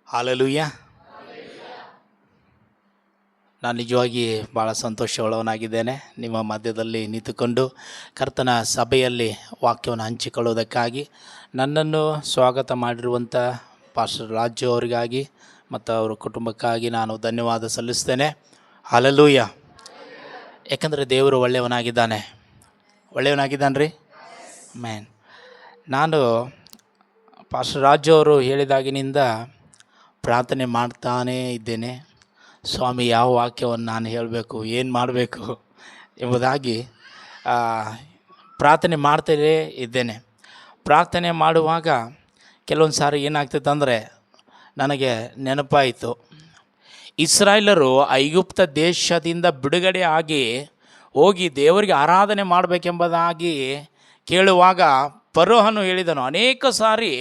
Hallelujah. ನಾನು ನಿಜವಾಗಿ ಭಾಳ ಸಂತೋಷವುಳ್ಳವನಾಗಿದ್ದೇನೆ ನಿಮ್ಮ ಮಧ್ಯದಲ್ಲಿ ನಿಂತುಕೊಂಡು ಕರ್ತನ ಸಭೆಯಲ್ಲಿ ವಾಕ್ಯವನ್ನು ಹಂಚಿಕೊಳ್ಳುವುದಕ್ಕಾಗಿ. ನನ್ನನ್ನು ಸ್ವಾಗತ ಮಾಡಿರುವಂಥ ಪಾಸ್ಟರ್ ರಾಜು ಅವರಿಗಾಗಿ ಮತ್ತು ಅವರ ಕುಟುಂಬಕ್ಕಾಗಿ ನಾನು ಧನ್ಯವಾದ ಸಲ್ಲಿಸ್ತೇನೆ. ಹಾಲೆಲೂಯ. ಯಾಕಂದರೆ ದೇವರು ಒಳ್ಳೆಯವನಾಗಿದ್ದಾನೆ ರೀ. ಮ್ಯಾನ್, ನಾನು ಪಾಸ್ಟರ್ ರಾಜು ಅವರು ಹೇಳಿದಾಗಿನಿಂದ ಪ್ರಾರ್ಥನೆ ಮಾಡ್ತಾನೇ ಇದ್ದೇನೆ. ಸ್ವಾಮಿ, ಯಾವ ವಾಕ್ಯವನ್ನು ನಾನು ಹೇಳಬೇಕು, ಏನು ಮಾಡಬೇಕು ಎಂಬುದಾಗಿ ಪ್ರಾರ್ಥನೆ ಮಾಡ್ತಲೇ ಇದ್ದೇನೆ. ಪ್ರಾರ್ಥನೆ ಮಾಡುವಾಗ ಕೆಲವೊಂದು ಸಾರಿ ಏನಾಗ್ತೈತೆ ಅಂದರೆ ನನಗೆ ನೆನಪಾಯಿತು, ಇಸ್ರಾಯೇಲರು ಐಗುಪ್ತ ದೇಶದಿಂದ ಬಿಡುಗಡೆ ಆಗಿ ಹೋಗಿ ದೇವರಿಗೆ ಆರಾಧನೆ ಮಾಡಬೇಕೆಂಬುದಾಗಿ ಕೇಳುವಾಗ ಫರೋಹನು ಹೇಳಿದನು, ಅನೇಕ ಸಾರಿ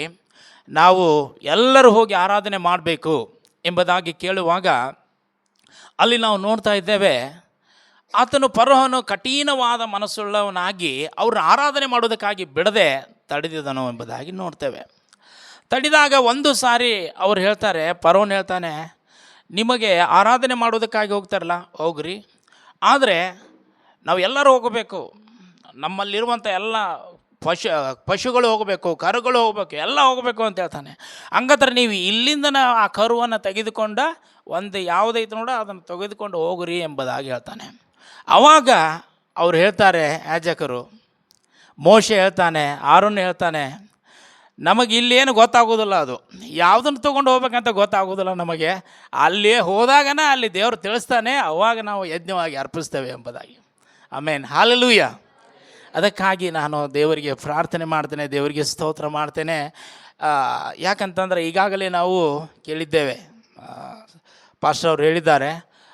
ನಾವು ಎಲ್ಲರೂ ಹೋಗಿ ಆರಾಧನೆ ಮಾಡಬೇಕು ಎಂಬುದಾಗಿ ಕೇಳುವಾಗ ಅಲ್ಲಿ ನಾವು ನೋಡ್ತಾ ಇದ್ದೇವೆ, ಫರೋಹನು ಕಠಿಣವಾದ ಮನಸ್ಸುಳ್ಳವನಾಗಿ ಅವ್ರನ್ನ ಆರಾಧನೆ ಮಾಡೋದಕ್ಕಾಗಿ ಬಿಡದೆ ತಡೆದಿದ್ದನು ಎಂಬುದಾಗಿ ನೋಡ್ತೇವೆ. ತಡೆದಾಗ ಒಂದು ಸಾರಿ ಅವ್ರು ಹೇಳ್ತಾರೆ, ಫರೋಹನು ಹೇಳ್ತಾನೆ, ನಿಮಗೆ ಆರಾಧನೆ ಮಾಡೋದಕ್ಕಾಗಿ ಹೋಗ್ತಾರಲ್ಲ ಹೋಗ್ರಿ, ಆದರೆ ನಾವು ಎಲ್ಲರೂ ಹೋಗಬೇಕು, ನಮ್ಮಲ್ಲಿರುವಂಥ ಎಲ್ಲ ಪಶುಗಳು ಹೋಗಬೇಕು, ಕರುಗಳು ಹೋಗಬೇಕು, ಎಲ್ಲ ಹೋಗಬೇಕು ಅಂತ ಹೇಳ್ತಾನೆ. ಹಂಗಂದ್ರೆ ನೀವು ಇಲ್ಲಿಂದ ಆ ಕರುವನ್ನು ತೆಗೆದುಕೊಂಡ ಒಂದು ಯಾವುದೈತೆ ನೋಡ ಅದನ್ನು ತೆಗೆದುಕೊಂಡು ಹೋಗ್ರಿ ಎಂಬುದಾಗಿ ಹೇಳ್ತಾನೆ. ಆವಾಗ ಅವ್ರು ಹೇಳ್ತಾರೆ, ಯಾಜಕರು, ಮೋಶೆ ಹೇಳ್ತಾನೆ, ಆರೋನ್ ಹೇಳ್ತಾನೆ, ನಮಗೆ ಇಲ್ಲೇನು ಗೊತ್ತಾಗೋದಿಲ್ಲ, ಅದು ಯಾವುದನ್ನು ತೊಗೊಂಡು ಹೋಗ್ಬೇಕಂತ ಗೊತ್ತಾಗೋದಿಲ್ಲ ನಮಗೆ. ಅಲ್ಲಿ ಹೋದಾಗನ ಅಲ್ಲಿ ದೇವರು ತಿಳಿಸ್ತಾನೆ, ಅವಾಗ ನಾವು ಯಜ್ಞವಾಗಿ ಅರ್ಪಿಸ್ತೇವೆ ಎಂಬುದಾಗಿ. ಆಮೇನ್, ಹಾಲೆಲೂಯ. ಅದಕ್ಕಾಗಿ ನಾನು ದೇವರಿಗೆ ಪ್ರಾರ್ಥನೆ ಮಾಡ್ತೇನೆ, ದೇವರಿಗೆ ಸ್ತೋತ್ರ ಮಾಡ್ತೇನೆ. ಯಾಕಂತಂದರೆ ಈಗಾಗಲೇ ನಾವು ಕೇಳಿದ್ದೇವೆ, ಪಾಸ್ಟರ್ ಅವರು ಹೇಳಿದ್ದಾರೆ,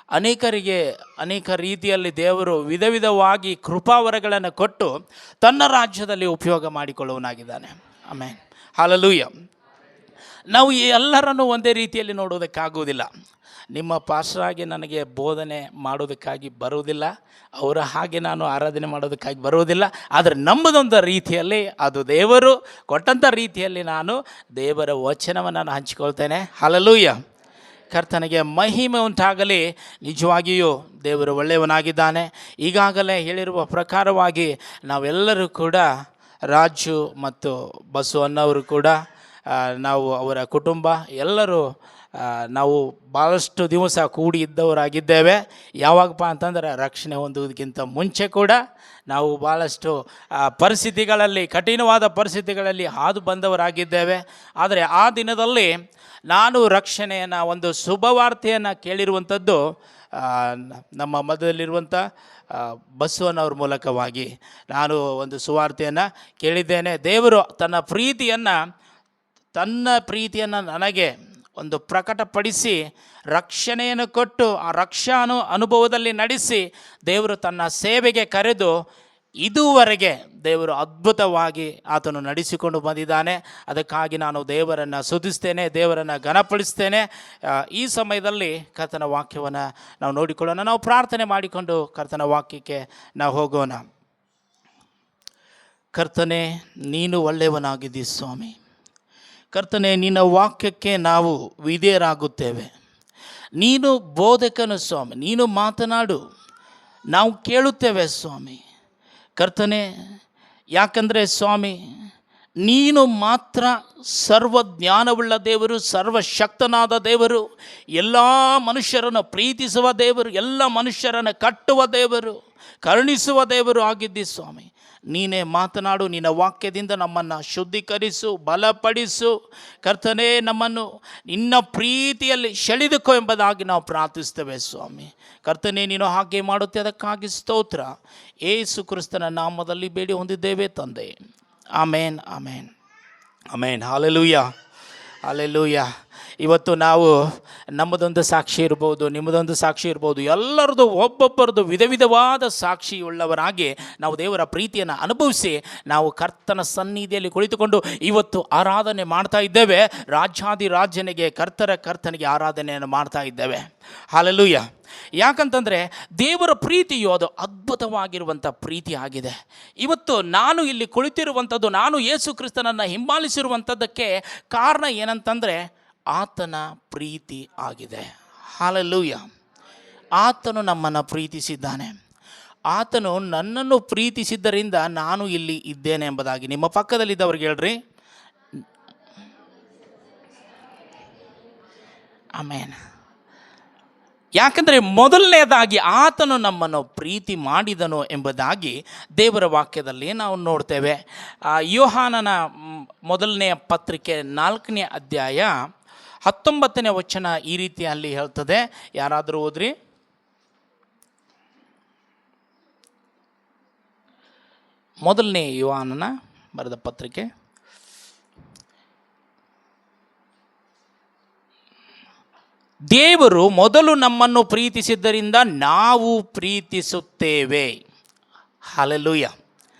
ಅನೇಕರಿಗೆ ಅನೇಕ ರೀತಿಯಲ್ಲಿ ದೇವರು ವಿಧ ವಿಧವಾಗಿ ಕೃಪಾವರಗಳನ್ನು ಕೊಟ್ಟು ತನ್ನ ರಾಜ್ಯದಲ್ಲಿ ಉಪಯೋಗ ಮಾಡಿಕೊಳ್ಳುವನಾಗಿದ್ದಾನೆ. ಆಮೇನ್, ಹಾಲೆಲೂಯ. ನಾವು ಎಲ್ಲರನ್ನು ಒಂದೇ ರೀತಿಯಲ್ಲಿ ನೋಡೋದಕ್ಕಾಗುವುದಿಲ್ಲ. ನಿಮ್ಮ ಪಾಸ್ಟರಾಗಿ ನನಗೆ ಬೋಧನೆ ಮಾಡೋದಕ್ಕಾಗಿ ಬರುವುದಿಲ್ಲ, ಅವರ ಹಾಗೆ ನಾನು ಆರಾಧನೆ ಮಾಡೋದಕ್ಕಾಗಿ ಬರುವುದಿಲ್ಲ. ಆದರೆ ನಮ್ಮದೊಂದು ರೀತಿಯಲ್ಲಿ, ಅದು ದೇವರು ಕೊಟ್ಟಂಥ ರೀತಿಯಲ್ಲಿ ನಾನು ದೇವರ ವಚನವನ್ನು ನಾನು ಹಂಚಿಕೊಳ್ತೇನೆ. ಹಾಲೆಲೂಯ. ಕರ್ತನಿಗೆ ಮಹಿಮೆ ಉಂಟಾಗಲಿ. ನಿಜವಾಗಿಯೂ ದೇವರು ಒಳ್ಳೆಯವನಾಗಿದ್ದಾನೆ. ಈಗಾಗಲೇ ಹೇಳಿರುವ ಪ್ರಕಾರವಾಗಿ ನಾವೆಲ್ಲರೂ ಕೂಡ, ರಾಜು ಮತ್ತು ಬಸವಣ್ಣವರು ಕೂಡ, ನಾವು ಅವರ ಕುಟುಂಬ ಎಲ್ಲರೂ ನಾವು ಭಾಳಷ್ಟು ದಿವಸ ಕೂಡಿ ಇದ್ದವರಾಗಿದ್ದೇವೆ. ಯಾವಾಗಪ್ಪ ಅಂತಂದರೆ ರಕ್ಷಣೆ ಹೊಂದುವುದಕ್ಕಿಂತ ಮುಂಚೆ ಕೂಡ ನಾವು ಭಾಳಷ್ಟು ಪರಿಸ್ಥಿತಿಗಳಲ್ಲಿ, ಕಠಿಣವಾದ ಪರಿಸ್ಥಿತಿಗಳಲ್ಲಿ ಹಾದು ಬಂದವರಾಗಿದ್ದೇವೆ. ಆದರೆ ಆ ದಿನದಲ್ಲಿ ನಾನು ರಕ್ಷಣೆಯನ್ನು, ಒಂದು ಶುಭವಾರ್ತೆಯನ್ನು ಕೇಳಿರುವಂಥದ್ದು ನಮ್ಮ ಮಧ್ಯದಲ್ಲಿರುವಂಥ ಬಸವಣ್ಣವ್ರ ಮೂಲಕವಾಗಿ ನಾನು ಒಂದು ಸುವಾರ್ತೆಯನ್ನು ಕೇಳಿದ್ದೇನೆ. ದೇವರು ತನ್ನ ಪ್ರೀತಿಯನ್ನು ನನಗೆ ಒಂದು ಪ್ರಕಟಪಡಿಸಿ ರಕ್ಷಣೆಯನ್ನು ಕೊಟ್ಟು ಆ ಅನುಭವದಲ್ಲಿ ನಡೆಸಿ ದೇವರು ತನ್ನ ಸೇವೆಗೆ ಕರೆದು ಇದುವರೆಗೆ ದೇವರು ಅದ್ಭುತವಾಗಿ ಆತನು ನಡೆಸಿಕೊಂಡು ಬಂದಿದ್ದಾನೆ. ಅದಕ್ಕಾಗಿ ನಾನು ದೇವರನ್ನು ಸ್ತುತಿಸ್ತೇನೆ, ದೇವರನ್ನು ಘನಪಡಿಸ್ತೇನೆ. ಈ ಸಮಯದಲ್ಲಿ ಕರ್ತನ ವಾಕ್ಯವನ್ನು ನಾವು ನೋಡಿಕೊಳ್ಳೋಣ. ನಾವು ಪ್ರಾರ್ಥನೆ ಮಾಡಿಕೊಂಡು ಕರ್ತನ ವಾಕ್ಯಕ್ಕೆ ನಾವು ಹೋಗೋಣ. ಕರ್ತನೇ, ನೀನು ಒಳ್ಳೆಯವನಾಗಿದ್ದೀ ಸ್ವಾಮಿ. ಕರ್ತನೇ, ನಿನ್ನ ವಾಕ್ಯಕ್ಕೆ ನಾವು ವಿಧೇಯರಾಗುತ್ತೇವೆ. ನೀನು ಬೋಧಕನು ಸ್ವಾಮಿ, ನೀನು ಮಾತನಾಡು, ನಾವು ಕೇಳುತ್ತೇವೆ ಸ್ವಾಮಿ. ಕರ್ತನೇ, ಯಾಕಂದರೆ ಸ್ವಾಮಿ, ನೀನು ಮಾತ್ರ ಸರ್ವಜ್ಞಾನವುಳ್ಳ ದೇವರು, ಸರ್ವಶಕ್ತನಾದ ದೇವರು, ಎಲ್ಲ ಮನುಷ್ಯರನ್ನು ಪ್ರೀತಿಸುವ ದೇವರು, ಎಲ್ಲ ಮನುಷ್ಯರನ್ನು ಕಟ್ಟುವ ದೇವರು, ಕರುಣಿಸುವ ದೇವರು ಆಗಿದ್ದಿ ಸ್ವಾಮಿ. ನೀನೇ ಮಾತನಾಡು, ನಿನ್ನ ವಾಕ್ಯದಿಂದ ನಮ್ಮನ್ನು ಶುದ್ಧೀಕರಿಸು, ಬಲಪಡಿಸು. ಕರ್ತನೇ, ನಮ್ಮನ್ನು ನಿನ್ನ ಪ್ರೀತಿಯಲ್ಲಿ ಸೆಳೆದುಕೋ ಎಂಬುದಾಗಿ ನಾವು ಪ್ರಾರ್ಥಿಸ್ತೇವೆ ಸ್ವಾಮಿ. ಕರ್ತನೇ, ನೀನು ಹಾಗೆ ಮಾಡುತ್ತೆ, ಅದಕ್ಕಾಗಿ ಸ್ತೋತ್ರ. ಯೇಸು ಕ್ರಿಸ್ತನ ನಾಮದಲ್ಲಿ ಬೇಡಿ ಹೊಂದಿದ್ದೇವೆ ತಂದೆ. Amen, amen, amen. Hallelujah, hallelujah. ಇವತ್ತು ನಾವು ನಮ್ಮದೊಂದು ಸಾಕ್ಷಿ ಇರ್ಬೋದು, ನಿಮ್ಮದೊಂದು ಸಾಕ್ಷಿ ಇರ್ಬೋದು, ಎಲ್ಲರದ್ದು ಒಬ್ಬೊಬ್ಬರದ್ದು ವಿಧ ವಿಧವಾದ ಸಾಕ್ಷಿಯುಳ್ಳವರಾಗಿ ನಾವು ದೇವರ ಪ್ರೀತಿಯನ್ನು ಅನುಭವಿಸಿ ನಾವು ಕರ್ತನ ಸನ್ನಿಧಿಯಲ್ಲಿ ಕುಳಿತುಕೊಂಡು ಇವತ್ತು ಆರಾಧನೆ ಮಾಡ್ತಾ ಇದ್ದೇವೆ. ರಾಜನಿಗೆ ಕರ್ತನಿಗೆ ಆರಾಧನೆಯನ್ನು ಮಾಡ್ತಾ ಇದ್ದೇವೆ. ಹಾಲೆಲೂಯ. ಯಾಕಂತಂದರೆ ದೇವರ ಪ್ರೀತಿಯು ಅದು ಅದ್ಭುತವಾಗಿರುವಂಥ ಪ್ರೀತಿ ಆಗಿದೆ. ಇವತ್ತು ನಾನು ಇಲ್ಲಿ ಕುಳಿತಿರುವಂಥದ್ದು, ನಾನು ಯೇಸು ಕ್ರಿಸ್ತನನ್ನು ಹಿಂಬಾಲಿಸಿರುವಂಥದ್ದಕ್ಕೆ ಕಾರಣ ಏನಂತಂದರೆ ಆತನ ಪ್ರೀತಿ ಆಗಿದೆ. ಹಲ್ಲೆಲೂಯಾ. ಆತನು ನಮ್ಮನ್ನು ಪ್ರೀತಿಸಿದ್ದಾನೆ. ಆತನು ನನ್ನನ್ನು ಪ್ರೀತಿಸಿದ್ದರಿಂದ ನಾನು ಇಲ್ಲಿ ಇದ್ದೇನೆ ಎಂಬುದಾಗಿ ನಿಮ್ಮ ಪಕ್ಕದಲ್ಲಿದ್ದವ್ರಿಗೆ ಹೇಳ್ರಿ. ಆಮೇನ್. ಯಾಕಂದರೆ ಮೊದಲನೇದಾಗಿ ಆತನು ನಮ್ಮನ್ನು ಪ್ರೀತಿ ಮಾಡಿದನು ಎಂಬುದಾಗಿ ದೇವರ ವಾಕ್ಯದಲ್ಲಿ ನಾವು ನೋಡ್ತೇವೆ. ಯೋಹಾನನ ಮೊದಲನೆಯ ಪತ್ರಿಕೆ 4ನೇ ಅಧ್ಯಾಯ 19ನೇ ವಚನ ಈ ರೀತಿಯಲ್ಲಿ ಹೇಳ್ತದೆ. ಯಾರಾದರೂ ಓದ್ರಿ. ಮೊದಲನೇ ಯೋಹಾನನ ಬರೆದ ಪತ್ರಿಕೆ ದೇವರು ಮೊದಲು ನಮ್ಮನ್ನು ಪ್ರೀತಿಸಿದ್ದರಿಂದ ನಾವು ಪ್ರೀತಿಸುತ್ತೇವೆ. ಹಲ್ಲೆಲೂಯಾ.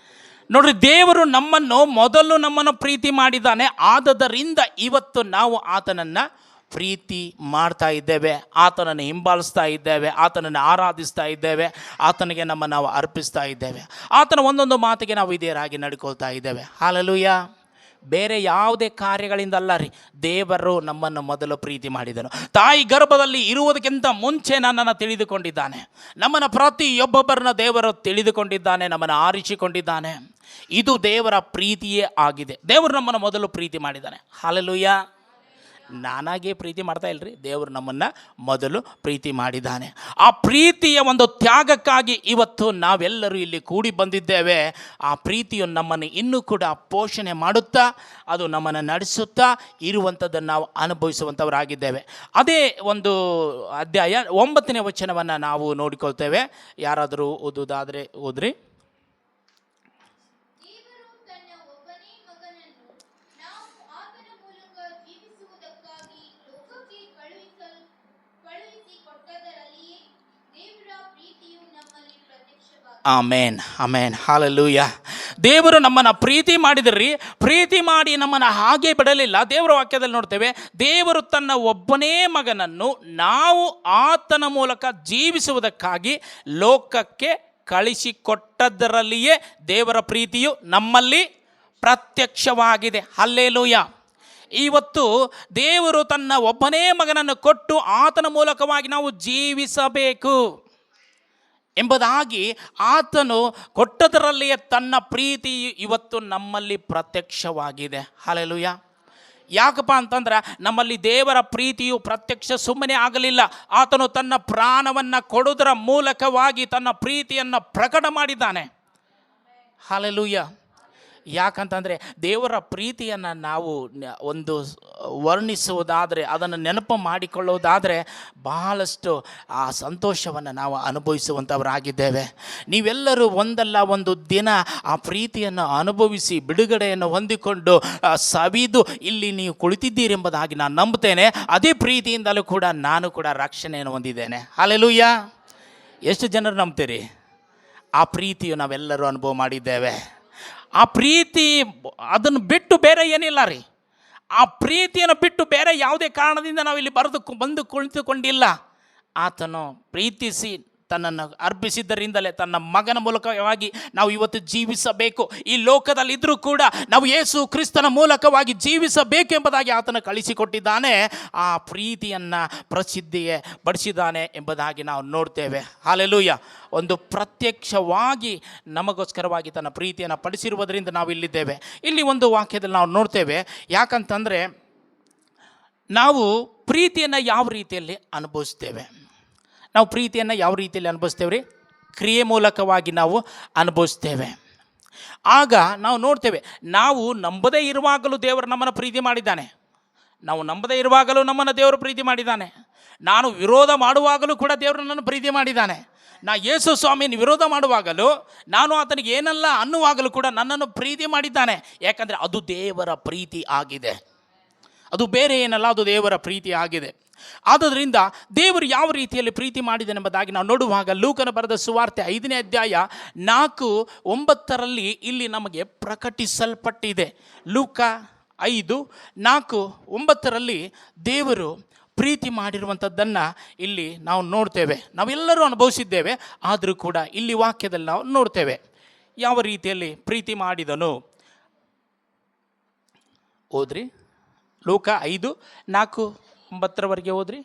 ನೋಡ್ರಿ, ದೇವರು ನಮ್ಮನ್ನು ಪ್ರೀತಿ ಮಾಡಿದ್ದಾನೆ. ಆದದರಿಂದ ಇವತ್ತು ನಾವು ಆತನನ್ನು ಪ್ರೀತಿ ಮಾಡ್ತಾ ಇದ್ದೇವೆ, ಆತನನ್ನು ಹಿಂಬಾಲಿಸ್ತಾ ಇದ್ದೇವೆ, ಆತನನ್ನು ಆರಾಧಿಸ್ತಾ ಇದ್ದೇವೆ, ಆತನಿಗೆ ನಾವು ಅರ್ಪಿಸ್ತಾ ಇದ್ದೇವೆ. ಆತನ ಒಂದೊಂದು ಮಾತಿಗೆ ನಾವು ವಿಧೇಯರಾಗಿ ನಡ್ಕೊಳ್ತಾ ಇದ್ದೇವೆ. ಹಲ್ಲೆಲೂಯಾ. ಬೇರೆ ಯಾವುದೇ ಕಾರ್ಯಗಳಿಂದಲ್ಲ ರೀ, ದೇವರು ನಮ್ಮನ್ನು ಮೊದಲು ಪ್ರೀತಿ ಮಾಡಿದನು. ತಾಯಿ ಗರ್ಭದಲ್ಲಿ ಇರುವುದಕ್ಕಿಂತ ಮುಂಚೆ ನನ್ನನ್ನು ತಿಳಿದುಕೊಂಡಿದ್ದಾನೆ. ನಮ್ಮನ್ನು ಪ್ರತಿಯೊಬ್ಬೊಬ್ಬರನ್ನ ದೇವರು ತಿಳಿದುಕೊಂಡಿದ್ದಾನೆ, ನಮ್ಮನ್ನು ಆರಿಸಿಕೊಂಡಿದ್ದಾನೆ. ಇದು ದೇವರ ಪ್ರೀತಿಯೇ ಆಗಿದೆ. ದೇವರು ನಮ್ಮನ್ನು ಮೊದಲು ಪ್ರೀತಿ ಮಾಡಿದ್ದಾನೆ. ಹಲ್ಲೆಲೂಯಾ. ನಾನಾಗೇ ಪ್ರೀತಿ ಮಾಡ್ತಾ ಇಲ್ಲರಿ, ದೇವರು ನಮ್ಮನ್ನು ಮೊದಲು ಪ್ರೀತಿ ಮಾಡಿದ್ದಾನೆ. ಆ ಪ್ರೀತಿಯ ಒಂದು ತ್ಯಾಗಕ್ಕಾಗಿ ಇವತ್ತು ನಾವೆಲ್ಲರೂ ಇಲ್ಲಿ ಕೂಡಿ ಬಂದಿದ್ದೇವೆ. ಆ ಪ್ರೀತಿಯು ನಮ್ಮನ್ನು ಇನ್ನೂ ಕೂಡ ಪೋಷಣೆ ಮಾಡುತ್ತಾ, ಅದು ನಮ್ಮನ್ನು ನಡೆಸುತ್ತಾ ಇರುವಂಥದ್ದನ್ನು ನಾವು ಅನುಭವಿಸುವಂಥವರಾಗಿದ್ದೇವೆ. ಅದೇ ಒಂದು ಅಧ್ಯಾಯ 9ನೇ ವಚನವನ್ನು ನಾವು ನೋಡಿಕೊಳ್ತೇವೆ. ಯಾರಾದರೂ ಓದುವುದಾದರೆ ಓದ್ರಿ. ಆಮೇನ್, ಆಮೇನ್, ಹಲ್ಲೆಲೂಯಾ. ದೇವರು ನಮ್ಮನ್ನು ಪ್ರೀತಿ ಮಾಡಿದ್ರಿ, ಪ್ರೀತಿ ಮಾಡಿ ನಮ್ಮನ್ನು ಹಾಗೆ ಬಿಡಲಿಲ್ಲ. ದೇವರ ವಾಕ್ಯದಲ್ಲಿ ನೋಡ್ತೇವೆ, ದೇವರು ತನ್ನ ಒಬ್ಬನೇ ಮಗನನ್ನು ನಾವು ಆತನ ಮೂಲಕ ಜೀವಿಸುವುದಕ್ಕಾಗಿ ಲೋಕಕ್ಕೆ ಕಳಿಸಿಕೊಟ್ಟದರಲ್ಲಿಯೇ ದೇವರ ಪ್ರೀತಿಯು ನಮ್ಮಲ್ಲಿ ಪ್ರತ್ಯಕ್ಷವಾಗಿದೆ. ಹಲ್ಲೆಲೂಯಾ. ಇವತ್ತು ದೇವರು ತನ್ನ ಒಬ್ಬನೇ ಮಗನನ್ನು ಕೊಟ್ಟು ಆತನ ಮೂಲಕವಾಗಿ ನಾವು ಜೀವಿಸಬೇಕು ಎಂಬುದಾಗಿ ಆತನು ಕೊಟ್ಟದರಲ್ಲಿಯೇ ತನ್ನ ಪ್ರೀತಿ ಇವತ್ತು ನಮ್ಮಲ್ಲಿ ಪ್ರತ್ಯಕ್ಷವಾಗಿದೆ. ಹಲ್ಲೆಲೂಯಾ. ಯಾಕಪ್ಪ ಅಂತಂದ್ರೆ ನಮ್ಮಲ್ಲಿ ದೇವರ ಪ್ರೀತಿಯು ಪ್ರತ್ಯಕ್ಷ ಸುಮ್ಮನೆ ಆಗಲಿಲ್ಲ. ಆತನು ತನ್ನ ಪ್ರಾಣವನ್ನು ಕೊಡುವುದರ ಮೂಲಕವಾಗಿ ತನ್ನ ಪ್ರೀತಿಯನ್ನು ಪ್ರಕಟ ಮಾಡಿದ್ದಾನೆ. ಹಲ್ಲೆಲೂಯಾ. ಯಾಕಂತಂದರೆ ದೇವರ ಪ್ರೀತಿಯನ್ನು ನಾವು ಒಂದು ವರ್ಣಿಸುವುದಾದರೆ, ಅದನ್ನು ನೆನಪು ಮಾಡಿಕೊಳ್ಳುವುದಾದರೆ ಬಹಳಷ್ಟು ಆ ಸಂತೋಷವನ್ನು ನಾವು ಅನುಭವಿಸುವಂಥವರಾಗಿದ್ದೇವೆ. ನೀವೆಲ್ಲರೂ ಒಂದಲ್ಲ ಒಂದು ದಿನ ಆ ಪ್ರೀತಿಯನ್ನು ಅನುಭವಿಸಿ ಬಿಡುಗಡೆಯನ್ನು ಹೊಂದಿಕೊಂಡು ಸವಿದು ಇಲ್ಲಿ ನೀವು ಕುಳಿತಿದ್ದೀರಿ ಎಂಬುದಾಗಿ ನಾನು ನಂಬುತ್ತೇನೆ. ಅದೇ ಪ್ರೀತಿಯಿಂದಲೂ ಕೂಡ ನಾನು ಕೂಡ ರಕ್ಷಣೆಯನ್ನು ಹೊಂದಿದ್ದೇನೆ. ಹಲ್ಲೆಲೂಯಾ. ಎಷ್ಟು ಜನರು ನಂಬ್ತೀರಿ? ಆ ಪ್ರೀತಿಯು ನಾವೆಲ್ಲರೂ ಅನುಭವ ಮಾಡಿದ್ದೇವೆ. ಆ ಪ್ರೀತಿ ಅದನ್ನು ಬಿಟ್ಟು ಬೇರೆ ಏನಿಲ್ಲ ರೀ. ಆ ಪ್ರೀತಿಯನ್ನು ಬಿಟ್ಟು ಬೇರೆ ಯಾವುದೇ ಕಾರಣದಿಂದ ನಾವು ಇಲ್ಲಿ ಬಂದು ಕುಳಿತುಕೊಂಡಿಲ್ಲ. ಆತನು ಪ್ರೀತಿಸಿ ತನ್ನನ್ನು ಅರ್ಪಿಸಿದ್ದರಿಂದಲೇ ತನ್ನ ಮಗನ ಮೂಲಕವಾಗಿ ನಾವು ಇವತ್ತು ಜೀವಿಸಬೇಕು. ಈ ಲೋಕದಲ್ಲಿದ್ದರೂ ಕೂಡ ನಾವು ಯೇಸು ಕ್ರಿಸ್ತನ ಮೂಲಕವಾಗಿ ಜೀವಿಸಬೇಕು ಎಂಬುದಾಗಿ ಆತನು ಕಳಿಸಿಕೊಟ್ಟಿದ್ದಾನೆ. ಆ ಪ್ರೀತಿಯನ್ನು ಪ್ರಸಿದ್ಧಿಗೆ ಪಡಿಸಿದ್ದಾನೆ ಎಂಬುದಾಗಿ ನಾವು ನೋಡ್ತೇವೆ. ಹಲ್ಲೆಲೂಯಾ. ಒಂದು ಪ್ರತ್ಯಕ್ಷವಾಗಿ ನಮಗೋಸ್ಕರವಾಗಿ ತನ್ನ ಪ್ರೀತಿಯನ್ನು ಪಡಿಸಿರುವುದರಿಂದ ನಾವು ಇಲ್ಲಿದ್ದೇವೆ. ಇಲ್ಲಿ ಒಂದು ವಾಕ್ಯದಲ್ಲಿ ನಾವು ನೋಡ್ತೇವೆ. ಯಾಕಂತಂದರೆ ನಾವು ಪ್ರೀತಿಯನ್ನು ಯಾವ ರೀತಿಯಲ್ಲಿ ಅನುಭವಿಸ್ತೇವೆ? ನಾವು ಪ್ರೀತಿಯನ್ನು ಯಾವ ರೀತಿಯಲ್ಲಿ ಅನುಭವಿಸ್ತೇವೆ ರೀ? ಕ್ರಿಯೆ ಮೂಲಕವಾಗಿ ನಾವು ಅನುಭವಿಸ್ತೇವೆ. ಆಗ ನಾವು ನೋಡ್ತೇವೆ, ನಾವು ನಂಬದೇ ಇರುವಾಗಲೂ ದೇವರು ನಮ್ಮನ್ನು ಪ್ರೀತಿ ಮಾಡಿದ್ದಾನೆ. ನಾವು ನಂಬದೇ ಇರುವಾಗಲೂ ನಮ್ಮನ್ನು ದೇವರು ಪ್ರೀತಿ ಮಾಡಿದ್ದಾನೆ. ನಾನು ವಿರೋಧ ಮಾಡುವಾಗಲೂ ಕೂಡ ದೇವರು ನನ್ನನ್ನು ಪ್ರೀತಿ ಮಾಡಿದ್ದಾನೆ. ನಾ ಯೇಸು ಸ್ವಾಮಿನ ವಿರೋಧ ಮಾಡುವಾಗಲೂ, ನಾನು ಆತನಿಗೆ ಏನಲ್ಲ ಅನ್ನುವಾಗಲೂ ಕೂಡ ನನ್ನನ್ನು ಪ್ರೀತಿ ಮಾಡಿದ್ದಾನೆ. ಯಾಕಂದರೆ ಅದು ದೇವರ ಪ್ರೀತಿ ಆಗಿದೆ. ಅದು ಬೇರೆ ಏನಲ್ಲ, ಅದು ದೇವರ ಪ್ರೀತಿ ಆಗಿದೆ. ಆದ್ದರಿಂದ ದೇವರು ಯಾವ ರೀತಿಯಲ್ಲಿ ಪ್ರೀತಿ ಮಾಡಿದನೆಂಬುದಾಗಿ ನಾವು ನೋಡುವಾಗ ಲೂಕನ ಬರೆದ ಸುವಾರ್ತೆ 5ನೇ ಅಧ್ಯಾಯ 4:9 ಇಲ್ಲಿ ನಮಗೆ ಪ್ರಕಟಿಸಲ್ಪಟ್ಟಿದೆ. ಲೂಕ 5:4-9 ದೇವರು ಪ್ರೀತಿ ಮಾಡಿರುವಂಥದ್ದನ್ನು ಇಲ್ಲಿ ನಾವು ನೋಡ್ತೇವೆ. ನಾವೆಲ್ಲರೂ ಅನುಭವಿಸಿದ್ದೇವೆ, ಆದರೂ ಕೂಡ ಇಲ್ಲಿ ವಾಕ್ಯದಲ್ಲಿ ನಾವು ನೋಡ್ತೇವೆ ಯಾವ ರೀತಿಯಲ್ಲಿ ಪ್ರೀತಿ ಮಾಡಿದನು. ಓದ್ರಿ ಲೂಕ 5:4-9 ಓದ್ರಿ.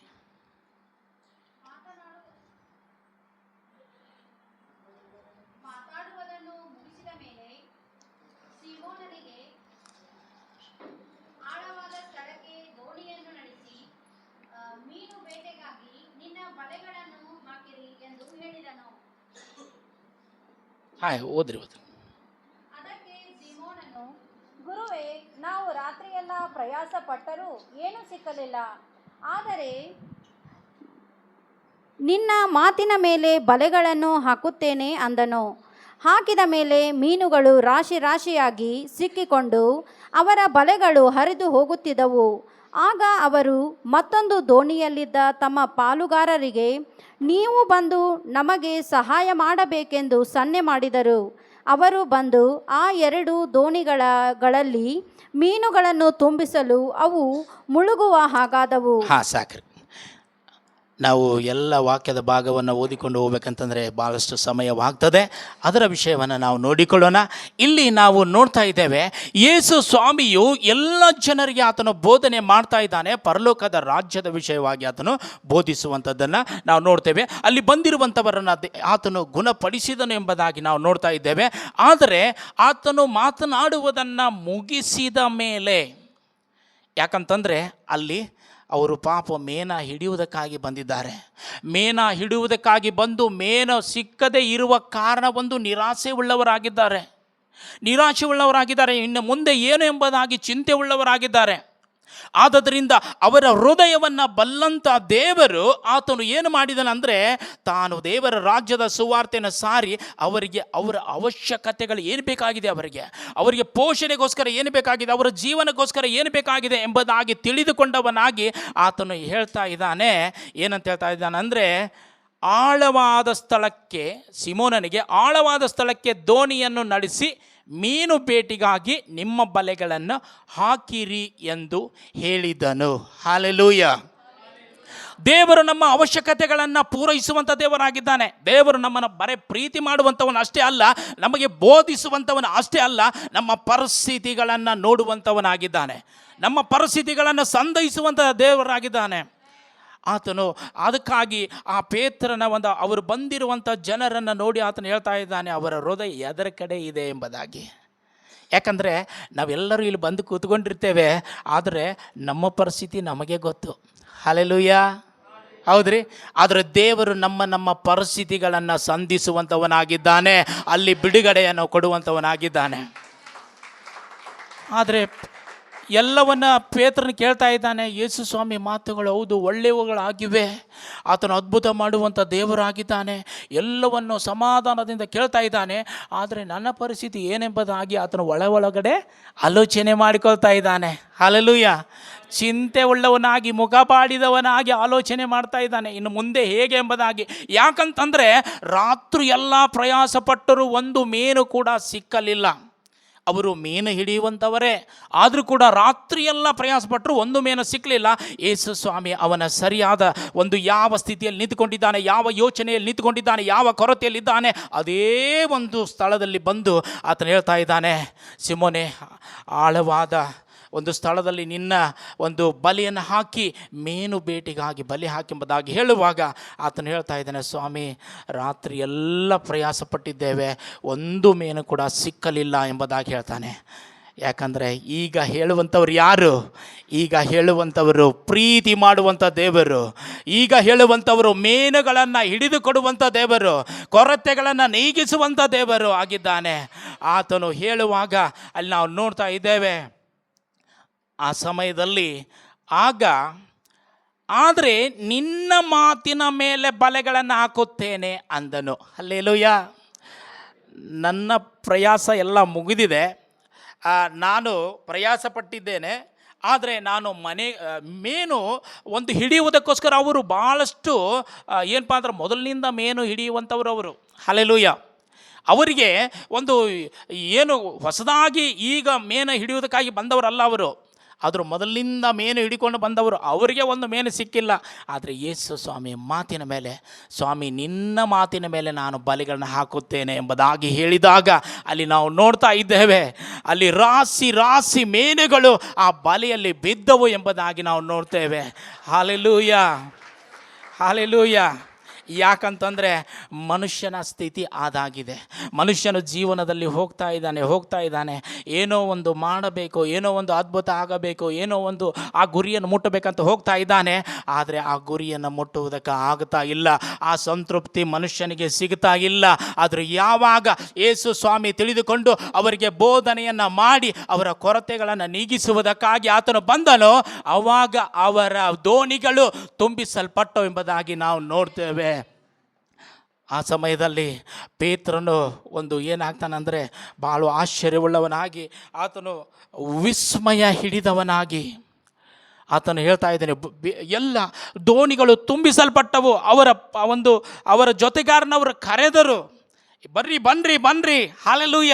ಓದ್ರಿ. ಅದಕ್ಕೆ ಸೀಮೋನನು, ಗುರುವೇ, ನಾವು ರಾತ್ರಿಯೆಲ್ಲ ಪ್ರಯಾಸ ಪಟ್ಟರೂ ಏನೂ ಸಿಕ್ಕಲಿಲ್ಲ. ಆದರೆ ನಿನ್ನ ಮಾತಿನ ಮೇಲೆ ಬಲೆಗಳನ್ನು ಹಾಕುತ್ತೇನೆ ಅಂದನು. ಹಾಕಿದ ಮೇಲೆ ಮೀನುಗಳು ರಾಶಿ ರಾಶಿಯಾಗಿ ಸಿಕ್ಕಿಕೊಂಡು ಅವರ ಬಲೆಗಳು ಹರಿದು ಹೋಗುತ್ತಿದ್ದವು. ಆಗ ಅವರು ಮತ್ತೊಂದು ದೋಣಿಯಲ್ಲಿದ್ದ ತಮ್ಮ ಪಾಲುಗಾರರಿಗೆ, ನೀವು ಬಂದು ನಮಗೆ ಸಹಾಯ ಮಾಡಬೇಕೆಂದು ಸನ್ನೆ ಮಾಡಿದರು. ಅವರು ಬಂದು ಆ 2 ದೋಣಿಗಳಲ್ಲಿ ಮೀನುಗಳನ್ನು ತುಂಬಿಸಲು ಅವು ಮುಳುಗುವ ಹಾಗಾದವು. ಸಾಕ್ರಿ. ನಾವು ಎಲ್ಲ ವಾಕ್ಯದ ಭಾಗವನ್ನು ಓದಿಕೊಂಡು ಹೋಗ್ಬೇಕಂತಂದರೆ ಭಾಳಷ್ಟು ಸಮಯವಾಗ್ತದೆ. ಅದರ ವಿಷಯವನ್ನು ನಾವು ನೋಡಿಕೊಳ್ಳೋಣ. ಇಲ್ಲಿ ನಾವು ನೋಡ್ತಾ ಇದ್ದೇವೆ, ಯೇಸು ಸ್ವಾಮಿಯು ಎಲ್ಲ ಜನರಿಗೆ ಆತನು ಬೋಧನೆ ಮಾಡ್ತಾ ಇದ್ದಾನೆ. ಪರಲೋಕದ ರಾಜ್ಯದ ವಿಷಯವಾಗಿ ಆತನು ಬೋಧಿಸುವಂಥದ್ದನ್ನು ನಾವು ನೋಡ್ತೇವೆ. ಅಲ್ಲಿ ಬಂದಿರುವಂಥವರನ್ನು ಆತನು ಗುಣಪಡಿಸಿದನು ಎಂಬುದಾಗಿ ನಾವು ನೋಡ್ತಾ ಇದ್ದೇವೆ. ಆದರೆ ಆತನು ಮಾತನಾಡುವುದನ್ನು ಮುಗಿಸಿದ ಮೇಲೆ, ಯಾಕಂತಂದರೆ ಅಲ್ಲಿ ಅವರು ಪಾಪ ಮೇನ ಹಿಡಿಯುವುದಕ್ಕಾಗಿ ಬಂದಿದ್ದಾರೆ. ಮೇನ ಹಿಡಿಯುವುದಕ್ಕಾಗಿ ಬಂದು ಮೇನ ಸಿಕ್ಕದೇ ಇರುವ ಕಾರಣ ಒಂದು ನಿರಾಸೆ ಉಳ್ಳವರಾಗಿದ್ದಾರೆ. ಇನ್ನು ಮುಂದೆ ಏನು ಎಂಬುದಾಗಿ ಚಿಂತೆ ಉಳ್ಳವರಾಗಿದ್ದಾರೆ. ಆದ್ದರಿಂದ ಅವರ ಹೃದಯವನ್ನು ಬಲ್ಲಂಥ ದೇವರು ಆತನು ಏನು ಮಾಡಿದನಂದರೆ, ತಾನು ದೇವರ ರಾಜ್ಯದ ಸುವಾರ್ತೆಯನ್ನು ಸಾರಿ ಅವರಿಗೆ ಅವರ ಅವಶ್ಯಕತೆಗಳು ಏನು ಬೇಕಾಗಿದೆ, ಅವರಿಗೆ ಪೋಷಣೆಗೋಸ್ಕರ ಏನು ಬೇಕಾಗಿದೆ, ಅವರ ಜೀವನಕ್ಕೋಸ್ಕರ ಏನು ಬೇಕಾಗಿದೆ ಎಂಬುದಾಗಿ ತಿಳಿದುಕೊಂಡವನಾಗಿ ಆತನು ಹೇಳ್ತಾ ಇದ್ದಾನೆ. ಏನಂತ ಹೇಳ್ತಾ ಇದ್ದಾನೆ ಅಂದರೆ, ಆಳವಾದ ಸ್ಥಳಕ್ಕೆ, ಸಿಮೋನನಿಗೆ ಆಳವಾದ ಸ್ಥಳಕ್ಕೆ ದೋಣಿಯನ್ನು ನಡೆಸಿ ಮೀನು ಬೇಟೆಗಾಗಿ ನಿಮ್ಮ ಬಲೆಗಳನ್ನು ಹಾಕಿರಿ ಎಂದು ಹೇಳಿದನು. ಹಲ್ಲೆಲೂಯ. ದೇವರು ನಮ್ಮ ಅವಶ್ಯಕತೆಗಳನ್ನು ಪೂರೈಸುವಂಥ ದೇವರಾಗಿದ್ದಾನೆ. ದೇವರು ನಮ್ಮನ್ನು ಬರೀ ಪ್ರೀತಿ ಮಾಡುವಂಥವನು ಅಷ್ಟೇ ಅಲ್ಲ, ನಮಗೆ ಬೋಧಿಸುವಂಥವನು ಅಷ್ಟೇ ಅಲ್ಲ, ನಮ್ಮ ಪರಿಸ್ಥಿತಿಗಳನ್ನು ನೋಡುವಂಥವನಾಗಿದ್ದಾನೆ. ನಮ್ಮ ಪರಿಸ್ಥಿತಿಗಳನ್ನು ಸಂಧೈಸುವಂಥ ದೇವರಾಗಿದ್ದಾನೆ ಆತನು. ಅದಕ್ಕಾಗಿ ಆ ಪೇತ್ರನ ಅವರು ಬಂದಿರುವಂಥ ಜನರನ್ನು ನೋಡಿ ಆತನು ಹೇಳ್ತಾ ಇದ್ದಾನೆ, ಅವರ ಹೃದಯ ಎದರ ಕಡೆ ಇದೆ ಎಂಬುದಾಗಿ. ಯಾಕಂದರೆ ನಾವೆಲ್ಲರೂ ಇಲ್ಲಿ ಬಂದು ಕೂತ್ಕೊಂಡಿರ್ತೇವೆ, ಆದರೆ ನಮ್ಮ ಪರಿಸ್ಥಿತಿ ನಮಗೆ ಗೊತ್ತು. ಹಲ್ಲೆಲೂಯ. ಹೌದ್ರಿ. ಆದರೆ ದೇವರು ನಮ್ಮ ಪರಿಸ್ಥಿತಿಗಳನ್ನು ಸಂಧಿಸುವಂಥವನಾಗಿದ್ದಾನೆ, ಅಲ್ಲಿ ಬಿಡುಗಡೆಯನ್ನು ಕೊಡುವಂಥವನಾಗಿದ್ದಾನೆ. ಆದರೆ ಎಲ್ಲವನ್ನ ಪೇತ್ರನ ಕೇಳ್ತಾ ಇದ್ದಾನೆ. ಯೇಸು ಸ್ವಾಮಿ ಮಾತುಗಳು ಹೌದು, ಒಳ್ಳೆಯವುಗಳಾಗಿವೆ. ಆತನು ಅದ್ಭುತ ಮಾಡುವಂಥ ದೇವರಾಗಿದ್ದಾನೆ. ಎಲ್ಲವನ್ನು ಸಮಾಧಾನದಿಂದ ಕೇಳ್ತಾ ಇದ್ದಾನೆ. ಆದರೆ ನನ್ನ ಪರಿಸ್ಥಿತಿ ಏನೆಂಬುದಾಗಿ ಆತನು ಒಳಗಡೆ ಆಲೋಚನೆ ಮಾಡಿಕೊಳ್ತಾ ಇದ್ದಾನೆ. ಹಲ್ಲೆಲೂಯ. ಚಿಂತೆ ಉಳ್ಳವನಾಗಿ, ಮುಖಪಾಡಿದವನಾಗಿ ಆಲೋಚನೆ ಮಾಡ್ತಾ ಇದ್ದಾನೆ, ಇನ್ನು ಮುಂದೆ ಹೇಗೆ ಎಂಬುದಾಗಿ. ಯಾಕಂತಂದರೆ ರಾತ್ರಿ ಎಲ್ಲ ಪ್ರಯಾಸಪಟ್ಟರೂ ಒಂದು ಮೀನು ಕೂಡ ಸಿಕ್ಕಲಿಲ್ಲ. ಅವರು ಮೀನು ಹಿಡಿಯುವಂಥವರೇ, ಆದರೂ ಕೂಡ ರಾತ್ರಿಯೆಲ್ಲ ಪ್ರಯಾಸಪಟ್ಟರು ಒಂದು ಮೀನು ಸಿಕ್ಕಲಿಲ್ಲ. ಯೇಸು ಸ್ವಾಮಿ ಅವನ ಸರಿಯಾದ ಒಂದು ಯಾವ ಸ್ಥಿತಿಯಲ್ಲಿ ನಿಂತುಕೊಂಡಿದ್ದಾನೆ, ಯಾವ ಯೋಚನೆಯಲ್ಲಿ ನಿಂತುಕೊಂಡಿದ್ದಾನೆ, ಯಾವ ಕೊರತೆಯಲ್ಲಿದ್ದಾನೆ, ಅದೇ ಒಂದು ಸ್ಥಳದಲ್ಲಿ ಬಂದು ಆತನು ಹೇಳ್ತಾ ಇದ್ದಾನೆ, ಸಿಮೋನೆ, ಆಳವಾದ ಒಂದು ಸ್ಥಳದಲ್ಲಿ ನಿನ್ನ ಒಂದು ಬಲಿಯನ್ನು ಹಾಕಿ ಮೀನು ಬೇಟೆಗಾಗಿ ಬಲಿ ಹಾಕೆಂಬುದಾಗಿ ಹೇಳುವಾಗ ಆತನು ಹೇಳ್ತಾ ಇದ್ದಾನೆ, ಸ್ವಾಮಿ, ರಾತ್ರಿ ಎಲ್ಲ ಪ್ರಯಾಸಪಟ್ಟಿದ್ದೇವೆ, ಒಂದು ಮೀನು ಕೂಡ ಸಿಕ್ಕಲಿಲ್ಲ ಎಂಬುದಾಗಿ ಹೇಳ್ತಾನೆ. ಯಾಕಂದರೆ ಈಗ ಹೇಳುವಂಥವ್ರು ಯಾರು? ಈಗ ಹೇಳುವಂಥವರು ಪ್ರೀತಿ ಮಾಡುವಂಥ ದೇವರು. ಈಗ ಹೇಳುವಂಥವರು ಮೀನುಗಳನ್ನು ಹಿಡಿದು ಕೊಡುವಂಥ ದೇವರು, ಕೊರತೆಗಳನ್ನು ನೀಗಿಸುವಂಥ ದೇವರು ಆಗಿದ್ದಾನೆ. ಆತನು ಹೇಳುವಾಗ ಅಲ್ಲಿ ನಾವು ನೋಡ್ತಾ ಇದ್ದೇವೆ, ಆ ಸಮಯದಲ್ಲಿ ಆಗ, ಆದರೆ ನಿನ್ನ ಮಾತಿನ ಮೇಲೆ ಬಲೆಗಳನ್ನು ಹಾಕುತ್ತೇನೆ ಅಂದನು. ಹಲ್ಲೆಲೂಯ. ನನ್ನ ಪ್ರಯಾಸ ಎಲ್ಲ ಮುಗಿದಿದೆ, ನಾನು ಪ್ರಯಾಸ ಪಟ್ಟಿದ್ದೇನೆ. ಆದರೆ ನಾನು ಮೀನು ಒಂದು ಹಿಡಿಯುವುದಕ್ಕೋಸ್ಕರ ಅವರು ಭಾಳಷ್ಟು ಏನಪ್ಪ ಅಂದ್ರೆ ಮೊದಲಿನಿಂದ ಮೀನು ಹಿಡಿಯುವಂಥವ್ರು ಅವರು. ಹಲ್ಲೆಲೂಯ. ಅವರಿಗೆ ಒಂದು ಏನು ಹೊಸದಾಗಿ ಈಗ ಮೀನು ಹಿಡಿಯುವುದಕ್ಕಾಗಿ ಬಂದವರಲ್ಲ ಅವರು. ಆದರೂ ಮೊದಲಿನಿಂದ ಮೇನು ಹಿಡಿಕೊಂಡು ಬಂದವರು, ಅವರಿಗೆ ಒಂದು ಮೇನು ಸಿಕ್ಕಿಲ್ಲ. ಆದರೆ ಯೇಸು ಸ್ವಾಮಿ ಮಾತಿನ ಮೇಲೆ, ಸ್ವಾಮಿ ನಿನ್ನ ಮಾತಿನ ಮೇಲೆ ನಾನು ಬಲೆಗಳನ್ನ ಹಾಕುತ್ತೇನೆ ಎಂಬುದಾಗಿ ಹೇಳಿದಾಗ ಅಲ್ಲಿ ನಾವು ನೋಡ್ತಾ ಇದ್ದೇವೆ, ಅಲ್ಲಿ ರಾಶಿ ರಾಶಿ ಮೇನುಗಳು ಆ ಬಲೆಯಲ್ಲಿ ಬಿದ್ದವು ಎಂಬುದಾಗಿ ನಾವು ನೋಡ್ತೇವೆ. Hallelujah, hallelujah. ಯಾಕಂತಂದರೆ ಮನುಷ್ಯನ ಸ್ಥಿತಿ ಅದಾಗಿದೆ. ಮನುಷ್ಯನು ಜೀವನದಲ್ಲಿ ಹೋಗ್ತಾ ಇದ್ದಾನೆ, ಏನೋ ಒಂದು ಮಾಡಬೇಕು, ಏನೋ ಒಂದು ಅದ್ಭುತ ಆಗಬೇಕು, ಏನೋ ಒಂದು ಆ ಗುರಿಯನ್ನು ಮುಟ್ಟಬೇಕಂತ ಹೋಗ್ತಾ ಇದ್ದಾನೆ. ಆದರೆ ಆ ಗುರಿಯನ್ನು ಮುಟ್ಟುವುದಕ್ಕೆ ಆಗ್ತಾ ಇಲ್ಲ, ಆ ಸಂತೃಪ್ತಿ ಮನುಷ್ಯನಿಗೆ ಸಿಗ್ತಾ ಇಲ್ಲ. ಆದರೆ ಯಾವಾಗ ಯೇಸು ಸ್ವಾಮಿ ತಿಳಿದುಕೊಂಡು ಅವರಿಗೆ ಬೋಧನೆಯನ್ನು ಮಾಡಿ ಅವರ ಕೊರತೆಗಳನ್ನು ನೀಗಿಸುವುದಕ್ಕಾಗಿ ಆತನು ಬಂದನೋ, ಆವಾಗ ಅವರ ದೋಣಿಗಳು ತುಂಬಿಸಲ್ಪಟ್ಟವು ಎಂಬುದಾಗಿ ನಾವು ನೋಡ್ತೇವೆ. ಆ ಸಮಯದಲ್ಲಿ ಪೇತ್ರನು ಒಂದು ಏನಾಗ್ತಾನಂದರೆ ಭಾಳ ಆಶ್ಚರ್ಯವುಳ್ಳವನಾಗಿ, ಆತನು ವಿಸ್ಮಯ ಹಿಡಿದವನಾಗಿ ಆತನು ಹೇಳ್ತಾ ಇದ್ದಾನೆ, ಎಲ್ಲ ದೋಣಿಗಳು ತುಂಬಿಸಲ್ಪಟ್ಟವು. ಅವರ ಜೊತೆಗಾರನವರು ಕರೆದರು, ಬನ್ರಿ ಹಾಲೆಲೂಯ,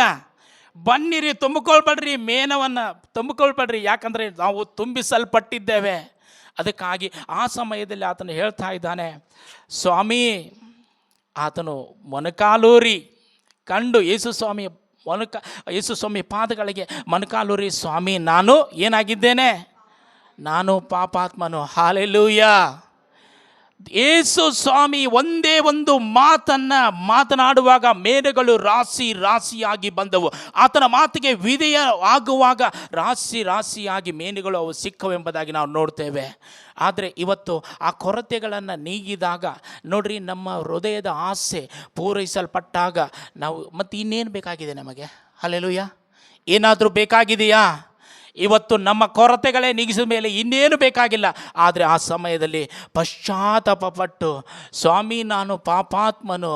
ಬನ್ನಿರಿ, ತುಂಬಿಕೊಳ್ಬೇಡ್ರಿ, ಮೇನವನ್ನು ತುಂಬಿಕೊಳ್ಬೇಡ್ರಿ, ಯಾಕಂದರೆ ನಾವು ತುಂಬಿಸಲ್ಪಟ್ಟಿದ್ದೇವೆ. ಅದಕ್ಕಾಗಿ ಆ ಸಮಯದಲ್ಲಿ ಆತನು ಹೇಳ್ತಾ ಇದ್ದಾನೆ, ಸ್ವಾಮಿ, ಆತನು ಮೊಣಕಾಲೂರಿ ಕಂಡು ಯೇಸು ಸ್ವಾಮಿ ಪಾದಗಳಿಗೆ ಮೊಣಕಾಲೂರಿ, ಸ್ವಾಮಿ ನಾನು ಏನಾಗಿದ್ದೇನೆ, ನಾನು ಪಾಪಾತ್ಮನು. ಹಾಲೆಲೂಯ. ಯೇಸು ಸ್ವಾಮಿ ಒಂದೇ ಒಂದು ಮಾತನ್ನು ಮಾತನಾಡುವಾಗ ಮೇನುಗಳು ರಾಶಿ ರಾಶಿಯಾಗಿ ಬಂದವು. ಆತನ ಮಾತಿಗೆ ವಿಧೇಯ ಆಗುವಾಗ ರಾಶಿ ರಾಶಿಯಾಗಿ ಮೇನುಗಳು ಅವು ಸಿಕ್ಕವೆಂಬುದಾಗಿ ನಾವು ನೋಡ್ತೇವೆ. ಆದರೆ ಇವತ್ತು ಆ ಕೊರತೆಗಳನ್ನು ನೀಗಿದಾಗ ನೋಡ್ರಿ, ನಮ್ಮ ಹೃದಯದ ಆಸೆ ಪೂರೈಸಲ್ಪಟ್ಟಾಗ ನಾವು ಮತ್ತೆ ಇನ್ನೇನು ಬೇಕಾಗಿದೆ ನಮಗೆ? ಹಲ್ಲೆಲೂಯಾ. ಏನಾದರೂ ಬೇಕಾಗಿದೆಯಾ? ಇವತ್ತು ನಮ್ಮ ಕೊರತೆಗಳೇ ನೀಗಿಸಿದ ಮೇಲೆ ಇನ್ನೇನು ಬೇಕಾಗಿಲ್ಲ. ಆದರೆ ಆ ಸಮಯದಲ್ಲಿ ಪಶ್ಚಾತ್ತಾಪಪಟ್ಟು, ಸ್ವಾಮಿ ನಾನು ಪಾಪಾತ್ಮನು,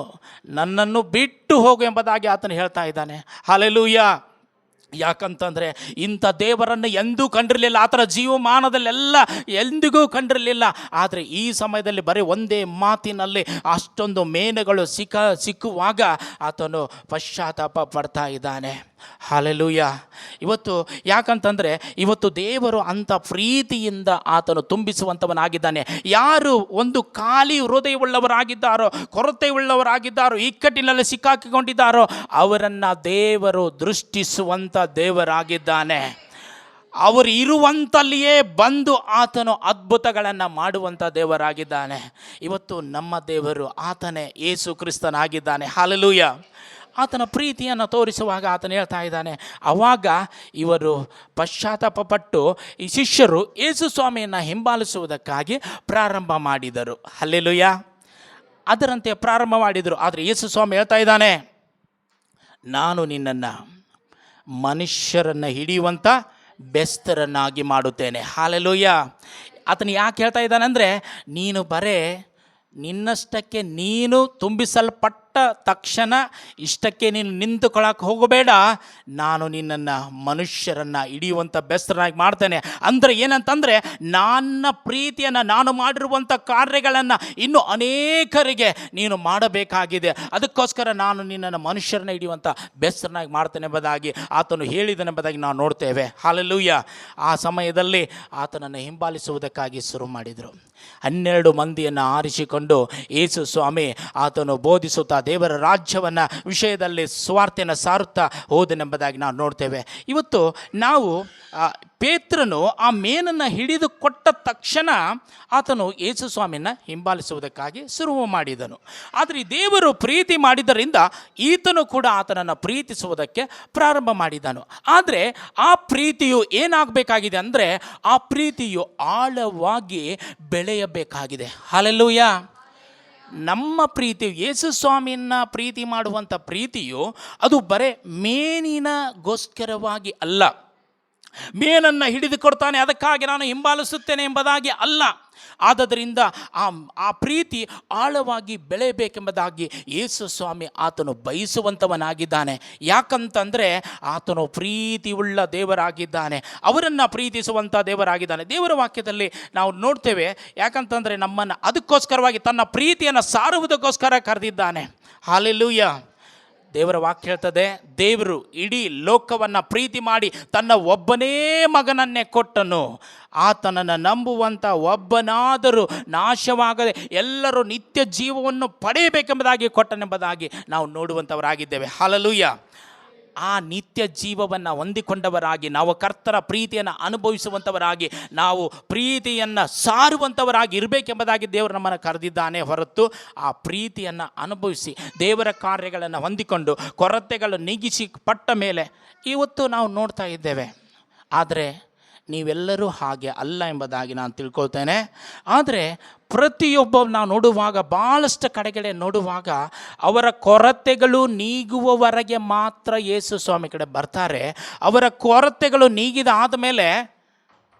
ನನ್ನನ್ನು ಬಿಟ್ಟು ಹೋಗು ಎಂಬುದಾಗಿ ಆತನು ಹೇಳ್ತಾ ಇದ್ದಾನೆ. ಹಲ್ಲೆಲೂಯಾ. ಯಾಕಂತಂದರೆ ಇಂಥ ದೇವರನ್ನು ಎಂದೂ ಕಂಡಿರಲಿಲ್ಲ, ಆತನ ಜೀವಮಾನದಲ್ಲೆಲ್ಲ ಎಂದಿಗೂ ಕಂಡಿರಲಿಲ್ಲ. ಆದರೆ ಈ ಸಮಯದಲ್ಲಿ ಬರೀ ಒಂದೇ ಮಾತಿನಲ್ಲಿ ಅಷ್ಟೊಂದು ಮೇನುಗಳು ಸಿಕ್ಕುವಾಗ ಆತನು ಪಶ್ಚಾತ್ತಾಪ ಪಡ್ತಾ ಇದ್ದಾನೆ. ಹಲ್ಲೆಲೂಯಾ. ಯಾಕಂತಂದರೆ ಇವತ್ತು ದೇವರು ಅಂಥ ಪ್ರೀತಿಯಿಂದ ಆತನು ತುಂಬಿಸುವಂಥವನಾಗಿದ್ದಾನೆ. ಯಾರು ಒಂದು ಖಾಲಿ ಹೃದಯವುಳ್ಳವರಾಗಿದ್ದಾರೋ, ಕೊರತೆಯುಳ್ಳವರಾಗಿದ್ದಾರೋ, ಇಕ್ಕಟ್ಟಿನಲ್ಲಿ ಸಿಕ್ಕಾಕಿಕೊಂಡಿದ್ದಾರೋ ಅವರನ್ನು ದೇವರು ದೃಷ್ಟಿಸುವಂಥ ದೇವರಾಗಿದ್ದಾನೆ. ಅವರು ಇರುವಂತಲ್ಲಿಯೇ ಬಂದು ಆತನು ಅದ್ಭುತಗಳನ್ನು ಮಾಡುವಂಥ ದೇವರಾಗಿದ್ದಾನೆ. ಇವತ್ತು ನಮ್ಮ ದೇವರು ಆತನೇ ಯೇಸು ಕ್ರಿಸ್ತನಾಗಿದ್ದಾನೆ. ಹಲ್ಲೆಲೂಯಾ. ಆತನ ಪ್ರೀತಿಯನ್ನು ತೋರಿಸುವಾಗ ಆತನು ಹೇಳ್ತಾ ಇದ್ದಾನೆ, ಆವಾಗ ಇವರು ಪಶ್ಚಾತ್ತಾಪಪಟ್ಟು ಈ ಶಿಷ್ಯರು ಯೇಸು ಸ್ವಾಮಿಯನ್ನು ಹಿಂಬಾಲಿಸುವುದಕ್ಕಾಗಿ ಪ್ರಾರಂಭ ಮಾಡಿದರು. ಹಲ್ಲೆಲೂಯಾ. ಅದರಂತೆ ಪ್ರಾರಂಭ ಮಾಡಿದರು. ಆದರೆ ಯೇಸು ಸ್ವಾಮಿ ಹೇಳ್ತಾ ಇದ್ದಾನೆ, ನಾನು ನಿನ್ನನ್ನು ಮನುಷ್ಯರನ್ನು ಹಿಡಿಯುವಂಥ ಬೆಸ್ತರನ್ನಾಗಿ ಮಾಡುತ್ತೇನೆ. ಹಲ್ಲೆಲೂಯಾ. ಆತನು ಯಾಕೆ ಹೇಳ್ತಾ ಇದ್ದಾನೆ ಅಂದರೆ, ನೀನು ಬರೇ ನಿನ್ನಷ್ಟಕ್ಕೆ ನೀನು ತುಂಬಿಸಲ್ಪಟ್ಟ ತಕ್ಷಣ ಇಷ್ಟಕ್ಕೆ ನೀನು ನಿಂತುಕೊಳ್ಳಕ್ಕೆ ಹೋಗಬೇಡ, ನಾನು ನಿನ್ನನ್ನು ಮನುಷ್ಯರನ್ನು ಹಿಡಿಯುವಂಥ ಬೆಸ್ತರನ್ನಾಗಿ ಮಾಡ್ತೇನೆ. ಅಂದರೆ ಏನಂತಂದರೆ, ನನ್ನ ಪ್ರೀತಿಯನ್ನು ನಾನು ಮಾಡಿರುವಂಥ ಕಾರ್ಯಗಳನ್ನು ಇನ್ನೂ ಅನೇಕರಿಗೆ ನೀನು ಮಾಡಬೇಕಾಗಿದೆ. ಅದಕ್ಕೋಸ್ಕರ ನಾನು ನಿನ್ನನ್ನು ಮನುಷ್ಯರನ್ನ ಹಿಡಿಯುವಂಥ ಬೆಸ್ತರನ್ನಾಗಿ ಮಾಡ್ತೇನೆ ಎಂಬುದಾಗಿ ಆತನು ಹೇಳಿದನೆಂಬುದಾಗಿ ನಾವು ನೋಡ್ತೇವೆ. ಹಲ್ಲೆಲೂಯಾ. ಆ ಸಮಯದಲ್ಲಿ ಆತನನ್ನು ಹಿಂಬಾಲಿಸುವುದಕ್ಕಾಗಿ ಶುರು ಮಾಡಿದರು. 12 ಮಂದಿಯನ್ನು ಆರಿಸಿಕೊಂಡು ಯೇಸು ಸ್ವಾಮಿ ಆತನು ಬೋಧಿಸುತ್ತಾ ದೇವರ ರಾಜ್ಯವನ್ನು ವಿಷಯದಲ್ಲಿ ಸುವಾರ್ತೆಯನ್ನು ಸಾರುತ್ತಾ ಹೋದನೆಂಬುದಾಗಿ ನಾವು ನೋಡ್ತೇವೆ. ಇವತ್ತು ನಾವು ಪೇತ್ರನು ಆ ಮೇನನ್ನು ಹಿಡಿದು ಕೊಟ್ಟ ತಕ್ಷಣ ಆತನು ಯೇಸು ಸ್ವಾಮಿಯನ್ನು ಹಿಂಬಾಲಿಸುವುದಕ್ಕಾಗಿ ಶುರು ಮಾಡಿದನು. ಆದರೆ ದೇವರು ಪ್ರೀತಿ ಮಾಡಿದ್ದರಿಂದ ಈತನು ಕೂಡ ಆತನನ್ನು ಪ್ರೀತಿಸುವುದಕ್ಕೆ ಪ್ರಾರಂಭ ಮಾಡಿದನು. ಆದರೆ ಆ ಪ್ರೀತಿಯು ಏನಾಗಬೇಕಾಗಿದೆ ಅಂದರೆ, ಆ ಪ್ರೀತಿಯು ಆಳವಾಗಿ ಬೆಳೆಯಬೇಕಾಗಿದೆ. ಹಲ್ಲೆಲೂಯಾ. ನಮ್ಮ ಪ್ರೀತಿಯು, ಯೇಸು ಸ್ವಾಮಿಯನ್ನು ಪ್ರೀತಿ ಮಾಡುವಂಥ ಪ್ರೀತಿಯು ಅದು ಬರೇ ಮೇನಿನಗೋಸ್ಕರವಾಗಿ ಅಲ್ಲ, ಮೇನನ್ನು ಹಿಡಿದು ಕೊಡ್ತಾನೆ ಅದಕ್ಕಾಗಿ ನಾನು ಹಿಂಬಾಲಿಸುತ್ತೇನೆ ಎಂಬುದಾಗಿ ಅಲ್ಲ. ಆದ್ದರಿಂದ ಆ ಪ್ರೀತಿ ಆಳವಾಗಿ ಬೆಳೆಯಬೇಕೆಂಬುದಾಗಿ ಯೇಸು ಸ್ವಾಮಿ ಆತನು ಬಯಸುವಂಥವನಾಗಿದ್ದಾನೆ. ಯಾಕಂತಂದರೆ ಆತನು ಪ್ರೀತಿಯುಳ್ಳ ದೇವರಾಗಿದ್ದಾನೆ, ಅವರನ್ನು ಪ್ರೀತಿಸುವಂಥ ದೇವರಾಗಿದ್ದಾನೆ. ದೇವರ ವಾಕ್ಯದಲ್ಲಿ ನಾವು ನೋಡ್ತೇವೆ. ಯಾಕಂತಂದರೆ ನಮ್ಮನ್ನು ಅದಕ್ಕೋಸ್ಕರವಾಗಿ ತನ್ನ ಪ್ರೀತಿಯನ್ನು ಸಾರುವುದಕ್ಕೋಸ್ಕರ ಕರೆದಿದ್ದಾನೆ. ಹಲ್ಲೆಲೂಯಾ. ದೇವರ ವಾಕ್ಯ ಹೇಳ್ತದೆ, ದೇವರು ಇಡೀ ಲೋಕವನ್ನು ಪ್ರೀತಿ ಮಾಡಿ ತನ್ನ ಒಬ್ಬನೇ ಮಗನನ್ನೇ ಕೊಟ್ಟನು. ಆತನನ್ನು ನಂಬುವಂಥ ಒಬ್ಬನಾದರೂ ನಾಶವಾಗದೆ ಎಲ್ಲರೂ ನಿತ್ಯ ಜೀವವನ್ನು ಪಡೆಯಬೇಕೆಂಬುದಾಗಿ ಕೊಟ್ಟನೆಂಬುದಾಗಿ ನಾವು ನೋಡುವಂಥವರಾಗಿದ್ದೇವೆ. ಹಲ್ಲೆಲೂಯಾ. ಆ ನಿತ್ಯ ಜೀವವನ್ನು ಹೊಂದಿಕೊಂಡವರಾಗಿ ನಾವು ಕರ್ತರ ಪ್ರೀತಿಯನ್ನು ಅನುಭವಿಸುವಂಥವರಾಗಿ ನಾವು ಪ್ರೀತಿಯನ್ನು ಸಾರುವಂಥವರಾಗಿ ಇರಬೇಕೆಂಬುದಾಗಿ ದೇವರು ನಮ್ಮನ್ನು ಕರೆದಿದ್ದಾನೆ ಹೊರತು ಆ ಪ್ರೀತಿಯನ್ನು ಅನುಭವಿಸಿ ದೇವರ ಕಾರ್ಯಗಳನ್ನು ಹೊಂದಿಕೊಂಡು ಕೊರತೆಗಳು ನೀಗಿಸಿ ಪಟ್ಟ ಮೇಲೆ ಇವತ್ತು ನಾವು ನೋಡ್ತಾ ಇದ್ದೇವೆ. ಆದರೆ ನೀವೆಲ್ಲರೂ ಹಾಗೆ ಅಲ್ಲ ಎಂಬುದಾಗಿ ನಾನು ತಿಳ್ಕೊಳ್ತೇನೆ. ಆದರೆ ಪ್ರತಿಯೊಬ್ಬ ನಾವು ನೋಡುವಾಗ ಭಾಳಷ್ಟು ಕಡೆಗಡೆ ನೋಡುವಾಗ ಅವರ ಕೊರತೆಗಳು ನೀಗುವವರೆಗೆ ಮಾತ್ರ ಯೇಸು ಸ್ವಾಮಿ ಕಡೆ ಬರ್ತಾರೆ. ಅವರ ಕೊರತೆಗಳು ನೀಗಿದ ಆದಮೇಲೆ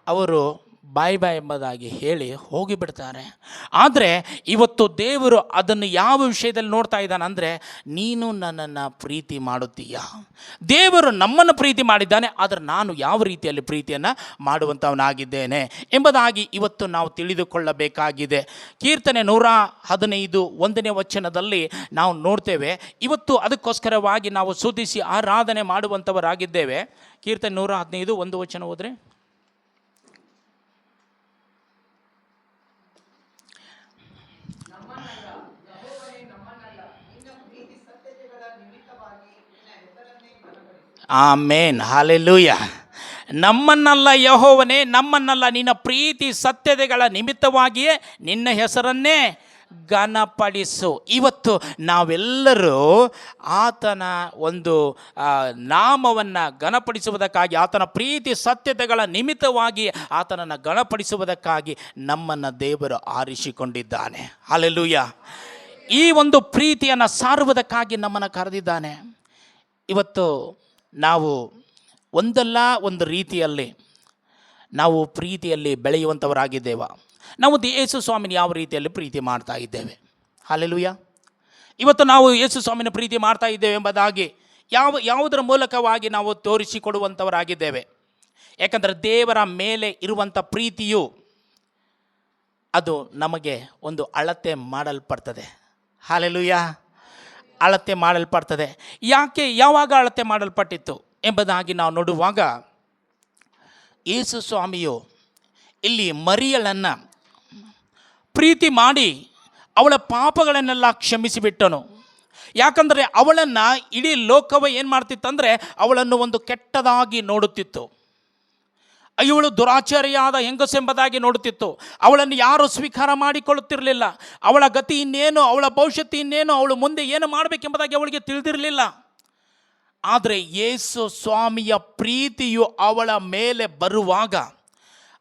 ಅವರು ಬಾಯ್ ಬಾಯ್ ಎಂಬುದಾಗಿ ಹೇಳಿ ಹೋಗಿಬಿಡ್ತಾರೆ. ಆದರೆ ಇವತ್ತು ದೇವರು ಅದನ್ನು ಯಾವ ವಿಷಯದಲ್ಲಿ ನೋಡ್ತಾ ಇದ್ದಾನೆ ಅಂದರೆ, ನೀನು ನನ್ನನ್ನು ಪ್ರೀತಿ ಮಾಡುತ್ತೀಯಾ? ದೇವರು ನಮ್ಮನ್ನು ಪ್ರೀತಿ ಮಾಡಿದ್ದಾನೆ, ಆದರೆ ನಾನು ಯಾವ ರೀತಿಯಲ್ಲಿ ಪ್ರೀತಿಯನ್ನು ಮಾಡುವಂಥವನಾಗಿದ್ದೇನೆ ಎಂಬುದಾಗಿ ಇವತ್ತು ನಾವು ತಿಳಿದುಕೊಳ್ಳಬೇಕಾಗಿದೆ. ಕೀರ್ತನೆ 115 1ನೇ ವಚನದಲ್ಲಿ ನಾವು ನೋಡ್ತೇವೆ. ಇವತ್ತು ಅದಕ್ಕೋಸ್ಕರವಾಗಿ ನಾವು ಸ್ತುತಿಸಿ ಆರಾಧನೆ ಮಾಡುವಂಥವರಾಗಿದ್ದೇವೆ. ಕೀರ್ತನೆ 115 1 ವಚನ ಹೋದರೆ, ಆಮೇನ್, ಹಲ್ಲೆಲೂಯಾ. ನಮ್ಮನ್ನಲ್ಲ ಯೆಹೋವನೇ, ನಮ್ಮನ್ನಲ್ಲ, ನಿನ್ನ ಪ್ರೀತಿ ಸತ್ಯತೆಗಳ ನಿಮಿತ್ತವಾಗಿಯೇ ನಿನ್ನ ಹೆಸರನ್ನೇ ಘನಪಡಿಸು. ಇವತ್ತು ನಾವೆಲ್ಲರೂ ಆತನ ಒಂದು ನಾಮವನ್ನು ಘನಪಡಿಸುವುದಕ್ಕಾಗಿ, ಆತನ ಪ್ರೀತಿ ಸತ್ಯತೆಗಳ ನಿಮಿತ್ತವಾಗಿ ಆತನನ್ನು ಘನಪಡಿಸುವುದಕ್ಕಾಗಿ ನಮ್ಮನ್ನು ದೇವರು ಆರಿಸಿಕೊಂಡಿದ್ದಾನೆ. ಹಲ್ಲೆಲೂಯಾ. ಈ ಒಂದು ಪ್ರೀತಿಯನ್ನು ಸಾರುವುದಕ್ಕಾಗಿ ನಮ್ಮನ್ನು ಕರೆದಿದ್ದಾನೆ. ಇವತ್ತು ನಾವು ಒಂದಲ್ಲ ಒಂದು ರೀತಿಯಲ್ಲಿ ನಾವು ಪ್ರೀತಿಯಲ್ಲಿ ಬೆಳೆಯುವಂಥವರಾಗಿದ್ದೇವೆ. ನಾವು ಯೇಸು ಸ್ವಾಮಿನ ಯಾವ ರೀತಿಯಲ್ಲಿ ಪ್ರೀತಿ ಮಾಡ್ತಾ ಇದ್ದೇವೆ? ಹಲ್ಲೆಲೂಯಾ. ಇವತ್ತು ನಾವು ಯೇಸು ಸ್ವಾಮಿನ ಪ್ರೀತಿ ಮಾಡ್ತಾ ಇದ್ದೇವೆ ಎಂಬುದಾಗಿ ಯಾವುದರ ಮೂಲಕವಾಗಿ ನಾವು ತೋರಿಸಿಕೊಡುವಂಥವರಾಗಿದ್ದೇವೆ? ಯಾಕಂದರೆ ದೇವರ ಮೇಲೆ ಇರುವಂಥ ಪ್ರೀತಿಯು ಅದು ನಮಗೆ ಒಂದು ಅಳತೆ ಮಾಡಲ್ಪಡ್ತದೆ. ಹಲ್ಲೆಲೂಯಾ. ಅಳತೆ ಮಾಡಲ್ಪಡ್ತದೆ. ಯಾವಾಗ ಅಳತೆ ಮಾಡಲ್ಪಟ್ಟಿತ್ತು ಎಂಬುದಾಗಿ ನಾವು ನೋಡುವಾಗ, ಯೇಸು ಸ್ವಾಮಿಯು ಇಲ್ಲಿ ಮರಿಯಳನ್ನು ಪ್ರೀತಿ ಮಾಡಿ ಅವಳ ಪಾಪಗಳನ್ನೆಲ್ಲ ಕ್ಷಮಿಸಿಬಿಟ್ಟನು. ಯಾಕಂದರೆ ಅವಳನ್ನು ಇಡೀ ಲೋಕವೇ ಏನು ಮಾಡ್ತಿತ್ತಂದರೆ ಅವಳನ್ನು ಒಂದು ಕೆಟ್ಟದಾಗಿ ನೋಡುತ್ತಿತ್ತು. ಇವಳು ದುರಾಚಾರಿಯಾದ ಹೆಂಗಸೆಂಬುದಾಗಿ ನೋಡುತ್ತಿತ್ತು. ಅವಳನ್ನು ಯಾರೂ ಸ್ವೀಕಾರ ಮಾಡಿಕೊಳ್ಳುತ್ತಿರಲಿಲ್ಲ. ಅವಳ ಗತಿ ಇನ್ನೇನು, ಅವಳ ಭವಿಷ್ಯತ್ತು ಇನ್ನೇನು, ಅವಳು ಮುಂದೆ ಏನು ಮಾಡಬೇಕೆಂಬುದಾಗಿ ಅವಳಿಗೆ ತಿಳಿದಿರಲಿಲ್ಲ. ಆದರೆ ಯೇಸು ಸ್ವಾಮಿಯ ಪ್ರೀತಿಯು ಅವಳ ಮೇಲೆ ಬರುವಾಗ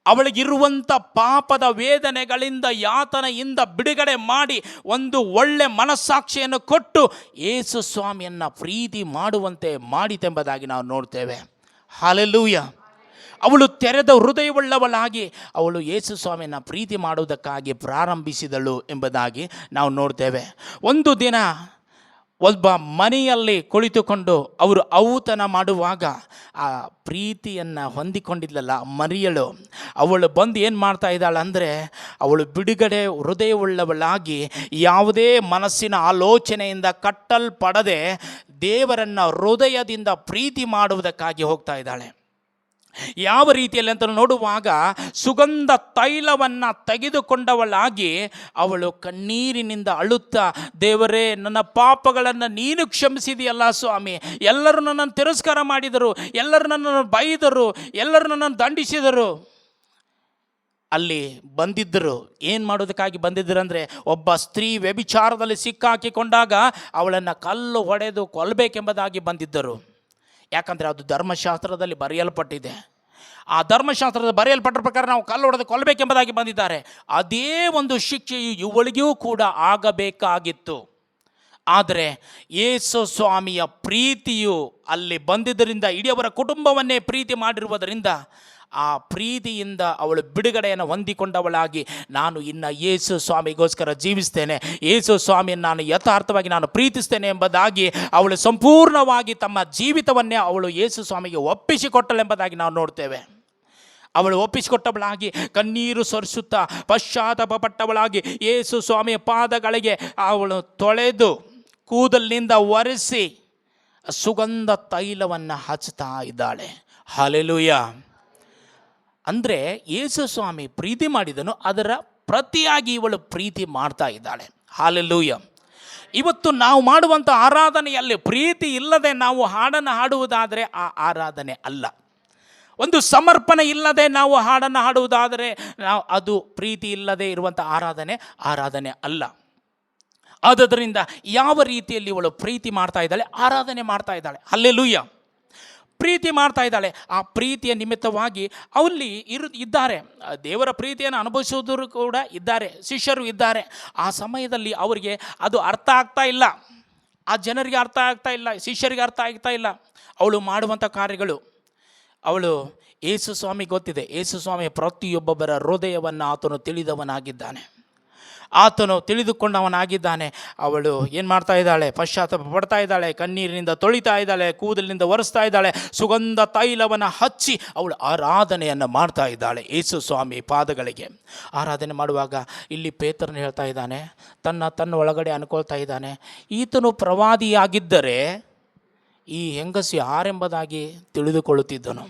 ಅವಳಿಗಿರುವಂಥ ಪಾಪದ ವೇದನೆಗಳಿಂದ, ಯಾತನೆಯಿಂದ ಬಿಡುಗಡೆ ಮಾಡಿ ಒಂದು ಒಳ್ಳೆ ಮನಸ್ಸಾಕ್ಷಿಯನ್ನು ಕೊಟ್ಟು ಯೇಸು ಸ್ವಾಮಿಯನ್ನು ಪ್ರೀತಿ ಮಾಡುವಂತೆ ಮಾಡಿತೆಂಬುದಾಗಿ ನಾವು ನೋಡ್ತೇವೆ. ಹಲ್ಲೆಲೂಯಾ. ಅವಳು ತೆರೆದ ಹೃದಯವುಳ್ಳವಳಾಗಿ ಅವಳು ಯೇಸು ಸ್ವಾಮಿಯನ್ನು ಪ್ರೀತಿ ಮಾಡುವುದಕ್ಕಾಗಿ ಪ್ರಾರಂಭಿಸಿದಳು ಎಂಬುದಾಗಿ ನಾವು ನೋಡ್ತೇವೆ. ಒಂದು ದಿನ ಒಬ್ಬ ಮನೆಯಲ್ಲಿ ಕುಳಿತುಕೊಂಡು ಅವರು ಔತಣ ಮಾಡುವಾಗ ಆ ಪ್ರೀತಿಯನ್ನು ಹೊಂದಿಕೊಂಡಿದ್ಲಲ್ಲ ಮರಿಯಳು, ಅವಳು ಬಂದು ಏನು ಮಾಡ್ತಾ ಇದ್ದಾಳೆ ಅಂದರೆ, ಅವಳು ಬಿಡುಗಡೆ ಹೃದಯವುಳ್ಳವಳಾಗಿ ಯಾವುದೇ ಮನಸ್ಸಿನ ಆಲೋಚನೆಯಿಂದ ಕಟ್ಟಲ್ಪಡದೆ ದೇವರನ್ನು ಹೃದಯದಿಂದ ಪ್ರೀತಿ ಮಾಡುವುದಕ್ಕಾಗಿ ಹೋಗ್ತಾ ಇದ್ದಾಳೆ. ಯಾವ ರೀತಿಯಲ್ಲಿ ಅಂತ ನೋಡುವಾಗ ಸುಗಂಧ ತೈಲವನ್ನು ತೆಗೆದುಕೊಂಡವಳಾಗಿ ಅವಳು ಕಣ್ಣೀರಿನಿಂದ ಅಳುತ್ತಾ, ದೇವರೇ, ನನ್ನ ಪಾಪಗಳನ್ನು ನೀನು ಕ್ಷಮಿಸಿದೆಯಲ್ಲ ಸ್ವಾಮಿ. ಎಲ್ಲರೂ ನನ್ನನ್ನು ತಿರಸ್ಕಾರ ಮಾಡಿದರು, ಎಲ್ಲರೂ ನನ್ನನ್ನು ಬೈದರು, ಎಲ್ಲರೂ ನನ್ನನ್ನು ದಂಡಿಸಿದರು. ಅಲ್ಲಿ ಬಂದಿದ್ದರು, ಏನು ಮಾಡೋದಕ್ಕಾಗಿ ಬಂದಿದ್ದರು ಅಂದರೆ, ಒಬ್ಬ ಸ್ತ್ರೀ ವ್ಯಭಿಚಾರದಲ್ಲಿ ಸಿಕ್ಕಾಕಿಕೊಂಡಾಗ ಅವಳನ್ನು ಕಲ್ಲು ಹೊಡೆದು ಕೊಲ್ಲಬೇಕೆಂಬುದಾಗಿ ಬಂದಿದ್ದರು. ಯಾಕಂದರೆ ಅದು ಧರ್ಮಶಾಸ್ತ್ರದಲ್ಲಿ ಬರೆಯಲ್ಪಟ್ಟಿದೆ. ಆ ಧರ್ಮಶಾಸ್ತ್ರದ ಬರೆಯಲ್ಪಟ್ಟ ಪ್ರಕಾರ ನಾವು ಕಲ್ಲು ಹೊಡೆದು ಕೊಲ್ಲಬೇಕೆಂಬುದಾಗಿ ಬಂದಿದ್ದಾರೆ. ಅದೇ ಒಂದು ಶಿಕ್ಷೆಯು ಇವಳಿಗೂ ಕೂಡ ಆಗಬೇಕಾಗಿತ್ತು. ಆದರೆ ಯೇಸು ಸ್ವಾಮಿಯ ಪ್ರೀತಿಯು ಅಲ್ಲಿ ಬಂದಿದ್ದರಿಂದ, ಇಡೀ ಅವರ ಕುಟುಂಬವನ್ನೇ ಪ್ರೀತಿ ಮಾಡಿರುವುದರಿಂದ ಆ ಪ್ರೀತಿಯಿಂದ ಅವಳು ಬಿಡುಗಡೆಯನ್ನು ಹೊಂದಿಕೊಂಡವಳಾಗಿ, ನಾನು ಇನ್ನು ಯೇಸು ಸ್ವಾಮಿಗೋಸ್ಕರ ಜೀವಿಸ್ತೇನೆ, ಯೇಸು ಸ್ವಾಮಿಯನ್ನು ನಾನು ಯಥಾರ್ಥವಾಗಿ ನಾನು ಪ್ರೀತಿಸ್ತೇನೆ ಎಂಬುದಾಗಿ ಅವಳು ಸಂಪೂರ್ಣವಾಗಿ ತಮ್ಮ ಜೀವಿತವನ್ನೇ ಅವಳು ಯೇಸು ಸ್ವಾಮಿಗೆ ಒಪ್ಪಿಸಿಕೊಟ್ಟಳೆಂಬುದಾಗಿ ನಾವು ನೋಡ್ತೇವೆ. ಅವಳು ಒಪ್ಪಿಸಿಕೊಟ್ಟವಳಾಗಿ ಕಣ್ಣೀರು ಸರಿಸುತ್ತಾ ಪಶ್ಚಾತ್ತಾಪ ಪಟ್ಟವಳಾಗಿ ಯೇಸು ಸ್ವಾಮಿಯ ಪಾದಗಳಿಗೆ ಅವಳು ತೊಳೆದು ಕೂದಲಿನಿಂದ ಒರೆಸಿ ಸುಗಂಧ ತೈಲವನ್ನು ಹಚ್ತಾ ಇದ್ದಾಳೆ. ಹಲ್ಲೆಲೂಯಾ. ಅಂದರೆ ಯೇಸು ಸ್ವಾಮಿ ಪ್ರೀತಿ ಮಾಡಿದನು, ಅದರ ಪ್ರತಿಯಾಗಿ ಇವಳು ಪ್ರೀತಿ ಮಾಡ್ತಾ ಇದ್ದಾಳೆ. ಹಲ್ಲೆಲೂಯಾ. ಇವತ್ತು ನಾವು ಮಾಡುವಂಥ ಆರಾಧನೆಯಲ್ಲಿ ಪ್ರೀತಿ ಇಲ್ಲದೆ ನಾವು ಹಾಡನ್ನು ಹಾಡುವುದಾದರೆ ಆ ಆರಾಧನೆ ಅಲ್ಲ. ಒಂದು ಸಮರ್ಪಣೆ ಇಲ್ಲದೆ ನಾವು ಹಾಡನ್ನು ಹಾಡುವುದಾದರೆ ಅದು ಪ್ರೀತಿ ಇಲ್ಲದೆ ಇರುವಂಥ ಆರಾಧನೆ ಅಲ್ಲ. ಆದ್ದರಿಂದ ಯಾವ ರೀತಿಯಲ್ಲಿ ಇವಳು ಪ್ರೀತಿ ಮಾಡ್ತಾ ಇದ್ದಾಳೆ, ಆರಾಧನೆ ಮಾಡ್ತಾ ಇದ್ದಾಳೆ. ಹಲ್ಲೆಲೂಯಾ. ಪ್ರೀತಿ ಮಾಡ್ತಾ ಇದ್ದಾಳೆ. ಆ ಪ್ರೀತಿಯ ನಿಮಿತ್ತವಾಗಿ ಅಲ್ಲಿ ಇದ್ದಾರೆ, ದೇವರ ಪ್ರೀತಿಯನ್ನು ಅನುಭವಿಸುವುದರು ಕೂಡ ಇದ್ದಾರೆ, ಶಿಷ್ಯರು ಇದ್ದಾರೆ. ಆ ಸಮಯದಲ್ಲಿ ಅವರಿಗೆ ಅದು ಅರ್ಥ ಆಗ್ತಾ ಇಲ್ಲ, ಆ ಜನರಿಗೆ ಅರ್ಥ ಆಗ್ತಾ ಇಲ್ಲ, ಶಿಷ್ಯರಿಗೆ ಅರ್ಥ ಆಗ್ತಾ ಇಲ್ಲ ಅವಳು ಮಾಡುವಂಥ ಕಾರ್ಯಗಳು. ಅವಳು ಯೇಸು ಸ್ವಾಮಿ ಗೊತ್ತಿದೆ, ಯೇಸು ಸ್ವಾಮಿ ಪ್ರತಿಯೊಬ್ಬೊಬ್ಬರ ಹೃದಯವನ್ನು ಆತನು ತಿಳಿದವನಾಗಿದ್ದಾನೆ, ಆತನು ತಿಳಿದುಕೊಂಡವನಾಗಿದ್ದಾನೆ. ಅವಳು ಏನು ಮಾಡ್ತಾ ಇದ್ದಾಳೆ, ಪಶ್ಚಾತ್ತಾಪ ಪಡ್ತಾ ಇದ್ದಾಳೆ, ಕಣ್ಣೀರಿನಿಂದ ತೊಳಿತಾ ಇದ್ದಾಳೆ, ಕೂದಲಿನಿಂದ ಒರೆಸ್ತಾ ಇದ್ದಾಳೆ, ಸುಗಂಧ ತೈಲವನ್ನು ಹಚ್ಚಿ ಅವಳು ಆರಾಧನೆಯನ್ನು ಮಾಡ್ತಾ ಇದ್ದಾಳೆ ಯೇಸು ಸ್ವಾಮಿ ಪಾದಗಳಿಗೆ. ಆರಾಧನೆ ಮಾಡುವಾಗ ಇಲ್ಲಿ ಪೇತ್ರನು ಹೇಳ್ತಾ ಇದ್ದಾನೆ, ತನ್ನ ಒಳಗಡೆ ಅನ್ಕೊಳ್ತಾ ಇದ್ದಾನೆ, ಈತನು ಪ್ರವಾದಿಯಾಗಿದ್ದರೆ ಈ ಹೆಂಗಸು ಯಾರೆಂಬುದಾಗಿ ತಿಳಿದುಕೊಳ್ಳುತ್ತಿದ್ದನು.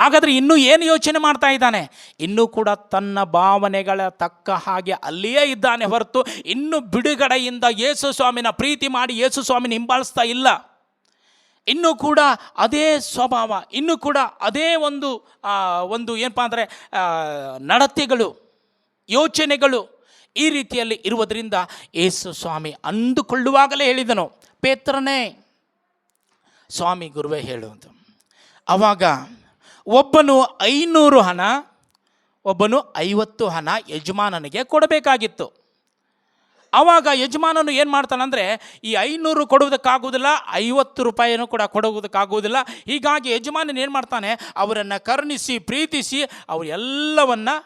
ಹಾಗಾದರೆ ಇನ್ನೂ ಏನು ಯೋಚನೆ ಮಾಡ್ತಾ ಇದ್ದಾನೆ, ಇನ್ನೂ ಕೂಡ ತನ್ನ ಭಾವನೆಗಳ ತಕ್ಕ ಹಾಗೆ ಅಲ್ಲಿಯೇ ಇದ್ದಾನೆ ಹೊರತು ಇನ್ನೂ ಬಿಡುಗಡೆಯಿಂದ ಯೇಸು ಸ್ವಾಮಿನ ಪ್ರೀತಿ ಮಾಡಿ ಯೇಸು ಸ್ವಾಮಿನ ಹಿಂಬಾಲಿಸ್ತಾ ಇಲ್ಲ. ಇನ್ನೂ ಕೂಡ ಅದೇ ಸ್ವಭಾವ, ಇನ್ನೂ ಕೂಡ ಅದೇ ಒಂದು ಏನಪ್ಪ ಅಂದರೆ ನಡತೆಗಳು, ಯೋಚನೆಗಳು ಈ ರೀತಿಯಲ್ಲಿ ಇರುವುದರಿಂದ ಯೇಸು ಸ್ವಾಮಿ ಅಂದುಕೊಳ್ಳುವಾಗಲೇ ಹೇಳಿದನು, ಪೇತ್ರನೇ ಸ್ವಾಮಿ ಗುರುವೇ ಹೇಳುವುದು. ಆವಾಗ ಒಬ್ಬನು 500 ಹಣ, ಒಬ್ಬನು 50 ಹಣ ಯಜಮಾನನಿಗೆ ಕೊಡಬೇಕಾಗಿತ್ತು. ಆವಾಗ ಯಜಮಾನನು ಏನು ಮಾಡ್ತಾನಂದರೆ, ಈ 500 ಕೊಡುವುದಕ್ಕಾಗುವುದಿಲ್ಲ, 50 ರೂಪಾಯಿನೂ ಕೂಡ ಕೊಡುವುದಕ್ಕಾಗುವುದಿಲ್ಲ. ಹೀಗಾಗಿ ಯಜಮಾನನು ಏನು ಮಾಡ್ತಾನೆ, ಅವರನ್ನು ಕರುಣಿಸಿ ಪ್ರೀತಿಸಿ ಅವರೆಲ್ಲವನ್ನು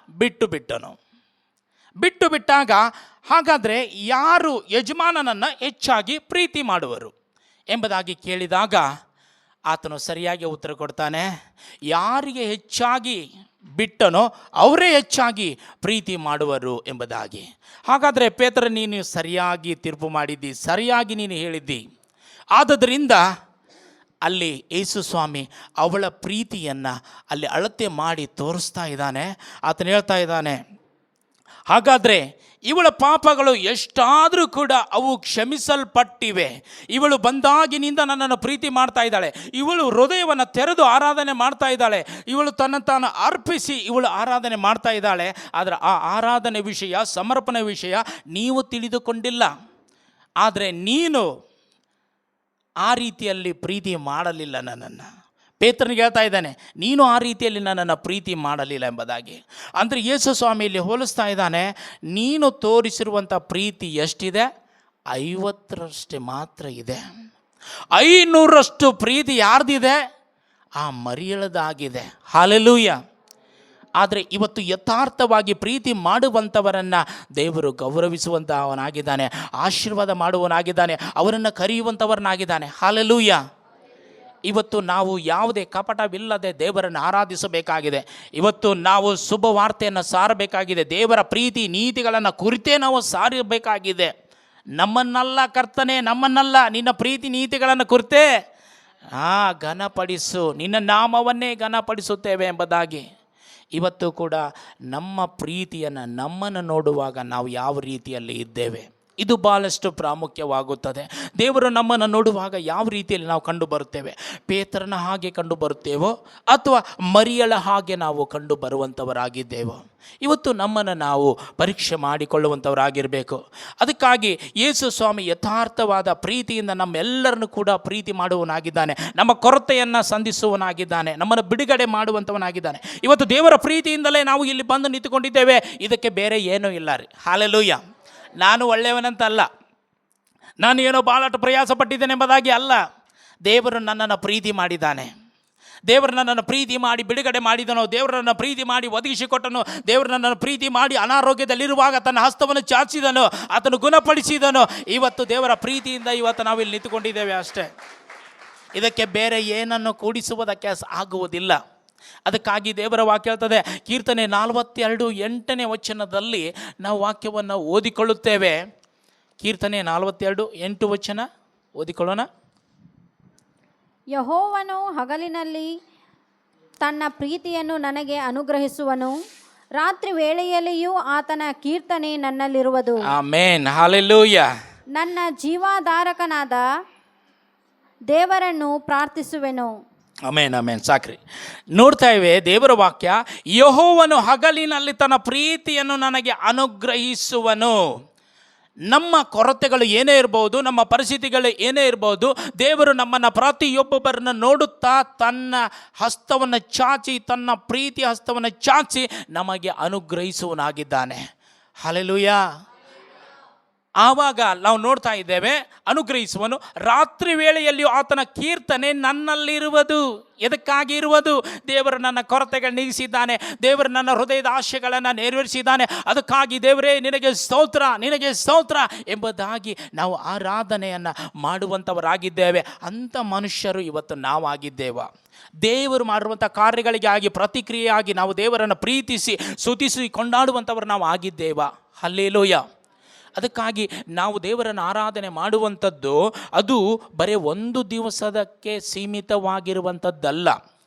ಬಿಟ್ಟು ಬಿಟ್ಟಾಗ ಹಾಗಾದರೆ ಯಾರು ಯಜಮಾನನನ್ನು ಹೆಚ್ಚಾಗಿ ಪ್ರೀತಿ ಮಾಡುವರು ಎಂಬುದಾಗಿ ಕೇಳಿದಾಗ ಆತನು ಸರಿಯಾಗಿ ಉತ್ತರ ಕೊಡ್ತಾನೆ, ಯಾರಿಗೆ ಹೆಚ್ಚಾಗಿ ಬಿಟ್ಟನೋ ಅವರೇ ಹೆಚ್ಚಾಗಿ ಪ್ರೀತಿ ಮಾಡುವರು ಎಂಬುದಾಗಿ. ಹಾಗಾದರೆ ಪೇತ್ರ, ನೀನು ಸರಿಯಾಗಿ ತೀರ್ಪು ಮಾಡಿದ್ದಿ, ಸರಿಯಾಗಿ ನೀನು ಹೇಳಿದ್ದಿ. ಆದುದರಿಂದ ಅಲ್ಲಿ ಯೇಸು ಸ್ವಾಮಿ ಅವಳ ಪ್ರೀತಿಯನ್ನು ಅಲ್ಲಿ ಅಳತೆ ಮಾಡಿ ತೋರಿಸ್ತಾ ಇದ್ದಾನೆ. ಆತನು ಹೇಳ್ತಾ ಇದ್ದಾನೆ, ಹಾಗಾದರೆ ಇವಳ ಪಾಪಗಳು ಎಷ್ಟಾದರೂ ಕೂಡ ಅವು ಕ್ಷಮಿಸಲ್ಪಟ್ಟಿವೆ. ಇವಳು ಬಂದಾಗಿನಿಂದ ನನ್ನನ್ನು ಪ್ರೀತಿ ಮಾಡ್ತಾ ಇದ್ದಾಳೆ, ಇವಳು ಹೃದಯವನ್ನು ತೆರೆದು ಆರಾಧನೆ ಮಾಡ್ತಾ ಇದ್ದಾಳೆ, ಇವಳು ತಾನು ಅರ್ಪಿಸಿ ಇವಳು ಆರಾಧನೆ ಮಾಡ್ತಾ ಇದ್ದಾಳೆ. ಆದರೆ ಆ ಆರಾಧನೆ ವಿಷಯ, ಸಮರ್ಪಣೆ ವಿಷಯ ನೀವು ತಿಳಿದುಕೊಂಡಿಲ್ಲ. ಆದರೆ ನೀನು ಆ ರೀತಿಯಲ್ಲಿ ಪ್ರೀತಿ ಮಾಡಲಿಲ್ಲ ನನ್ನನ್ನು. ಪೇತ್ರನಿಗೆ ಹೇಳ್ತಾ ಇದ್ದಾನೆ, ನೀನು ಆ ರೀತಿಯಲ್ಲಿ ನನ್ನನ್ನು ಪ್ರೀತಿ ಮಾಡಲಿಲ್ಲ ಎಂಬುದಾಗಿ. ಅಂದರೆ ಯೇಸು ಸ್ವಾಮಿಯಲ್ಲಿ ಹೋಲಿಸ್ತಾ ಇದ್ದಾನೆ, ನೀನು ತೋರಿಸಿರುವಂಥ ಪ್ರೀತಿ ಎಷ್ಟಿದೆ, 50ರಷ್ಟು ಮಾತ್ರ ಇದೆ. 500ರಷ್ಟು ಪ್ರೀತಿ ಯಾರ್ದಿದೆ, ಆ ಮರಿಯಳದಾಗಿದೆ. ಹಲ್ಲೆಲೂಯಾ. ಆದರೆ ಇವತ್ತು ಯಥಾರ್ಥವಾಗಿ ಪ್ರೀತಿ ಮಾಡುವಂಥವರನ್ನು ದೇವರು ಗೌರವಿಸುವಂಥವನಾಗಿದ್ದಾನೆ, ಆಶೀರ್ವಾದ ಮಾಡುವವನಾಗಿದ್ದಾನೆ, ಅವರನ್ನು ಕರೆಯುವಂಥವರನ್ನಾಗಿದ್ದಾನೆ. ಹಲ್ಲೆಲೂಯಾ. ಇವತ್ತು ನಾವು ಯಾವುದೇ ಕಪಟವಿಲ್ಲದೆ ದೇವರನ್ನು ಆರಾಧಿಸಬೇಕಾಗಿದೆ. ಇವತ್ತು ನಾವು ಶುಭ ವಾರ್ತೆಯನ್ನು ಸಾರಬೇಕಾಗಿದೆ. ದೇವರ ಪ್ರೀತಿ ನೀತಿಗಳನ್ನು ಕುರಿತೇ ನಾವು ಸಾರಬೇಕಾಗಿದೆ. ನಮ್ಮನ್ನಲ್ಲ ಕರ್ತನೆ, ನಮ್ಮನ್ನಲ್ಲ, ನಿನ್ನ ಪ್ರೀತಿ ನೀತಿಗಳನ್ನು ಕುರಿತೇ ಘನಪಡಿಸು, ನಿನ್ನ ನಾಮವನ್ನೇ ಘನಪಡಿಸುತ್ತೇವೆ ಎಂಬುದಾಗಿ. ಇವತ್ತು ಕೂಡ ನಮ್ಮ ಪ್ರೀತಿಯನ್ನು ನಮ್ಮನ್ನು ನೋಡುವಾಗ ನಾವು ಯಾವ ರೀತಿಯಲ್ಲಿ ಇದ್ದೇವೆ, ಇದು ಭಾಳಷ್ಟು ಪ್ರಾಮುಖ್ಯವಾಗುತ್ತದೆ. ದೇವರು ನಮ್ಮನ್ನು ನೋಡುವಾಗ ಯಾವ ರೀತಿಯಲ್ಲಿ ನಾವು ಕಂಡು ಬರುತ್ತೇವೆ, ಪೇತ್ರನ ಹಾಗೆ ಕಂಡು ಬರುತ್ತೇವೋ ಅಥವಾ ಮರಿಯಳ ಹಾಗೆ ನಾವು ಕಂಡು ಬರುವಂಥವರಾಗಿದ್ದೇವೋ, ಇವತ್ತು ನಮ್ಮನ್ನು ನಾವು ಪರೀಕ್ಷೆ ಮಾಡಿಕೊಳ್ಳುವಂಥವರಾಗಿರಬೇಕು. ಅದಕ್ಕಾಗಿ ಯೇಸು ಸ್ವಾಮಿ ಯಥಾರ್ಥವಾದ ಪ್ರೀತಿಯಿಂದ ನಮ್ಮೆಲ್ಲರನ್ನು ಕೂಡ ಪ್ರೀತಿ ಮಾಡುವವನಾಗಿದ್ದಾನೆ, ನಮ್ಮ ಕೊರತೆಯನ್ನು ಸಂಧಿಸುವವನಾಗಿದ್ದಾನೆ, ನಮ್ಮನ್ನು ಬಿಡುಗಡೆ ಮಾಡುವಂಥವನಾಗಿದ್ದಾನೆ. ಇವತ್ತು ದೇವರ ಪ್ರೀತಿಯಿಂದಲೇ ನಾವು ಇಲ್ಲಿ ಬಂದು ನಿಂತುಕೊಂಡಿದ್ದೇವೆ, ಇದಕ್ಕೆ ಬೇರೆ ಏನೂ ಇಲ್ಲ ರೀ. ಹಲ್ಲೆಲೂಯಾ. ನಾನು ಒಳ್ಳೆಯವನಂತಲ್ಲ, ನಾನು ಏನೋ ಭಾಳಷ್ಟು ಪ್ರಯಾಸ ಪಟ್ಟಿದ್ದೇನೆ ಎಂಬುದಾಗಿ ಅಲ್ಲ. ದೇವರು ನನ್ನನ್ನು ಪ್ರೀತಿ ಮಾಡಿದ್ದಾನೆ, ದೇವರು ನನ್ನನ್ನು ಪ್ರೀತಿ ಮಾಡಿ ಬಿಡುಗಡೆ ಮಾಡಿದನು, ದೇವರು ನನ್ನನ್ನು ಪ್ರೀತಿ ಮಾಡಿ ಒದಗಿಸಿಕೊಟ್ಟನು, ದೇವರು ನನ್ನನ್ನು ಪ್ರೀತಿ ಮಾಡಿ ಅನಾರೋಗ್ಯದಲ್ಲಿರುವಾಗ ತನ್ನ ಹಸ್ತವನ್ನು ಚಾಚಿದನು, ಆತನು ಗುಣಪಡಿಸಿದನು. ಇವತ್ತು ದೇವರ ಪ್ರೀತಿಯಿಂದ ಇವತ್ತು ನಾವಿಲ್ಲಿ ನಿಂತುಕೊಂಡಿದ್ದೇವೆ ಅಷ್ಟೇ. ಇದಕ್ಕೆ ಬೇರೆ ಏನನ್ನು ಕೂಡಿಸುವುದಕ್ಕೆ ಆಗುವುದಿಲ್ಲ. ಅದಕ್ಕಾಗಿ ದೇವರ ವಾಕ್ಯ ಹೇಳ್ತದೆ, ಕೀರ್ತನೆ 42:8ನೇ ವಚನದಲ್ಲಿ ನಾವು ವಾಕ್ಯವನ್ನು ಓದಿಕೊಳ್ಳುತ್ತೇವೆ. ಕೀರ್ತನೆ 42:8 ಓದಿಕೊಳ್ಳೋಣ. ಯೆಹೋವನು ಹಗಲಿನಲ್ಲಿ ತನ್ನ ಪ್ರೀತಿಯನ್ನು ನನಗೆ ಅನುಗ್ರಹಿಸುವನು, ರಾತ್ರಿ ವೇಳೆಯಲ್ಲಿಯೂ ಆತನ ಕೀರ್ತನೆ ನನ್ನಲ್ಲಿರುವುದು. Amen, hallelujah. ನನ್ನ ಜೀವಾಧಾರಕನಾದ ದೇವರನ್ನು ಪ್ರಾರ್ಥಿಸುವೆನು. Amen, amen. ಸಾಕ್ರಿ. ನೋಡ್ತಾ ಇವೆ ದೇವರ ವಾಕ್ಯ, ಯೆಹೋವನು ಹಗಲಿನಲ್ಲಿ ತನ್ನ ಪ್ರೀತಿಯನ್ನು ನನಗೆ ಅನುಗ್ರಹಿಸುವನು. ನಮ್ಮ ಕೊರತೆಗಳು ಏನೇ ಇರ್ಬೋದು, ನಮ್ಮ ಪರಿಸ್ಥಿತಿಗಳು ಏನೇ ಇರ್ಬೋದು, ದೇವರು ನಮ್ಮನ್ನು ಪ್ರತಿಯೊಬ್ಬೊಬ್ಬರನ್ನು ನೋಡುತ್ತಾ ತನ್ನ ಹಸ್ತವನ್ನು ಚಾಚಿ, ತನ್ನ ಪ್ರೀತಿ ಹಸ್ತವನ್ನು ಚಾಚಿ ನಮಗೆ ಅನುಗ್ರಹಿಸುವನಾಗಿದ್ದಾನೆ. ಹಲ್ಲೆಲೂಯಾ. ಆವಾಗ ನಾವು ನೋಡ್ತಾ ಇದ್ದೇವೆ, ಅನುಗ್ರಹಿಸುವನು, ರಾತ್ರಿ ವೇಳೆಯಲ್ಲಿಯೂ ಆತನ ಕೀರ್ತನೆ ನನ್ನಲ್ಲಿರುವುದು. ಎದಕ್ಕಾಗಿ ಇರುವುದು? ದೇವರು ನನ್ನ ಕೊರತೆಗಳು ನೀಗಿಸಿದ್ದಾನೆ, ದೇವರು ನನ್ನ ಹೃದಯದ ಆಶೆಗಳನ್ನು ನೆರವೇರಿಸಿದ್ದಾನೆ. ಅದಕ್ಕಾಗಿ ದೇವರೇ ನಿನಗೆ ಸ್ತೋತ್ರ, ನಿನಗೆ ಸ್ತೋತ್ರ ಎಂಬುದಾಗಿ ನಾವು ಆರಾಧನೆಯನ್ನು ಮಾಡುವಂಥವರಾಗಿದ್ದೇವೆ. ಅಂಥ ಮನುಷ್ಯರು ಇವತ್ತು ನಾವಾಗಿದ್ದೇವ. ದೇವರು ಮಾಡಿರುವಂಥ ಕಾರ್ಯಗಳಿಗಾಗಿ ಪ್ರತಿಕ್ರಿಯೆಯಾಗಿ ನಾವು ದೇವರನ್ನು ಪ್ರೀತಿಸಿ ಸ್ತುತಿಸಿ ಕೊಂಡಾಡುವಂಥವರು ನಾವು ಆಗಿದ್ದೇವ. ಹಲ್ಲೆಲೂಯಾ. ಅದಕ್ಕಾಗಿ ನಾವು ದೇವರನ್ನು ಆರಾಧನೆ ಮಾಡುವಂಥದ್ದು ಅದು ಬರೀ ಒಂದು ದಿವಸದಕ್ಕೆ ಸೀಮಿತವಾಗಿರುವಂಥದ್ದಲ್ಲ.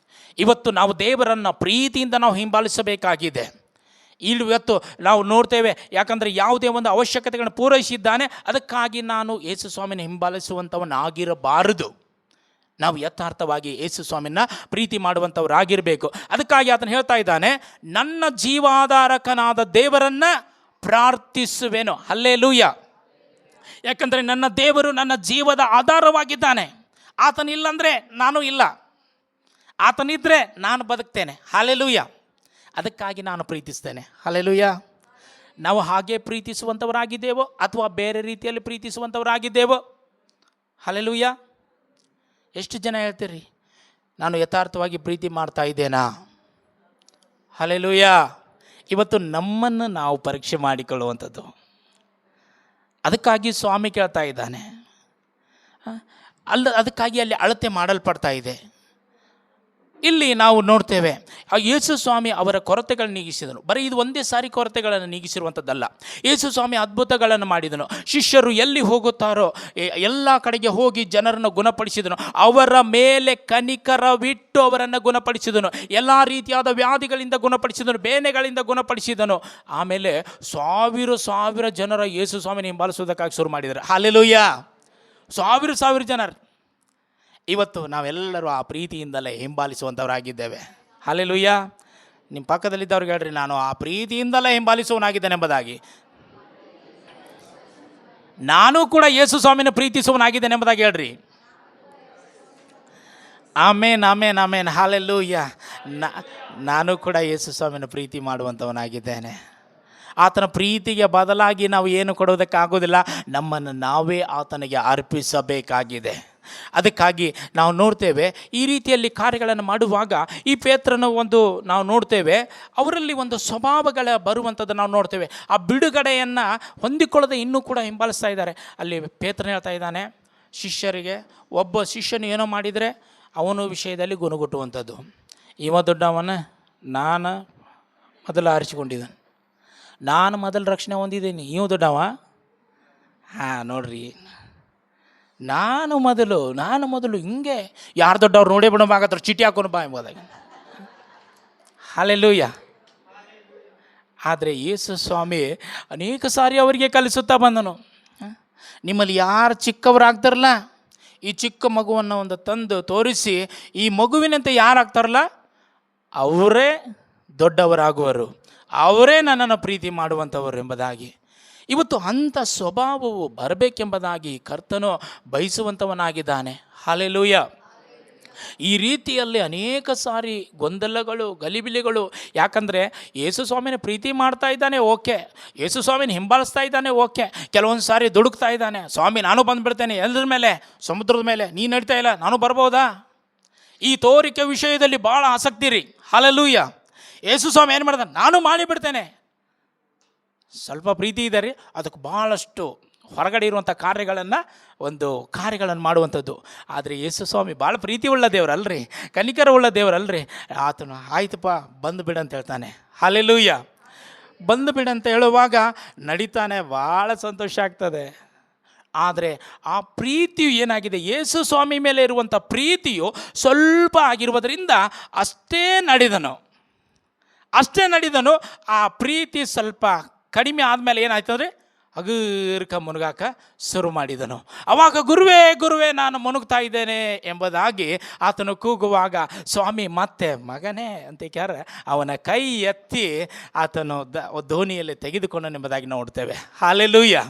ಇವತ್ತು ನಾವು ದೇವರನ್ನು ಪ್ರೀತಿಯಿಂದ ನಾವು ಹಿಂಬಾಲಿಸಬೇಕಾಗಿದೆ. ಇವತ್ತು ನಾವು ನೋಡ್ತೇವೆ, ಯಾಕಂದರೆ ಯಾವುದೇ ಒಂದು ಅವಶ್ಯಕತೆಗಳನ್ನು ಪೂರೈಸಿದ್ದಾನೆ, ಅದಕ್ಕಾಗಿ ನಾನು ಯೇಸು ಸ್ವಾಮಿನ ಹಿಂಬಾಲಿಸುವಂಥವನಾಗಿರಬಾರದು. ನಾವು ಯಥಾರ್ಥವಾಗಿ ಯೇಸು ಸ್ವಾಮಿನ ಪ್ರೀತಿ ಮಾಡುವಂಥವರಾಗಿರಬೇಕು. ಅದಕ್ಕಾಗಿ ಆತನು ಹೇಳ್ತಾ ಇದ್ದಾನೆ, ನನ್ನ ಜೀವಾಧಾರಕನಾದ ದೇವರನ್ನು ಪ್ರಾರ್ಥಿಸುವೆನು. ಹಲ್ಲೆಲೂಯಾ. ಯಾಕಂದರೆ ನನ್ನ ದೇವರು ನನ್ನ ಜೀವದ ಆಧಾರವಾಗಿದ್ದಾನೆ. ಆತನಿಲ್ಲಂದರೆ ನಾನು ಇಲ್ಲ, ಆತನಿದ್ದರೆ ನಾನು ಬದುಕ್ತೇನೆ. ಹಲ್ಲೆಲೂಯಾ. ಅದಕ್ಕಾಗಿ ನಾನು ಪ್ರೀತಿಸ್ತೇನೆ. ಹಲ್ಲೆಲೂಯಾ. ನಾವು ಹಾಗೆ ಪ್ರೀತಿಸುವಂಥವರಾಗಿದ್ದೇವೋ ಅಥವಾ ಬೇರೆ ರೀತಿಯಲ್ಲಿ ಪ್ರೀತಿಸುವಂಥವರಾಗಿದ್ದೇವೋ? ಹಲ್ಲೆಲೂಯಾ. ಎಷ್ಟು ಜನ ಹೇಳ್ತೀರಿ ನಾನು ಯಥಾರ್ಥವಾಗಿ ಪ್ರೀತಿ ಮಾಡ್ತಾ ಇದ್ದೇನಾ? ಹಲ್ಲೆಲೂಯಾ. ಇವತ್ತು ನಮ್ಮನ್ನು ನಾವು ಪರೀಕ್ಷೆ ಮಾಡಿಕೊಳ್ಳುವಂಥದ್ದು. ಅದಕ್ಕಾಗಿ ಸ್ವಾಮಿ ಕೇಳ್ತಾ ಇದ್ದಾನೆ, ಅದಕ್ಕಾಗಿ ಅಲ್ಲಿ ಅಳತೆ ಮಾಡಲ್ಪಡ್ತಾ ಇದೆ. ಇಲ್ಲಿ ನಾವು ನೋಡ್ತೇವೆ, ಯೇಸು ಸ್ವಾಮಿ ಅವರ ಕೊರತೆಗಳನ್ನು ನೀಗಿಸಿದನು. ಬರೀ ಇದು ಒಂದೇ ಸಾರಿ ಕೊರತೆಗಳನ್ನು ನೀಗಿಸಿರುವಂಥದ್ದಲ್ಲ. ಯೇಸು ಸ್ವಾಮಿ ಅದ್ಭುತಗಳನ್ನು ಮಾಡಿದನು. ಶಿಷ್ಯರು ಎಲ್ಲಿ ಹೋಗುತ್ತಾರೋ ಎಲ್ಲ ಕಡೆಗೆ ಹೋಗಿ ಜನರನ್ನು ಗುಣಪಡಿಸಿದನು. ಅವರ ಮೇಲೆ ಕನಿಕರವಿಟ್ಟು ಅವರನ್ನು ಗುಣಪಡಿಸಿದನು. ಎಲ್ಲ ರೀತಿಯಾದ ವ್ಯಾಧಿಗಳಿಂದ ಗುಣಪಡಿಸಿದನು, ಬೇನೆಗಳಿಂದ ಗುಣಪಡಿಸಿದನು. ಆಮೇಲೆ ಸಾವಿರ ಜನರ ಯೇಸು ಸ್ವಾಮಿನ ಹಿಂಬಾಲಿಸುವುದಕ್ಕಾಗಿ ಶುರು ಮಾಡಿದ್ದಾರೆ. ಹಲ್ಲೆಲೂಯಾ. ಸಾವಿರ ಜನರು. ಇವತ್ತು ನಾವೆಲ್ಲರೂ ಆ ಪ್ರೀತಿಯಿಂದಲೇ ಹಿಂಬಾಲಿಸುವಂಥವರಾಗಿದ್ದೇವೆ. ಹಲ್ಲೆಲೂಯಾ. ನಿಮ್ಮ ಪಕ್ಕದಲ್ಲಿದ್ದವ್ರಿಗೆ ಹೇಳ್ರಿ, ನಾನು ಆ ಪ್ರೀತಿಯಿಂದಲೇ ಹಿಂಬಾಲಿಸುವನಾಗಿದ್ದೇನೆ ಎಂಬುದಾಗಿ. ನಾನು ಕೂಡ ಯೇಸು ಸ್ವಾಮಿನ ಪ್ರೀತಿಸುವನಾಗಿದ್ದೇನೆ ಎಂಬುದಾಗಿ ಹೇಳ್ರಿ. ಆಮೇನ್, ಆಮೇನ್, ಆಮೇನ್. ಹಲ್ಲೆಲೂಯಾ. ನಾನು ಕೂಡ ಯೇಸು ಸ್ವಾಮಿನ ಪ್ರೀತಿ ಮಾಡುವಂಥವನಾಗಿದ್ದೇನೆ. ಆತನ ಪ್ರೀತಿಗೆ ಬದಲಾಗಿ ನಾವು ಏನು ಕೊಡೋದಕ್ಕಾಗೋದಿಲ್ಲ, ನಮ್ಮನ್ನು ನಾವೇ ಆತನಿಗೆ ಅರ್ಪಿಸಬೇಕಾಗಿದೆ. ಅದಕ್ಕಾಗಿ ನಾವು ನೋಡ್ತೇವೆ, ಈ ರೀತಿಯಲ್ಲಿ ಕಾರ್ಯಗಳನ್ನು ಮಾಡುವಾಗ ಈ ಪೇತ್ರನ ನಾವು ನೋಡ್ತೇವೆ, ಅವರಲ್ಲಿ ಒಂದು ಸ್ವಭಾವಗಳ ಬರುವಂಥದ್ದು ನಾವು ನೋಡ್ತೇವೆ. ಆ ಬಿಡುಗಡೆಯನ್ನು ಹೊಂದಿಕೊಳ್ಳದೆ ಇನ್ನೂ ಕೂಡ ಹಿಂಬಾಲಿಸ್ತಾ ಇದ್ದಾರೆ. ಅಲ್ಲಿ ಪೇತ್ರನ ಹೇಳ್ತಾ ಇದ್ದಾನೆ ಶಿಷ್ಯರಿಗೆ, ಒಬ್ಬ ಶಿಷ್ಯನು ಏನೋ ಮಾಡಿದರೆ ಅವನ ವಿಷಯದಲ್ಲಿ ಗುಣಗುಟ್ಟುವಂಥದ್ದು. ಇವ ದೊಡ್ಡವನ, ನಾನು ಮೊದಲು ಆರಿಸಿಕೊಂಡಿದ್ದಾನೆ, ನಾನು ಮೊದಲು ರಕ್ಷಣೆ ಹೊಂದಿದ್ದೀನಿ, ಇವು ದೊಡ್ಡವ. ನೋಡ್ರಿ, ನಾನು ಮೊದಲು ಹಿಂಗೆ ಯಾರು ದೊಡ್ಡವ್ರು ನೋಡೇ ಬಿಡೋ ಆಗತ್ರ ಚೀಟಿ ಹಾಕೊಂಡು ಬಾ ಎಂಬುದಾಗಿ. ಹಲ್ಲೆಲೂಯಾ. ಆದರೆ ಯೇಸು ಸ್ವಾಮಿ ಅನೇಕ ಸಾರಿ ಅವರಿಗೆ ಕಲಿಸುತ್ತಾ ಬಂದನು, ನಿಮ್ಮಲ್ಲಿ ಯಾರು ಚಿಕ್ಕವರಾಗ್ತಾರಲ್ಲ, ಈ ಚಿಕ್ಕ ಮಗುವನ್ನು ಒಂದು ತಂದು ತೋರಿಸಿ, ಈ ಮಗುವಿನಂತೆ ಯಾರಾಗ್ತಾರಲ್ಲ ಅವರೇ ದೊಡ್ಡವರಾಗುವರು, ಅವರೇ ನನ್ನನ್ನು ಪ್ರೀತಿ ಮಾಡುವಂಥವರು ಎಂಬುದಾಗಿ. ಇವತ್ತು ಅಂಥ ಸ್ವಭಾವವು ಬರಬೇಕೆಂಬುದಾಗಿ ಕರ್ತನು ಬಯಸುವಂಥವನಾಗಿದ್ದಾನೆ. ಹಲ್ಲೆಲೂಯಾ. ಈ ರೀತಿಯಲ್ಲಿ ಅನೇಕ ಸಾರಿ ಗೊಂದಲಗಳು, ಗಲಿಬಿಲಿಗಳು. ಯಾಕಂದರೆ ಯೇಸು ಸ್ವಾಮಿನ ಪ್ರೀತಿ ಮಾಡ್ತಾ ಇದ್ದಾನೆ, ಓಕೆ, ಯೇಸು ಸ್ವಾಮಿನ ಹಿಂಬಾಲಿಸ್ತಾ ಇದ್ದಾನೆ, ಓಕೆ. ಕೆಲವೊಂದು ಸಾರಿ ದುಡುಕ್ತಾ ಇದ್ದಾನೆ, ಸ್ವಾಮಿ ನಾನು ಬಂದುಬಿಡ್ತೇನೆ ಎಲ್ಲರ ಮೇಲೆ, ಸಮುದ್ರದ ಮೇಲೆ ನೀನು ನಡೀತಾ ಇಲ್ಲ, ನಾನು ಬರ್ಬೋದಾ? ಈ ತೋರಿಕೆ ವಿಷಯದಲ್ಲಿ ಭಾಳ ಆಸಕ್ತಿ ರೀ. ಹಲ್ಲೆಲೂಯಾ. ಯೇಸು ಸ್ವಾಮಿ ಏನು ಮಾಡ್ತಾನೆ, ನಾನು ಮಾಡಿಬಿಡ್ತೇನೆ. ಸ್ವಲ್ಪ ಪ್ರೀತಿ ಇದೆ ರೀ, ಅದಕ್ಕೆ ಭಾಳಷ್ಟು ಹೊರಗಡೆ ಇರುವಂಥ ಕಾರ್ಯಗಳನ್ನು ಮಾಡುವಂಥದ್ದು. ಆದರೆ ಯೇಸು ಸ್ವಾಮಿ ಭಾಳ ಪ್ರೀತಿ ಉಳ್ಳ ದೇವರಲ್ರಿ, ಕನಿಕರ ಉಳ್ಳ ದೇವರಲ್ರಿ. ಆತನು ಆಯ್ತಪ್ಪ ಬಂದು ಬಿಡು ಅಂತ ಹೇಳ್ತಾನೆ. ಹಲ್ಲೆಲೂಯಾ. ಬಂದು ಬಿಡು ಅಂತ ಹೇಳುವಾಗ ನಡೀತಾನೆ, ಭಾಳ ಸಂತೋಷ ಆಗ್ತದೆ. ಆದರೆ ಆ ಪ್ರೀತಿಯು ಏನಾಗಿದೆ, ಯೇಸು ಸ್ವಾಮಿ ಮೇಲೆ ಇರುವಂಥ ಪ್ರೀತಿಯು ಸ್ವಲ್ಪ ಆಗಿರುವುದರಿಂದ ಅಷ್ಟೇ ನಡೆದನು. ಆ ಪ್ರೀತಿ ಸ್ವಲ್ಪ ಕಡಿಮೆ ಆದಮೇಲೆ ಏನಾಯ್ತು ಅಂದರೆ ಹಗುರ್ಕ ಮುನುಗಾಕ ಶುರು ಮಾಡಿದನು. ಆವಾಗ ಗುರುವೇ ನಾನು ಮುನುಗ್ತಾ ಇದ್ದೇನೆ ಎಂಬುದಾಗಿ ಆತನು ಕೂಗುವಾಗ ಸ್ವಾಮಿ ಮತ್ತೆ ಮಗನೇ ಅಂತ ಕ್ಯಾರ ಅವನ ಕೈ ಎತ್ತಿ ಆತನು ದೋಣಿಯಲ್ಲಿ ತೆಗೆದುಕೊಂಡನೆಂಬುದಾಗಿ ನೋಡ್ತೇವೆ. ಹಲ್ಲೆಲೂಯಾ.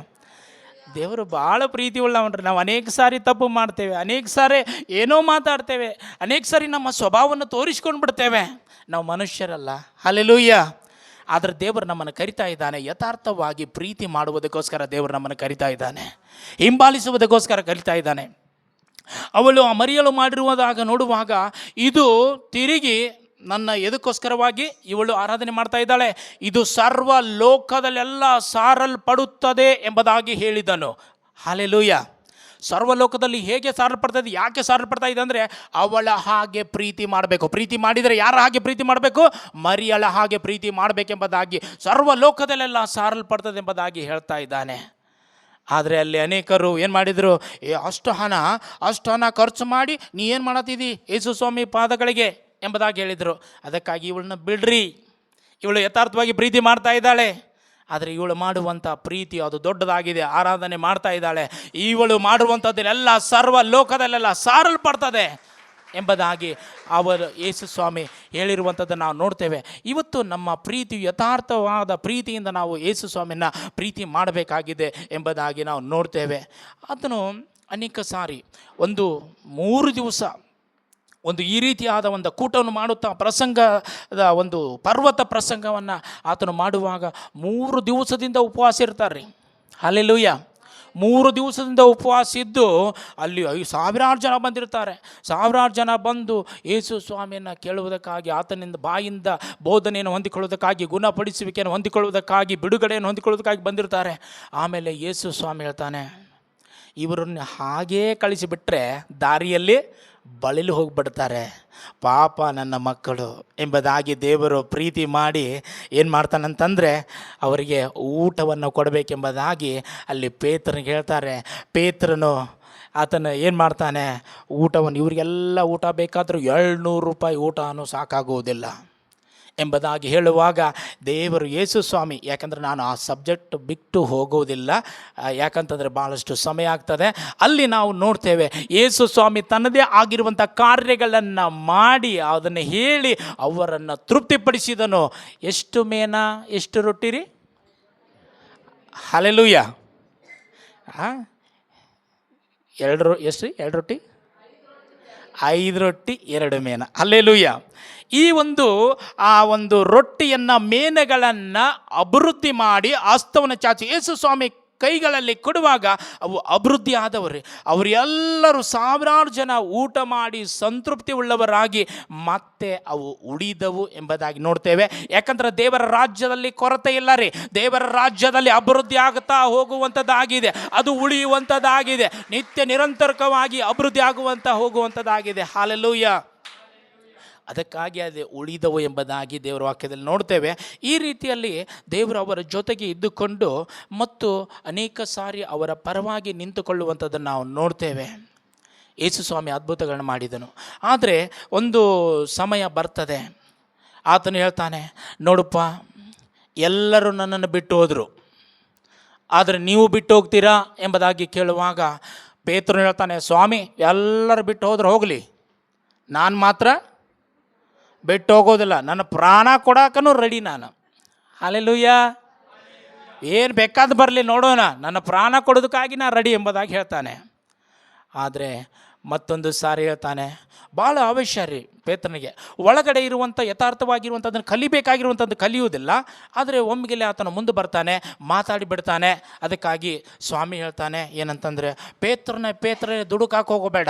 ದೇವರು ಭಾಳ ಪ್ರೀತಿ ಉಳ್ಳವನ್ರಿ. ನಾವು ಅನೇಕ ಸಾರಿ ತಪ್ಪು ಮಾಡ್ತೇವೆ, ಅನೇಕ ಸಾರಿ ಏನೋ ಮಾತಾಡ್ತೇವೆ, ಅನೇಕ ಸಾರಿ ನಮ್ಮ ಸ್ವಭಾವವನ್ನು ತೋರಿಸ್ಕೊಂಡು ಬಿಡ್ತೇವೆ. ನಾವು ಮನುಷ್ಯರಲ್ಲ. ಹಲ್ಲೆಲೂಯಾ. ಆದರೆ ದೇವರು ನಮ್ಮನ್ನು ಕರಿತಾ ಇದ್ದಾನೆ. ಯಥಾರ್ಥವಾಗಿ ಪ್ರೀತಿ ಮಾಡುವುದಕ್ಕೋಸ್ಕರ ದೇವರು ನಮ್ಮನ್ನು ಕರಿತಾ ಇದ್ದಾನೆ, ಹಿಂಬಾಲಿಸುವುದಕ್ಕೋಸ್ಕರ ಕರಿತಾ ಇದ್ದಾನೆ. ಅವಳು ಆ ಮರಿಯಳು ಮಾಡಿರುವುದಾಗ ನೋಡುವಾಗ ಇದು ತಿರುಗಿ ನನ್ನ ಎದಕ್ಕೋಸ್ಕರವಾಗಿ ಇವಳು ಆರಾಧನೆ ಮಾಡ್ತಾ ಇದ್ದಾಳೆ, ಇದು ಸರ್ವ ಲೋಕದಲ್ಲೆಲ್ಲ ಸಾರಲ್ಪಡುತ್ತದೆ ಎಂಬುದಾಗಿ ಹೇಳಿದನು. ಹಲ್ಲೆಲೂಯಾ. ಸರ್ವಲೋಕದಲ್ಲಿ ಹೇಗೆ ಸಾರಲ್ಪಡ್ತಾ ಇದೆ, ಯಾಕೆ ಸಾರಲ್ಪಡ್ತಾ ಇದೆ ಅಂದರೆ ಅವಳ ಹಾಗೆ ಪ್ರೀತಿ ಮಾಡಬೇಕು. ಪ್ರೀತಿ ಮಾಡಿದರೆ ಯಾರ ಹಾಗೆ ಪ್ರೀತಿ ಮಾಡಬೇಕು? ಮರಿಯಳ ಹಾಗೆ ಪ್ರೀತಿ ಮಾಡಬೇಕೆಂಬುದಾಗಿ ಸರ್ವಲೋಕದಲ್ಲೆಲ್ಲ ಸಾರಲ್ಪಡ್ತದೆ ಎಂಬುದಾಗಿ ಹೇಳ್ತಾ ಇದ್ದಾನೆ. ಆದರೆ ಅಲ್ಲಿ ಅನೇಕರು ಏನು ಮಾಡಿದರು, ಅಷ್ಟು ಹಣ ಖರ್ಚು ಮಾಡಿ ನೀ ಏನು ಮಾಡತ್ತಿದ್ದಿ ಯೇಸು ಸ್ವಾಮಿ ಪಾದಗಳಿಗೆ ಎಂಬುದಾಗಿ ಹೇಳಿದರು. ಅದಕ್ಕಾಗಿ ಇವಳನ್ನ ಬಿಡ್ರಿ, ಇವಳು ಯಥಾರ್ಥವಾಗಿ ಪ್ರೀತಿ ಮಾಡ್ತಾ ಇದ್ದಾಳೆ. ಆದರೆ ಇವಳು ಮಾಡುವಂಥ ಪ್ರೀತಿ ಅದು ದೊಡ್ಡದಾಗಿದೆ, ಆರಾಧನೆ ಮಾಡ್ತಾ ಇದ್ದಾಳೆ. ಇವಳು ಮಾಡುವಂಥದ್ದನ್ನೆಲ್ಲ ಸರ್ವ ಲೋಕದಲ್ಲೆಲ್ಲ ಸಾರಲ್ಪಡ್ತದೆ ಎಂಬುದಾಗಿ ಅವರು ಯೇಸು ಸ್ವಾಮಿ ಹೇಳಿರುವಂಥದ್ದನ್ನು ನಾವು ನೋಡ್ತೇವೆ. ಇವತ್ತು ನಮ್ಮ ಪ್ರೀತಿ ಯಥಾರ್ಥವಾದ ಪ್ರೀತಿಯಿಂದ ನಾವು ಯೇಸು ಸ್ವಾಮಿನ ಪ್ರೀತಿ ಮಾಡಬೇಕಾಗಿದೆ ಎಂಬುದಾಗಿ ನಾವು ನೋಡ್ತೇವೆ. ಅದನ್ನು ಅನೇಕ ಸಾರಿ 3 ದಿವಸ ಈ ರೀತಿಯಾದ ಒಂದು ಕೂಟವನ್ನು ಮಾಡುತ್ತಾ ಪ್ರಸಂಗದ ಒಂದು ಪರ್ವತ ಪ್ರಸಂಗವನ್ನು ಆತನು ಮಾಡುವಾಗ 3 ದಿವಸದಿಂದ ಉಪವಾಸ ಇರ್ತಾರೆ ರೀ. ಹಲ್ಲೆಲೂಯಾ. 3 ದಿವಸದಿಂದ ಉಪವಾಸ ಇದ್ದು ಅಲ್ಲಿ 1000 ಜನ ಬಂದಿರ್ತಾರೆ. 1000 ಜನ ಬಂದು ಯೇಸು ಸ್ವಾಮಿಯನ್ನು ಕೇಳುವುದಕ್ಕಾಗಿ, ಆತನಿಂದ ಬಾಯಿಂದ ಬೋಧನೆಯನ್ನು ಹೊಂದಿಕೊಳ್ಳುವುದಕ್ಕಾಗಿ, ಗುಣಪಡಿಸುವಿಕೆಯನ್ನು ಹೊಂದಿಕೊಳ್ಳುವುದಕ್ಕಾಗಿ, ಬಿಡುಗಡೆಯನ್ನು ಹೊಂದಿಕೊಳ್ಳುವುದಕ್ಕಾಗಿ ಬಂದಿರ್ತಾರೆ. ಆಮೇಲೆ ಯೇಸು ಸ್ವಾಮಿ ಹೇಳ್ತಾನೆ, ಇವರನ್ನು ಹಾಗೇ ಕಳಿಸಿಬಿಟ್ರೆ ದಾರಿಯಲ್ಲಿ ಬಳಲಿ ಹೋಗಿಬಿಡ್ತಾರೆ, ಪಾಪ ನನ್ನ ಮಕ್ಕಳು ಎಂಬುದಾಗಿ ದೇವರು ಪ್ರೀತಿ ಮಾಡಿ ಏನು ಮಾಡ್ತಾನಂತಂದರೆ ಅವರಿಗೆ ಊಟವನ್ನು ಕೊಡಬೇಕೆಂಬುದಾಗಿ ಅಲ್ಲಿ ಪೇತ್ರನಿಗೆ ಹೇಳ್ತಾರೆ. ಪೇತ್ರನು ಆತನು ಏನು ಮಾಡ್ತಾನೆ, ಊಟವನ್ನು ಇವರಿಗೆಲ್ಲ ಊಟ ಬೇಕಾದರೂ 700 ರೂಪಾಯಿ ಊಟನೂ ಸಾಕಾಗುವುದಿಲ್ಲ ಎಂಬುದಾಗಿ ಹೇಳುವಾಗ ದೇವರು ಯೇಸು ಸ್ವಾಮಿ, ಯಾಕಂದರೆ ನಾನು ಆ ಸಬ್ಜೆಕ್ಟ್ ಬಿಟ್ಟು ಹೋಗುವುದಿಲ್ಲ, ಯಾಕಂತಂದರೆ ಭಾಳಷ್ಟು ಸಮಯ ಆಗ್ತದೆ. ಅಲ್ಲಿ ನಾವು ನೋಡ್ತೇವೆ ಯೇಸು ಸ್ವಾಮಿ ತನ್ನದೇ ಆಗಿರುವಂಥ ಕಾರ್ಯಗಳನ್ನು ಮಾಡಿ ಅದನ್ನು ಹೇಳಿ ಅವರನ್ನು ತೃಪ್ತಿಪಡಿಸಿದನು. ಎಷ್ಟು ಮೇನ ಎಷ್ಟು ರೊಟ್ಟಿ ರೀ? ಹಲ್ಲೆಲೂಯಾ. ಎರಡು ರೊಟ್ಟಿ 5 ರೊಟ್ಟಿ 2 ಮೇನ. ಹಲ್ಲೆಲೂಯಾ. ಈ ಆ ಒಂದು ರೊಟ್ಟಿಯನ್ನು ಮೇನೆಗಳನ್ನು ಅಭಿವೃದ್ಧಿ ಮಾಡಿ ಹಸ್ತವನ್ನು ಚಾಚಿ ಯೇಸು ಸ್ವಾಮಿ ಕೈಗಳಲ್ಲಿ ಕೊಡುವಾಗ ಅವು ಅಭಿವೃದ್ಧಿ ಆದವರು. ಅವರೆಲ್ಲರೂ 1000 ಜನ ಊಟ ಮಾಡಿ ಸಂತೃಪ್ತಿ ಉಳ್ಳವರಾಗಿ ಮತ್ತೆ ಅವು ಉಳಿದವು ಎಂಬುದಾಗಿ ನೋಡ್ತೇವೆ. ಯಾಕಂದರೆ ದೇವರ ರಾಜ್ಯದಲ್ಲಿ ಕೊರತೆ ಇಲ್ಲ ರೀ. ದೇವರ ರಾಜ್ಯದಲ್ಲಿ ಅಭಿವೃದ್ಧಿ ಆಗುತ್ತಾ ಹೋಗುವಂಥದ್ದಾಗಿದೆ, ಅದು ಉಳಿಯುವಂಥದ್ದಾಗಿದೆ, ನಿತ್ಯ ನಿರಂತರವಾಗಿ ಅಭಿವೃದ್ಧಿ ಆಗುವಂಥ ಹೋಗುವಂಥದ್ದಾಗಿದೆ. ಹಲ್ಲೆಲೂಯಾ. ಅದಕ್ಕಾಗಿ ಅದೇ ಉಳಿದವು ಎಂಬುದಾಗಿ ದೇವರ ವಾಕ್ಯದಲ್ಲಿ ನೋಡ್ತೇವೆ. ಈ ರೀತಿಯಲ್ಲಿ ದೇವರು ಅವರ ಜೊತೆಗೆ ಇದ್ದುಕೊಂಡು ಮತ್ತು ಅನೇಕ ಸಾರಿ ಅವರ ಪರವಾಗಿ ನಿಂತುಕೊಳ್ಳುವಂಥದ್ದನ್ನು ನಾವು ನೋಡ್ತೇವೆ. ಯೇಸು ಸ್ವಾಮಿ ಅದ್ಭುತಗಳನ್ನು ಮಾಡಿದನು. ಆದರೆ ಒಂದು ಸಮಯ ಬರ್ತದೆ, ಆತನು ಹೇಳ್ತಾನೆ, ನೋಡಪ್ಪ ಎಲ್ಲರೂ ನನ್ನನ್ನು ಬಿಟ್ಟು ಹೋದರು, ಆದರೆ ನೀವು ಬಿಟ್ಟು ಹೋಗ್ತೀರಾ ಎಂಬುದಾಗಿ ಕೇಳುವಾಗ ಪೇತ್ರನು ಹೇಳ್ತಾನೆ, ಸ್ವಾಮಿ ಎಲ್ಲರೂ ಬಿಟ್ಟು ಹೋದ್ರೆ ಹೋಗಲಿ, ನಾನು ಮಾತ್ರ ಬಿಟ್ಟು ಹೋಗೋದಿಲ್ಲ, ನನ್ನ ಪ್ರಾಣ ಕೊಡೋಕೂ ರೆಡಿ ನಾನು. ಹಲ್ಲೆಲೂಯಾ. ಏನು ಬೇಕಾದ ಬರಲಿ ನೋಡೋಣ, ನನ್ನ ಪ್ರಾಣ ಕೊಡೋದಕ್ಕಾಗಿ ನಾನು ರೆಡಿ ಎಂಬುದಾಗಿ ಹೇಳ್ತಾನೆ. ಆದರೆ ಮತ್ತೊಂದು ಸಾರಿ ಹೇಳ್ತಾನೆ, ಭಾಳ ಅವಶ್ಯ ರೀ ಪೇತ್ರನಿಗೆ, ಒಳಗಡೆ ಇರುವಂಥ ಯಥಾರ್ಥವಾಗಿರುವಂಥದ್ದನ್ನು ಕಲಿಬೇಕಾಗಿರುವಂಥದ್ದು ಕಲಿಯುವುದಿಲ್ಲ. ಆದರೆ ಒಮ್ಮೆಗೆ ಆತನು ಮುಂದೆ ಬರ್ತಾನೆ, ಮಾತಾಡಿ ಬಿಡ್ತಾನೆ. ಅದಕ್ಕಾಗಿ ಸ್ವಾಮಿ ಹೇಳ್ತಾನೆ ಏನಂತಂದರೆ, ಪೇತ್ರನೇ ದುಡುಕಾಕೆ ಹೋಗಬೇಡ.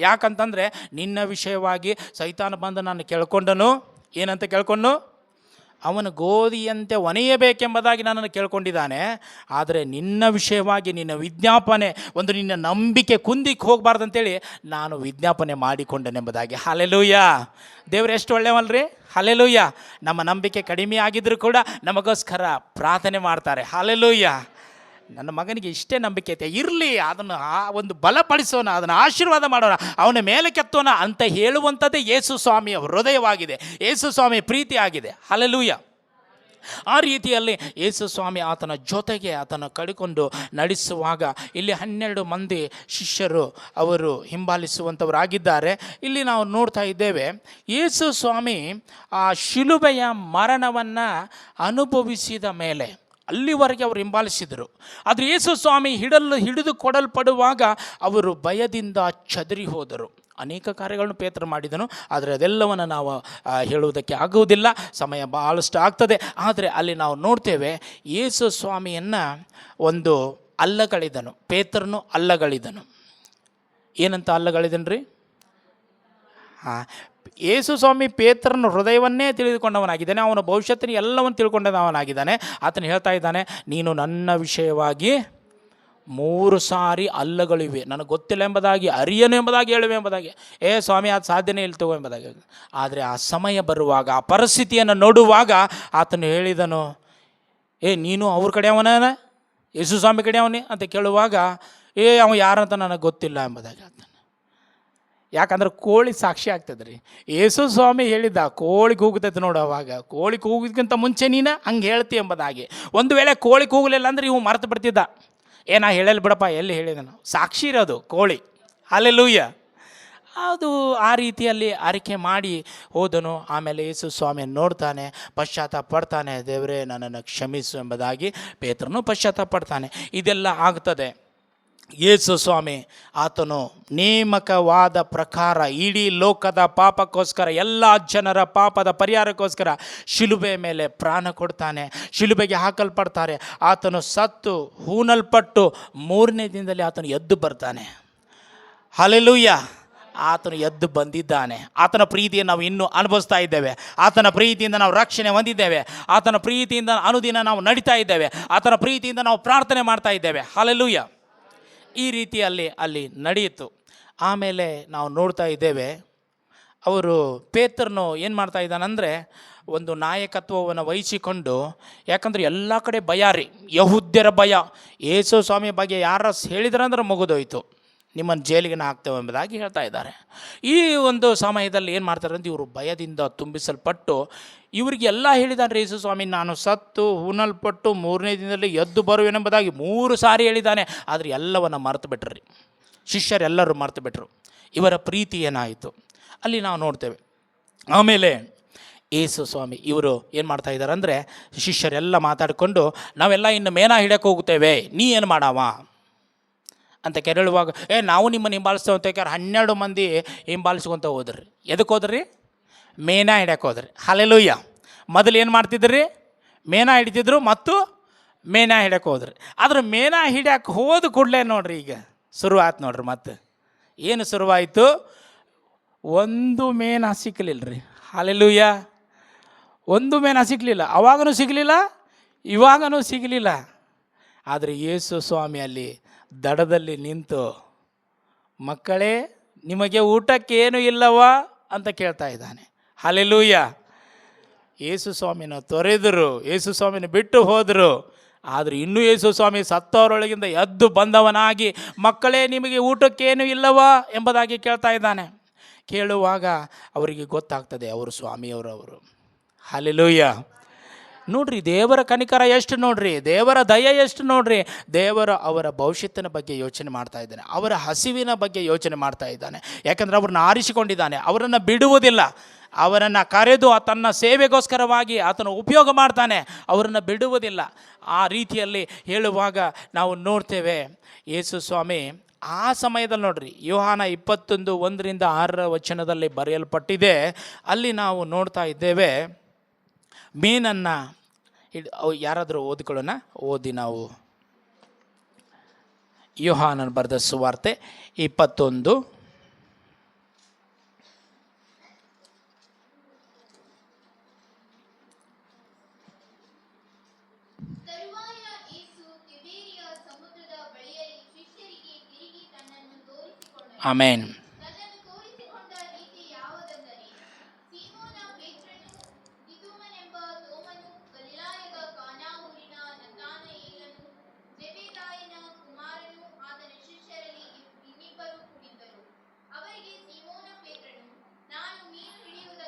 ಯಾಕಂತಂದರೆ ನಿನ್ನ ವಿಷಯವಾಗಿ ಸೈತಾನ ಬಂದು ನಾನು ಕೇಳ್ಕೊಂಡನು, ಏನಂತ ಕೇಳ್ಕೊಂಡು, ಅವನು ಗೋಧಿಯಂತೆ ಒನೆಯಬೇಕೆಂಬುದಾಗಿ ನನ್ನನ್ನು ಕೇಳ್ಕೊಂಡಿದ್ದಾನೆ. ಆದರೆ ನಿನ್ನ ವಿಷಯವಾಗಿ ನಿನ್ನ ವಿಜ್ಞಾಪನೆ, ನಿನ್ನ ನಂಬಿಕೆ ಕುಂದಿಕ್ಕೆ ಹೋಗಬಾರ್ದಂತೇಳಿ ನಾನು ವಿಜ್ಞಾಪನೆ ಮಾಡಿಕೊಂಡನೆಂಬುದಾಗಿ. ಹಲ್ಲೆಲೂಯಾ. ದೇವರು ಎಷ್ಟು ಒಳ್ಳೆಯವಲ್ರಿ. ಹಲ್ಲೆಲೂಯಾ. ನಮ್ಮ ನಂಬಿಕೆ ಕಡಿಮೆ ಆಗಿದ್ದರೂ ಕೂಡ ನಮಗೋಸ್ಕರ ಪ್ರಾರ್ಥನೆ ಮಾಡ್ತಾರೆ. ಹಲ್ಲೆಲೂಯಾ. ನನ್ನ ಮಗನಿಗೆ ಇಷ್ಟೇ ನಂಬಿಕೆ ಐತೆ, ಇರಲಿ, ಅದನ್ನು ಒಂದು ಬಲಪಡಿಸೋಣ, ಅದನ್ನು ಆಶೀರ್ವಾದ ಮಾಡೋಣ, ಅವನ ಮೇಲೆ ಕೆತ್ತೋಣ ಅಂತ ಹೇಳುವಂಥದ್ದೇ ಯೇಸು ಸ್ವಾಮಿಯ ಹೃದಯವಾಗಿದೆ, ಯೇಸು ಸ್ವಾಮಿ ಪ್ರೀತಿ ಆಗಿದೆ. ಹಲ್ಲೆಲೂಯಾ. ಆ ರೀತಿಯಲ್ಲಿ ಯೇಸು ಸ್ವಾಮಿ ಆತನ ಜೊತೆಗೆ ಆತನ ಕಡಿಕೊಂಡು ನಡೆಸುವಾಗ ಇಲ್ಲಿ 12 ಮಂದಿ ಶಿಷ್ಯರು ಅವರು ಹಿಂಬಾಲಿಸುವಂಥವರಾಗಿದ್ದಾರೆ. ಇಲ್ಲಿ ನಾವು ನೋಡ್ತಾ ಇದ್ದೇವೆ, ಯೇಸು ಸ್ವಾಮಿ ಆ ಶಿಲುಬೆಯ ಮರಣವನ್ನು ಅನುಭವಿಸಿದ ಮೇಲೆ ಅಲ್ಲಿವರೆಗೆ ಅವರು ಹಿಂಬಾಲಿಸಿದರು. ಆದರೆ ಯೇಸು ಸ್ವಾಮಿ ಹಿಡಿದು ಕೊಡಲ್ಪಡುವಾಗ ಅವರು ಭಯದಿಂದ ಚದರಿ ಹೋದರು. ಅನೇಕ ಕಾರ್ಯಗಳನ್ನು ಪೇತ್ರ ಮಾಡಿದನು, ಆದರೆ ಅದೆಲ್ಲವನ್ನು ನಾವು ಹೇಳುವುದಕ್ಕೆ ಆಗುವುದಿಲ್ಲ, ಸಮಯ ಭಾಳಷ್ಟು ಆಗ್ತದೆ. ಆದರೆ ಅಲ್ಲಿ ನಾವು ನೋಡ್ತೇವೆ, ಯೇಸು ಸ್ವಾಮಿಯನ್ನು ಒಂದು ಅಲ್ಲಗಳಿದನು, ಪೇತ್ರನು ಅಲ್ಲಗಳಿದನು. ಏನಂತ ಅಲ್ಲಗಳಿದನು ರೀ? ಯೇಸು ಸ್ವಾಮಿ ಪೇತ್ರನ ಹೃದಯವನ್ನೇ ತಿಳಿದುಕೊಂಡವನಾಗಿದ್ದಾನೆ, ಅವನ ಭವಿಷ್ಯത്തിന് ಎಲ್ಲವನ್ನು ತಿಳ್ಕೊಂಡವನಾಗಿದ್ದಾನೆ. ಆತನು ಹೇಳ್ತಾ ಇದ್ದಾನೆ, ನೀನು ನನ್ನ ವಿಷಯವಾಗಿ 3 ಸಾರಿ ಅಲ್ಲಗಳಿವೆ, ನನಗೆ ಗೊತ್ತಿಲ್ಲ ಎಂಬುದಾಗಿ, ಅರಿಯನು ಎಂಬುದಾಗಿ, ಹೇಳುವೆ ಎಂಬುದಾಗಿ. ಸ್ವಾಮಿ ಅದು ಸಾಧ್ಯನೇ ಇಲ್ಲ ತಗೋ ಎಂಬುದಾಗಿ. ಆದರೆ ಆ ಸಮಯ ಬರುವಾಗ, ಆ ಪರಿಸ್ಥಿತಿಯನ್ನು ನೋಡುವಾಗ ಆತನು ಹೇಳಿದನು, ನೀನು ಅವ್ರ ಕಡೆ ಅವನ, ಯೇಸು ಸ್ವಾಮಿ ಕಡೆ ಅವನೇ ಅಂತ ಕೇಳುವಾಗ, ಅವ ಯಾರಂತ ನನಗೆ ಗೊತ್ತಿಲ್ಲ ಎಂಬುದಾಗಿ ಆತನು. ಯಾಕಂದ್ರೆ ಕೋಳಿ ಸಾಕ್ಷಿ ಆಗ್ತದೆ ರೀ. ಯೇಸು ಸ್ವಾಮಿ ಹೇಳಿದ್ದ, ಕೋಳಿ ಕೂಗುತ್ತೈತೆ ನೋಡು, ಅವಾಗ ಕೋಳಿ ಕೂಗೋದಕ್ಕಿಂತ ಮುಂಚೆ ನೀನು ಹಂಗೆ ಹೇಳ್ತಿ ಎಂಬುದಾಗಿ. ಒಂದು ವೇಳೆ ಕೋಳಿ ಕೂಗಲಿಲ್ಲ ಅಂದರೆ ಇವು ಮರೆತು ಬಿಡ್ತಿದ್ದ, ನಾ ಹೇಳಲ್ಲ ಬಿಡಪ್ಪ, ಎಲ್ಲಿ ಹೇಳಿದನು, ಸಾಕ್ಷಿ ಇರೋದು ಕೋಳಿ. ಹಲ್ಲೆಲೂಯಾ. ಅದು ಆ ರೀತಿಯಲ್ಲಿ ಆರಿಕೆ ಮಾಡಿ ಹೋದನು. ಆಮೇಲೆ ಯೇಸು ಸ್ವಾಮಿಯನ್ನು ನೋಡ್ತಾನೆ, ಪಶ್ಚಾತ್ತಾಪ ಪಡ್ತಾನೆ, ದೇವರೇ ನನ್ನನ್ನು ಕ್ಷಮಿಸು ಎಂಬುದಾಗಿ ಪೇತ್ರನು ಪಶ್ಚಾತ್ತಾಪ ಪಡ್ತಾನೆ. ಇದೆಲ್ಲ ಆಗ್ತದೆ. ಯೇಸು ಸ್ವಾಮಿ ಆತನು ನೇಮಕವಾದ ಪ್ರಕಾರ ಇಡೀ ಲೋಕದ ಪಾಪಕ್ಕೋಸ್ಕರ, ಎಲ್ಲ ಜನರ ಪಾಪದ ಪರಿಹಾರಕ್ಕೋಸ್ಕರ ಶಿಲುಬೆ ಮೇಲೆ ಪ್ರಾಣ ಕೊಡ್ತಾನೆ, ಶಿಲುಬೆಗೆ ಹಾಕಲ್ಪಡ್ತಾರೆ. ಆತನು ಸತ್ತು ಹೂನಲ್ಪಟ್ಟು 3ನೇ ದಿನದಲ್ಲಿ ಆತನು ಎದ್ದು ಬರ್ತಾನೆ. ಹಲ್ಲೆಲೂಯಾ. ಆತನು ಎದ್ದು ಬಂದಿದ್ದಾನೆ. ಆತನ ಪ್ರೀತಿಯನ್ನು ನಾವು ಇನ್ನೂ ಅನುಭವಿಸ್ತಾ ಇದ್ದೇವೆ. ಆತನ ಪ್ರೀತಿಯಿಂದ ನಾವು ರಕ್ಷಣೆ ಹೊಂದಿದ್ದೇವೆ. ಆತನ ಪ್ರೀತಿಯಿಂದ ಅನುದಿನ ನಾವು ನಡೀತಾ ಇದ್ದೇವೆ. ಆತನ ಪ್ರೀತಿಯಿಂದ ನಾವು ಪ್ರಾರ್ಥನೆ ಮಾಡ್ತಾ ಇದ್ದೇವೆ. ಹಲ್ಲೆಲೂಯಾ. ಈ ರೀತಿಯಲ್ಲಿ ಅಲ್ಲಿ ನಡೆಯಿತು. ಆಮೇಲೆ ನಾವು ನೋಡ್ತಾ ಇದ್ದೇವೆ, ಅವರು ಪೇತ್ರನು ಏನು ಮಾಡ್ತಾ ಇದ್ದಾನಂದರೆ, ಒಂದು ನಾಯಕತ್ವವನ್ನು ವಹಿಸಿಕೊಂಡು, ಯಾಕಂದರೆ ಎಲ್ಲ ಕಡೆ ಭಯ ರೀ, ಯಹೂದ್ಯರ ಭಯ. ಯೇಸು ಸ್ವಾಮಿ ಬಗ್ಗೆ ಯಾರು ಹೇಳಿದ್ರಂದ್ರೆ ಮುಗಿದೋಯ್ತು, ನಿಮ್ಮನ್ನು ಜೈಲಿಗೆ ಹಾಕ್ತೇವೆ ಎಂಬುದಾಗಿ ಹೇಳ್ತಾ ಇದ್ದಾರೆ. ಈ ಒಂದು ಸಮಯದಲ್ಲಿ ಏನು ಮಾಡ್ತಾರೆ ಅಂದರೆ, ಇವರು ಭಯದಿಂದ ತುಂಬಿಸಲ್ಪಟ್ಟು, ಇವರಿಗೆ ಎಲ್ಲ ಹೇಳಿದಾನೆ ಯೇಸು ಸ್ವಾಮಿ, ನಾನು ಸತ್ತು ಹೂನಲ್ಪಟ್ಟು 3ನೇ ದಿನದಲ್ಲಿ ಎದ್ದು ಬರುವೆನೆಂಬುದಾಗಿ 3 ಸಾರಿ ಹೇಳಿದ್ದಾನೆ. ಆದರೆ ಎಲ್ಲವನ್ನು ಮರೆತು ಬಿಟ್ರಿ, ಶಿಷ್ಯರೆಲ್ಲರೂ ಮರೆತು ಬಿಟ್ಟರು. ಇವರ ಪ್ರೀತಿ ಏನಾಯಿತು ಅಲ್ಲಿ ನಾವು ನೋಡ್ತೇವೆ. ಆಮೇಲೆ ಯೇಸು ಸ್ವಾಮಿ ಇವರು ಏನು ಮಾಡ್ತಾ ಇದ್ದಾರೆ ಅಂದರೆ, ಶಿಷ್ಯರೆಲ್ಲ ಮಾತಾಡಿಕೊಂಡು, ನಾವೆಲ್ಲ ಇನ್ನು ಮೇನಾ ಹಿಡಕ್ಕೆ ಹೋಗ್ತೇವೆ, ನೀ ಏನು ಮಾಡವ ಅಂತ ಕೆರಳುವಾಗ, ನಾವು ನಿಮ್ಮನ್ನು ಹಿಂಬಾಲಿಸ್ತೇವೆ ಅಂತ. ಯಾಕೆ 12 ಮಂದಿ ಹಿಂಬಾಲಿಸ್ಕೊತ ಹೋದ್ರಿ. ಎದಕ್ಕೆ ಹೋದ್ರಿ? ಮೇನಾ ಹಿಡ್ಯಕ್ಕೆ ಹೋದ್ರಿ. ಹಲ್ಲೆಲೂಯಾ. ಮೊದಲು ಏನು ಮಾಡ್ತಿದ್ರಿ? ಮೇನಾ ಹಿಡಿತಿದ್ರು ಮತ್ತು ಮೇನಾ ಹಿಡ್ಯಕ್ಕೆ ಹೋದ್ರಿ. ಆದ್ರೆ ಮೇನಾ ಹಿಡ್ಯಕ್ಕೆ ಹೋದ ಕೂಡಲೇ ನೋಡ್ರಿ, ಈಗ ಶುರು ಆಯ್ತು ನೋಡ್ರಿ. ಮತ್ತೆ ಏನು ಶುರುವಾಯಿತು? ಒಂದು ಮೇನಾ ಸಿಕ್ಕಲಿಲ್ಲ ರೀ. ಹಲ್ಲೆಲೂಯಾ. ಒಂದು ಮೇನಾ ಸಿಕ್ಕಲಿಲ್ಲ. ಅವಾಗನೂ ಸಿಗಲಿಲ್ಲ, ಇವಾಗನೂ ಸಿಗಲಿಲ್ಲ. ಆದರೆ ಯೇಸು ಸ್ವಾಮಿ ಅಲ್ಲಿ ದಡದಲ್ಲಿ ನಿಂತು, ಮಕ್ಕಳೇ ನಿಮಗೆ ಊಟಕ್ಕೇನು ಇಲ್ಲವಾ ಅಂತ ಕೇಳ್ತಾ ಇದ್ದಾನೆ. ಹಲ್ಲೆಲೂಯಾ. ಯೇಸು ಸ್ವಾಮಿನ ತೊರೆದರು, ಯೇಸು ಸ್ವಾಮಿನ ಬಿಟ್ಟು ಹೋದರು. ಆದರೆ ಇನ್ನೂ ಯೇಸು ಸ್ವಾಮಿ ಸತ್ತವರೊಳಗಿಂದ ಎದ್ದು ಬಂದವನಾಗಿ, ಮಕ್ಕಳೇ ನಿಮಗೆ ಊಟಕ್ಕೇನು ಇಲ್ಲವಾ ಎಂಬುದಾಗಿ ಕೇಳ್ತಾ ಇದ್ದಾನೆ. ಕೇಳುವಾಗ ಅವರಿಗೆ ಗೊತ್ತಾಗ್ತದೆ ಅವರು ಸ್ವಾಮಿಯವರವರು. ಹಲ್ಲೆಲೂಯಾ. ನೋಡ್ರಿ, ದೇವರ ಕನಿಕರ ಎಷ್ಟು ನೋಡ್ರಿ, ದೇವರ ದಯ ಎಷ್ಟು ನೋಡ್ರಿ. ಅವರ ಭವಿಷ್ಯತ್ತಿನ ಬಗ್ಗೆ ಯೋಚನೆ ಮಾಡ್ತಾ ಇದ್ದಾನೆ, ಅವರ ಹಸಿವಿನ ಬಗ್ಗೆ ಯೋಚನೆ ಮಾಡ್ತಾ ಇದ್ದಾನೆ. ಯಾಕಂದರೆ ಅವ್ರನ್ನ ಆರಿಸಿಕೊಂಡಿದ್ದಾನೆ, ಅವರನ್ನು ಬಿಡುವುದಿಲ್ಲ. ಅವರನ್ನು ಕರೆದು ತನ್ನ ಸೇವೆಗೋಸ್ಕರವಾಗಿ ಆತನು ಉಪಯೋಗ ಮಾಡ್ತಾನೆ, ಅವರನ್ನು ಬಿಡುವುದಿಲ್ಲ. ಆ ರೀತಿಯಲ್ಲಿ ಹೇಳುವಾಗ ನಾವು ನೋಡ್ತೇವೆ, ಯೇಸು ಸ್ವಾಮಿ ಆ ಸಮಯದಲ್ಲಿ ನೋಡ್ರಿ, ಯೋಹಾನ 21:1-6 ಬರೆಯಲ್ಪಟ್ಟಿದೆ. ಅಲ್ಲಿ ನಾವು ನೋಡ್ತಾ ಇದ್ದೇವೆ, ಮೀನನ್ನು ಯಾರಾದರೂ ಓದಿಕೊಳ್ಳೋಣ. ಓದಿ ನಾವು ಯೋಹಾನನ ಬರೆದ ಸುವಾರ್ತೆ 21. ಆಮೇನ್.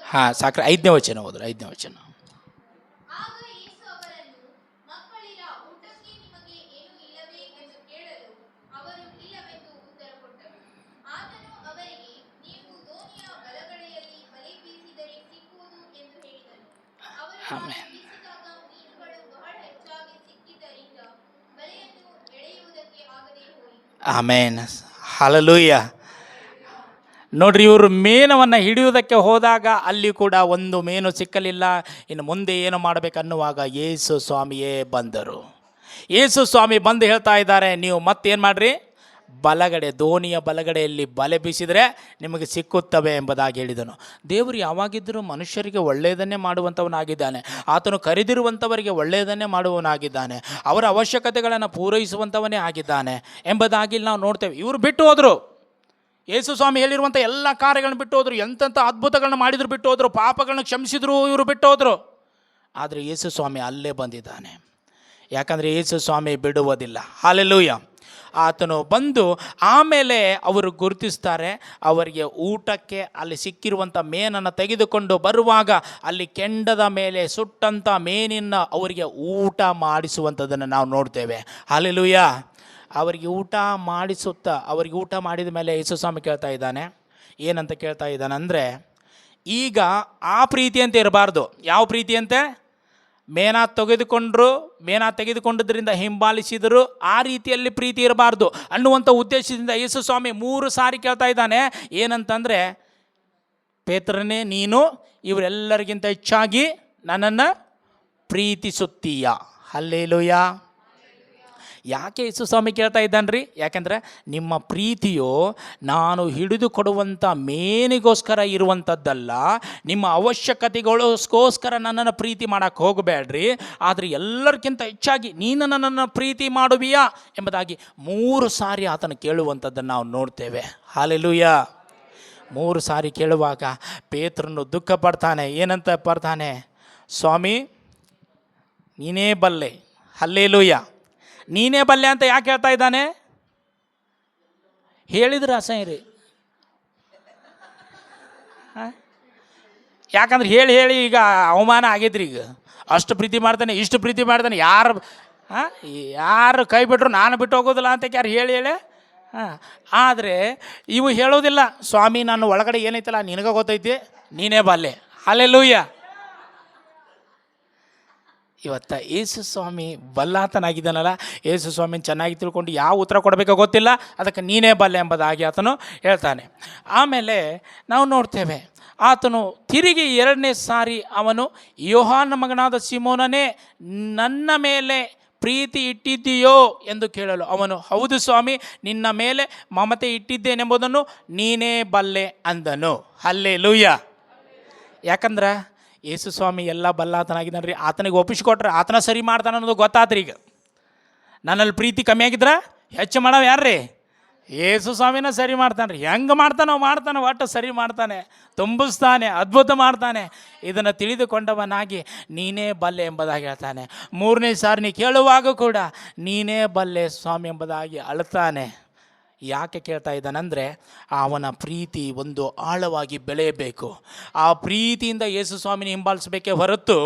ಹಾಂ ಸಾಕ್ರೆ 5ನೇ ವಚನ ಹೋದ್ರೆ 5ನೇ ವಚನ. ಆಗ ಯೇಸು ಅವರನ್ನು, ಮಕ್ಕಳಿರ ಊಟಕ್ಕೆ ನಿಮಗೆ ಏನು ಇಲ್ಲವೇ ಎಂದು ಕೇಳಲು ಅವರು ಇಲ್ಲವೆಂದು ಉತ್ತರ ಕೊಟ್ಟರು. ಆತನು ಅವರಿಗೆ, ನೀವು ದೋಣಿಯ ಬಲಗಡೆಯಲ್ಲಿ ಬಲೆ ಬೀಸಿದರೆ ಸಿಕ್ಕುವುದು ಎಂದು ಹೇಳಿದನು. ಅವರು ಹಾಗೆ ಬೀಸಿದಾಗ ಮೀನುಗಳು ಬಹಳ ಹೆಚ್ಚಾಗಿ ಸಿಕ್ಕಿದ್ದರಿಂದ ಬಲೆಯನ್ನು ಎಳೆಯುವುದಕ್ಕೆ ಆಗದೆ ಹೋಯಿತು. ಆಮೇನ್, ಹಲ್ಲೆಲೂಯಾ. ನೋಡ್ರಿ, ಇವರು ಮೇನವನ್ನು ಹಿಡಿಯುವುದಕ್ಕೆ ಹೋದಾಗ ಅಲ್ಲಿ ಕೂಡ ಒಂದು ಮೇನು ಸಿಕ್ಕಲಿಲ್ಲ. ಇನ್ನು ಮುಂದೆ ಏನು ಮಾಡಬೇಕನ್ನುವಾಗ ಯೇಸು ಸ್ವಾಮಿಯೇ ಬಂದರು. ಯೇಸು ಸ್ವಾಮಿ ಬಂದು ಹೇಳ್ತಾ ಇದ್ದಾರೆ, ನೀವು ಮತ್ತೇನು ಮಾಡಿರಿ, ಬಲಗಡೆ, ದೋಣಿಯ ಬಲಗಡೆಯಲ್ಲಿ ಬಲೆ ಬೀಸಿದರೆ ನಿಮಗೆ ಸಿಕ್ಕುತ್ತವೆ ಎಂಬುದಾಗಿ ಹೇಳಿದನು. ದೇವರು ಯಾವಾಗಿದ್ದರೂ ಮನುಷ್ಯರಿಗೆ ಒಳ್ಳೆಯದನ್ನೇ ಮಾಡುವಂಥವನಾಗಿದ್ದಾನೆ. ಆತನು ಕರೆದಿರುವಂಥವರಿಗೆ ಒಳ್ಳೆಯದನ್ನೇ ಮಾಡುವವನಾಗಿದ್ದಾನೆ. ಅವರ ಅವಶ್ಯಕತೆಗಳನ್ನು ಪೂರೈಸುವಂಥವನೇ ಆಗಿದ್ದಾನೆ ಎಂಬುದಾಗಿ ನಾವು ನೋಡ್ತೇವೆ. ಇವರು ಬಿಟ್ಟು ಹೋದರು. ಯೇಸು ಸ್ವಾಮಿ ಹೇಳಿರುವಂಥ ಎಲ್ಲ ಕಾರ್ಯಗಳನ್ನು ಬಿಟ್ಟು ಹೋದರು. ಎಂತೆಂಥ ಅದ್ಭುತಗಳನ್ನ ಮಾಡಿದ್ರು ಬಿಟ್ಟು ಹೋದರು. ಪಾಪಗಳನ್ನ ಕ್ಷಮಿಸಿದ್ರು ಇವರು ಬಿಟ್ಟು ಹೋದರು. ಆದರೆ ಯೇಸು ಸ್ವಾಮಿ ಅಲ್ಲೇ ಬಂದಿದ್ದಾನೆ. ಯಾಕಂದರೆ ಯೇಸು ಸ್ವಾಮಿ ಬಿಡುವುದಿಲ್ಲ. ಹಲ್ಲೆಲೂಯಾ. ಆತನು ಬಂದು ಆಮೇಲೆ ಅವರು ಗುರುತಿಸ್ತಾರೆ. ಅವರಿಗೆ ಊಟಕ್ಕೆ ಅಲ್ಲಿ ಸಿಕ್ಕಿರುವಂಥ ಮೇನನ್ನು ತೆಗೆದುಕೊಂಡು ಬರುವಾಗ ಅಲ್ಲಿ ಕೆಂಡದ ಮೇಲೆ ಸುಟ್ಟಂಥ ಮೇನಿನ ಅವರಿಗೆ ಊಟ ಮಾಡಿಸುವಂಥದ್ದನ್ನು ನಾವು ನೋಡ್ತೇವೆ. ಹಲ್ಲೆಲೂಯಾ. ಅವರಿಗೆ ಊಟ ಅವರಿಗೆ ಊಟ ಮಾಡಿದ ಮೇಲೆ ಯೇಸು ಸ್ವಾಮಿ ಕೇಳ್ತಾ ಇದ್ದಾನೆ, ಏನಂತ ಕೇಳ್ತಾ ಇದ್ದಾನೆ ಅಂದರೆ, ಈಗ ಆ ಪ್ರೀತಿಯಂತೆ ಇರಬಾರ್ದು. ಯಾವ ಪ್ರೀತಿಯಂತೆ? ಮೇನ ತೆಗೆದುಕೊಂಡದ್ರಿಂದ ಹಿಂಬಾಲಿಸಿದರು, ಆ ರೀತಿಯಲ್ಲಿ ಪ್ರೀತಿ ಇರಬಾರ್ದು ಅನ್ನುವಂಥ ಉದ್ದೇಶದಿಂದ ಯೇಸು ಸ್ವಾಮಿ 3 ಸಾರಿ ಕೇಳ್ತಾ ಇದ್ದಾನೆ. ಏನಂತಂದರೆ, ಪೇತ್ರನೇ, ನೀನು ಇವರೆಲ್ಲರಿಗಿಂತ ಹೆಚ್ಚಾಗಿ ನನ್ನನ್ನು ಪ್ರೀತಿಸುತ್ತೀಯ. ಹಲ್ಲೆಲೂಯಾ. ಯಾಕೆ ಯೇಸು ಸ್ವಾಮಿ ಕೇಳ್ತಾ ಇದ್ದಾನ್ರಿ? ಯಾಕೆಂದರೆ ನಿಮ್ಮ ಪ್ರೀತಿಯು ನಾನು ಹಿಡಿದು ಕೊಡುವಂಥ ಮೇನಿಗೋಸ್ಕರ ಇರುವಂಥದ್ದಲ್ಲ. ನಿಮ್ಮ ಅವಶ್ಯಕತೆಗಳಿಗೋಸ್ಕರ ನನ್ನನ್ನು ಪ್ರೀತಿ ಮಾಡೋಕ್ಕೆ ಹೋಗಬೇಡ್ರಿ. ಆದರೆ ಎಲ್ಲರಿಗಿಂತ ಹೆಚ್ಚಾಗಿ ನೀನು ನನ್ನನ್ನು ಪ್ರೀತಿ ಮಾಡುವಿಯಾ ಎಂಬುದಾಗಿ 3 ಸಾರಿ ಆತನು ಕೇಳುವಂಥದ್ದನ್ನು ನಾವು ನೋಡ್ತೇವೆ. ಹಲ್ಲೆಲೂಯಾ. 3 ಸಾರಿ ಕೇಳುವಾಗ ಪೇತ್ರನು ದುಃಖ ಪಡ್ತಾನೆ. ಏನಂತ ಪಡ್ತಾನೆ? ಸ್ವಾಮಿ, ನೀನೇ ಬಲ್ಲೆ. ಹಲ್ಲೆಲೂಯಾ. ನೀನೇ ಬಲ್ಲೆ ಅಂತ ಯಾಕೆ ಹೇಳ್ತಾ ಇದ್ದಾನೆ? ಹೇಳಿದ್ರೆ ಅಸಹ್ಯ ರೀ. ಯಾಕಂದ್ರೆ ಹೇಳಿ ಈಗ ಅವಮಾನ ಆಗೈತ್ರಿ. ಈಗ ಅಷ್ಟು ಪ್ರೀತಿ ಮಾಡ್ತಾನೆ, ಇಷ್ಟು ಪ್ರೀತಿ ಮಾಡ್ತಾನೆ, ಯಾರು ಕೈ ಬಿಟ್ಟರು ನಾನು ಬಿಟ್ಟು ಹೋಗೋದಿಲ್ಲ ಅಂತ ಯಾರು ಹೇಳಿ. ಆದರೆ ಇವು ಹೇಳೋದಿಲ್ಲ. ಸ್ವಾಮಿ, ನಾನು ಒಳಗಡೆ ಏನೈತಲ್ಲ ನಿನಗೆ ಗೊತ್ತೈತಿ, ನೀನೇ ಬಲ್ಲೆ. ಹಲ್ಲೆಲೂಯಾ. ಇವತ್ತು ಯೇಸು ಸ್ವಾಮಿ ಬಲ್ಲಾತನಾಗಿದ್ದಾನಲ್ಲ, ಯೇಸು ಸ್ವಾಮಿನ ಚೆನ್ನಾಗಿ ತಿಳ್ಕೊಂಡು ಯಾವ ಉತ್ತರ ಕೊಡಬೇಕೋ ಗೊತ್ತಿಲ್ಲ, ಅದಕ್ಕೆ ನೀನೇ ಬಲ್ಲೆ ಎಂಬುದಾಗಿ ಆತನು ಹೇಳ್ತಾನೆ. ಆಮೇಲೆ ನಾವು ನೋಡ್ತೇವೆ, ಆತನು ತಿರುಗಿ 2ನೇ ಸಾರಿ ಅವನು, ಯೋಹಾನ ಮಗನಾದ ಸಿಮೋನನೇ, ನನ್ನ ಮೇಲೆ ಪ್ರೀತಿ ಇಟ್ಟಿದ್ದೀಯೋ ಎಂದು ಕೇಳಲು ಅವನು, ಹೌದು ಸ್ವಾಮಿ, ನಿನ್ನ ಮೇಲೆ ಮಮತೆ ಇಟ್ಟಿದ್ದೇನೆಂಬುದನ್ನು ನೀನೇ ಬಲ್ಲೆ ಅಂದನು. ಹಲ್ಲೆಲೂಯಾ. ಯಾಕಂದ್ರೆ ಯೇಸು ಸ್ವಾಮಿ ಎಲ್ಲ ಬಲ್ಲಾತನಾಗಿದ್ದಾನೆ ರೀ. ಆತನಿಗೆ ಒಪ್ಪಿಸಿಕೊಟ್ರೆ ಆತನ ಸರಿ ಮಾಡ್ತಾನೆ ಅನ್ನೋದು ಗೊತ್ತಾತ್ರಿ. ಈಗ ನನ್ನಲ್ಲಿ ಪ್ರೀತಿ ಕಮ್ಮಿ ಆಗಿದ್ರೆ ಹೆಚ್ಚು ಮಾಡೋ ಯಾರ್ರೀ? ಯೇಸು ಸ್ವಾಮಿನ ಸರಿ ಮಾಡ್ತಾನೆ ರೀ. ಹೆಂಗೆ ಮಾಡ್ತಾನೆ, ಒಟ್ಟು ಸರಿ ಮಾಡ್ತಾನೆ, ತುಂಬಿಸ್ತಾನೆ, ಅದ್ಭುತ ಮಾಡ್ತಾನೆ. ಇದನ್ನು ತಿಳಿದುಕೊಂಡವನಾಗಿ ನೀನೇ ಬಲ್ಲೆ ಎಂಬುದಾಗಿ ಹೇಳ್ತಾನೆ. 3ನೇ ಸಾರಿ ನೀ ಕೇಳುವಾಗ ಕೂಡ ನೀನೇ ಬಲ್ಲೆ ಸ್ವಾಮಿ ಎಂಬುದಾಗಿ ಅಳ್ತಾನೆ. ಯಾಕೆ ಕೇಳ್ತಾ ಇದ್ದಾನಂದರೆ, ಅವನ ಪ್ರೀತಿ ಒಂದು ಆಳವಾಗಿ ಬೆಳೆಯಬೇಕು. ಆ ಪ್ರೀತಿಯಿಂದ ಯೇಸು ಸ್ವಾಮಿನ ಹಿಂಬಾಲಿಸಬೇಕೇ ಹೊರತು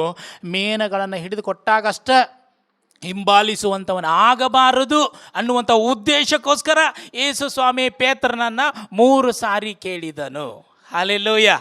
ಮೇನಗಳನ್ನು ಹಿಡಿದು ಕೊಟ್ಟಾಗಷ್ಟೇ ಹಿಂಬಾಲಿಸುವಂಥವನು ಆಗಬಾರದು ಅನ್ನುವಂಥ ಉದ್ದೇಶಕ್ಕೋಸ್ಕರ ಯೇಸು ಸ್ವಾಮಿ ಪೇತ್ರನನ್ನು 3 ಸಾರಿ ಕೇಳಿದನು. ಹಲ್ಲೆಲೂಯಾ.